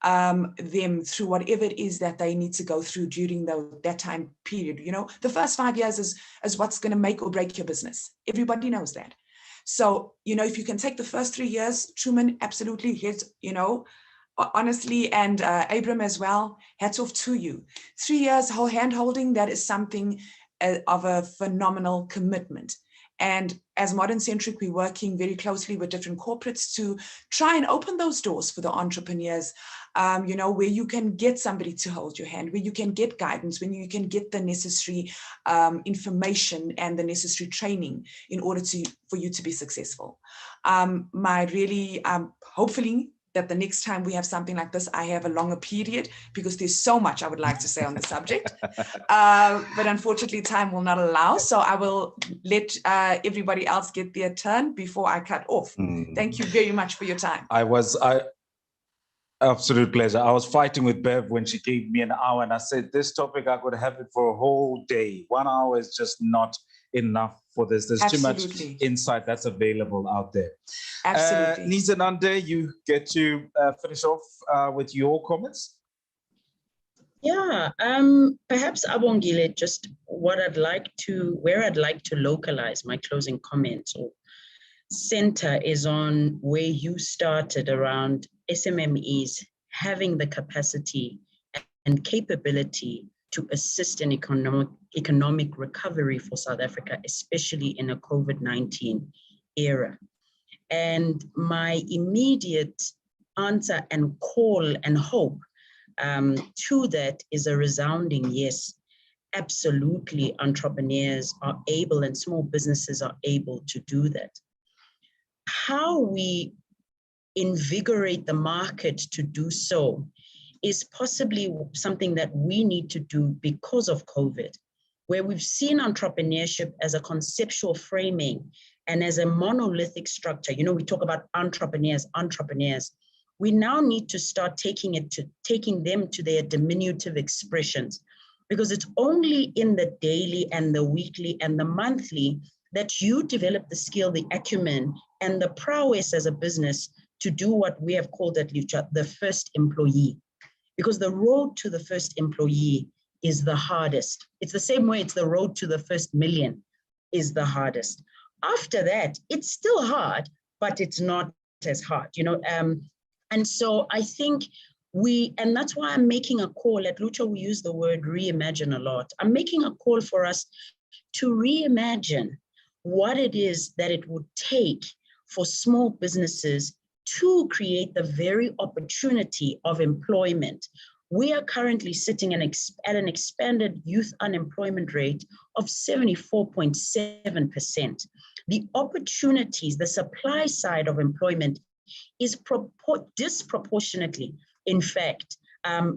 them through whatever it is that they need to go through during that time period. The first 5 years is what's going to make or break your business. Everybody knows that. So, if you can take the first 3 years, Truman, absolutely, honestly, and Abram as well, hats off to you. 3 years whole hand-holding, that is something of a phenomenal commitment. And as Modern Centric, we're working very closely with different corporates to try and open those doors for the entrepreneurs, where you can get somebody to hold your hand, where you can get guidance, when you can get the necessary information and the necessary training in order for you to be successful. Hopefully, that the next time we have something like this, I have a longer period, because there's so much I would like to say on the subject. But unfortunately, time will not allow. So I will let everybody else get their turn before I cut off. Thank you very much for your time. Absolute pleasure. I was fighting with Bev when she gave me an hour, and I said, this topic, I could have it for a whole day. 1 hour is just not enough for this. There's Absolutely. too much insight that's available out there. Absolutely. Nzenande, you get to finish off with your comments. Yeah, perhaps Abongile, just where I'd like to localize my closing comments or center is on where you started around SMMEs having the capacity and capability to assist in economic recovery for South Africa, especially in a COVID-19 era. And my immediate answer and call and hope to that is a resounding yes. Absolutely, entrepreneurs are able and small businesses are able to do that. How we invigorate the market to do so is possibly something that we need to do because of COVID, where we've seen entrepreneurship as a conceptual framing and as a monolithic structure. We talk about entrepreneurs. We now need to start taking them to their diminutive expressions, because it's only in the daily and the weekly and the monthly that you develop the skill, the acumen, and the prowess as a business to do what we have called at Lucha, the first employee. Because the road to the first employee is the hardest. It's the same way it's the road to the first million is the hardest. After that, it's still hard, but it's not as hard, And so I think and that's why I'm making a call. At Lucha, we use the word reimagine a lot. I'm making a call for us to reimagine what it is that it would take for small businesses to create the very opportunity of employment. We are currently sitting at an expanded youth unemployment rate of 74.7%. The opportunities, the supply side of employment is disproportionately, in fact,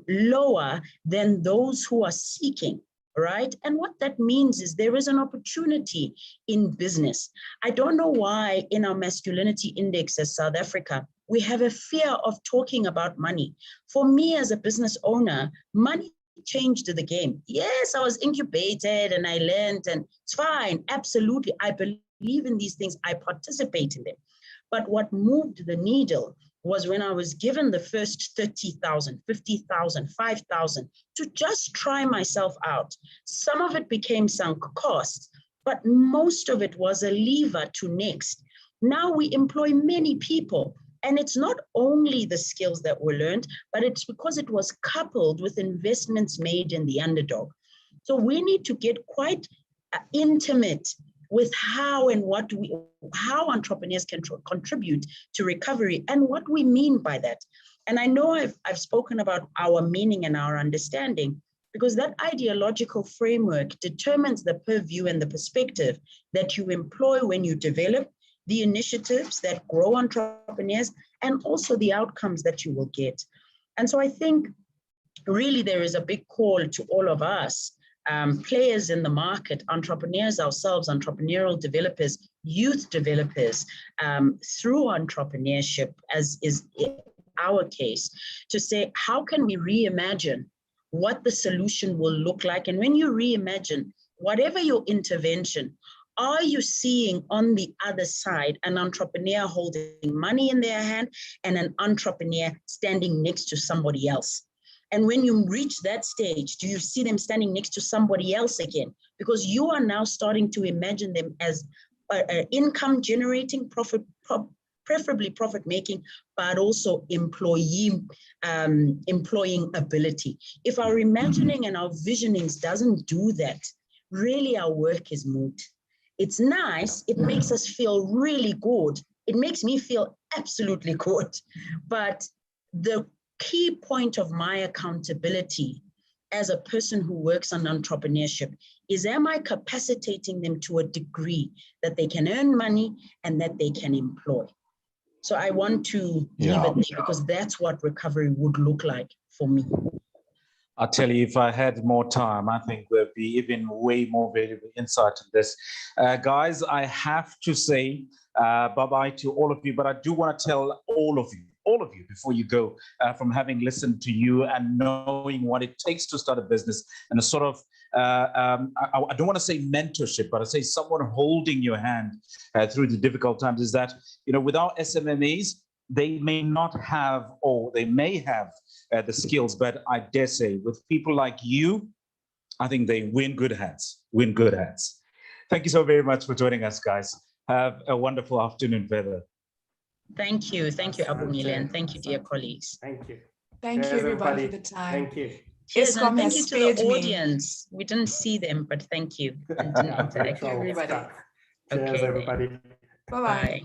lower than those who are seeking, right? And what that means is there is an opportunity in business. I don't know why in our masculinity index as South Africa, we have a fear of talking about money. For me as a business owner, money changed the game. Yes, I was incubated and I learned, and it's fine, absolutely. I believe in these things, I participate in them. But what moved the needle was when I was given the first 30,000, 50,000, 5,000 to just try myself out. Some of it became sunk costs, but most of it was a lever to next. Now we employ many people, and it's not only the skills that were learned, but it's because it was coupled with investments made in the underdog. So we need to get quite intimate with how entrepreneurs can contribute to recovery and what we mean by that. And I know I've spoken about our meaning and our understanding, because that ideological framework determines the purview and the perspective that you employ when you develop the initiatives that grow entrepreneurs, and also the outcomes that you will get. And so I think really there is a big call to all of us, players in the market, entrepreneurs ourselves, entrepreneurial developers, youth developers, through entrepreneurship, as is our case, to say, how can we reimagine what the solution will look like? And when you reimagine, whatever your intervention, are you seeing on the other side an entrepreneur holding money in their hand and an entrepreneur standing next to somebody else? And when you reach that stage, do you see them standing next to somebody else again? Because you are now starting to imagine them as income generating, preferably profit making, but also employing ability. If our imagining and our visionings doesn't do that, really our work is moot. It's nice, it makes us feel really good. It makes me feel absolutely good. But the key point of my accountability as a person who works on entrepreneurship is, am I capacitating them to a degree that they can earn money and that they can employ? So I want to leave it there, because that's what recovery would look like for me. I'll tell you, if I had more time, I think there'd be even way more valuable insight in this. Guys, I have to say bye-bye to all of you, but I do want to tell all of you before you go, from having listened to you and knowing what it takes to start a business, and a sort of, I don't want to say mentorship, but I say someone holding your hand through the difficult times, is that, without SMMEs, they may not have, or they may have the skills, but I dare say with people like you, I think they win good hands. Thank you so very much for joining us, guys. Have a wonderful afternoon further. Thank you, Abongile, and thank you, dear colleagues. Thank you. Thank you, everybody, for the time. Thank you. Cheers, and ESCOM thank you has to the spared me. audience. We didn't see them, but thank you. Thank you, everybody. Cheers, Okay, everybody. Bye-bye.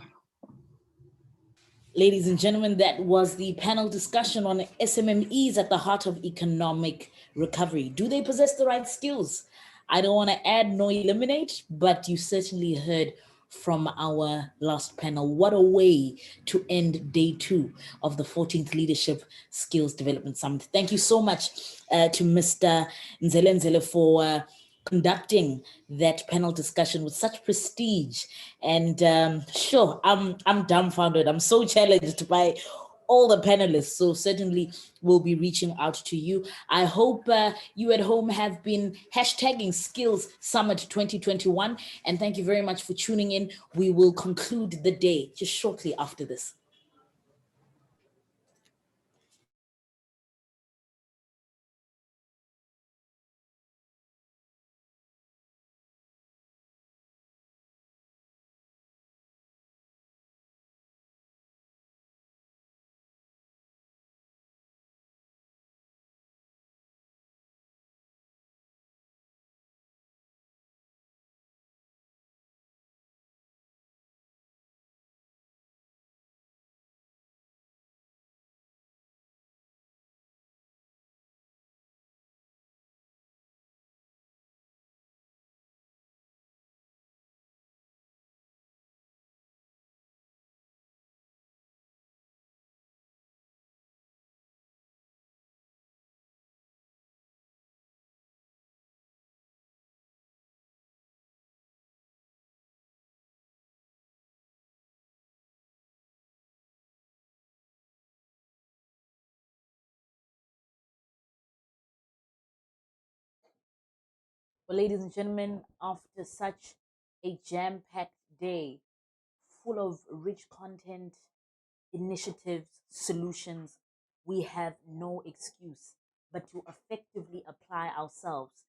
Ladies and gentlemen, that was the panel discussion on SMMEs at the heart of economic recovery. Do they possess the right skills? I don't want to add nor eliminate, but you certainly heard from our last panel. What a way to end day 2 of the 14th Leadership Skills Development Summit. Thank you so much to Mr. Nzele for conducting that panel discussion with such prestige. And sure, I'm dumbfounded. I'm so challenged by all the panelists. So certainly we'll be reaching out to you. I hope you at home have been hashtagging Skills Summit 2021. And thank you very much for tuning in. We will conclude the day just shortly after this. Well, ladies and gentlemen, after such a jam-packed day full of rich content, initiatives, solutions, we have no excuse but to effectively apply ourselves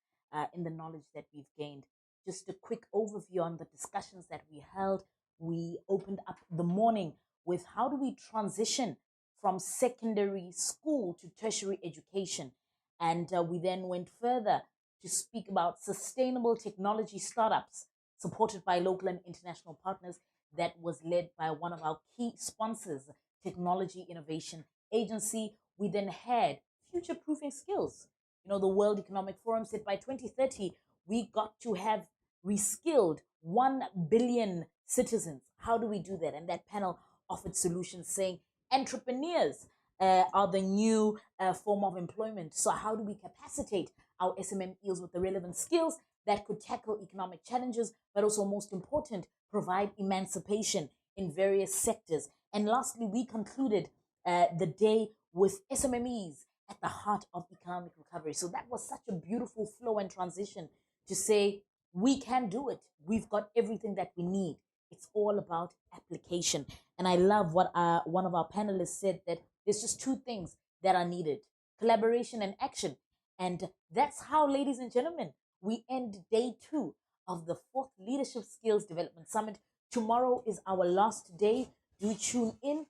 in the knowledge that we've gained. Just a quick overview on the discussions that we held. We opened up the morning with how do we transition from secondary school to tertiary education. And we then went further to speak about sustainable technology startups supported by local and international partners. That was led by one of our key sponsors, Technology Innovation Agency. We then had future-proofing skills. You know, the World Economic Forum said by 2030, we got to have reskilled 1 billion citizens. How do we do that? And that panel offered solutions saying entrepreneurs are the new form of employment. So how do we capacitate our SMMEs with the relevant skills that could tackle economic challenges, but also most important, provide emancipation in various sectors? And lastly, we concluded the day with SMMEs at the heart of economic recovery. So that was such a beautiful flow and transition to say, we can do it. We've got everything that we need. It's all about application. And I love what one of our panelists said, that there's just two things that are needed: collaboration and action. And that's how, ladies and gentlemen, we end day 2 of the 4th Leadership Skills Development Summit. Tomorrow is our last day. Do tune in.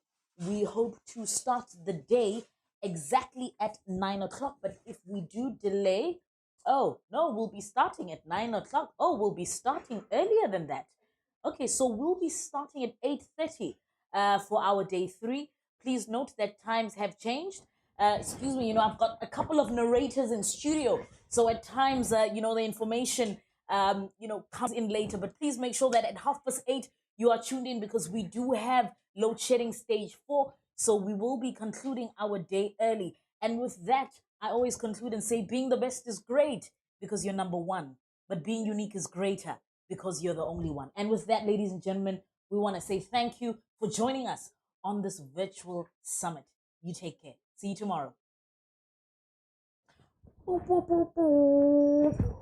We hope to start the day exactly at 9 o'clock. But if we do delay, oh, no, we'll be starting at 9 o'clock. Oh, we'll be starting earlier than that. Okay, so we'll be starting at 8:30 for our day 3. Please note that times have changed. Excuse me, I've got a couple of narrators in studio. So at times, the information, comes in later. But please make sure that at 8:30, you are tuned in, because we do have load shedding stage 4. So we will be concluding our day early. And with that, I always conclude and say, being the best is great because you're number 1. But being unique is greater because you're the only one. And with that, ladies and gentlemen, we want to say thank you for joining us on this virtual summit. You take care. See you tomorrow. Boop, boop, boop, boop.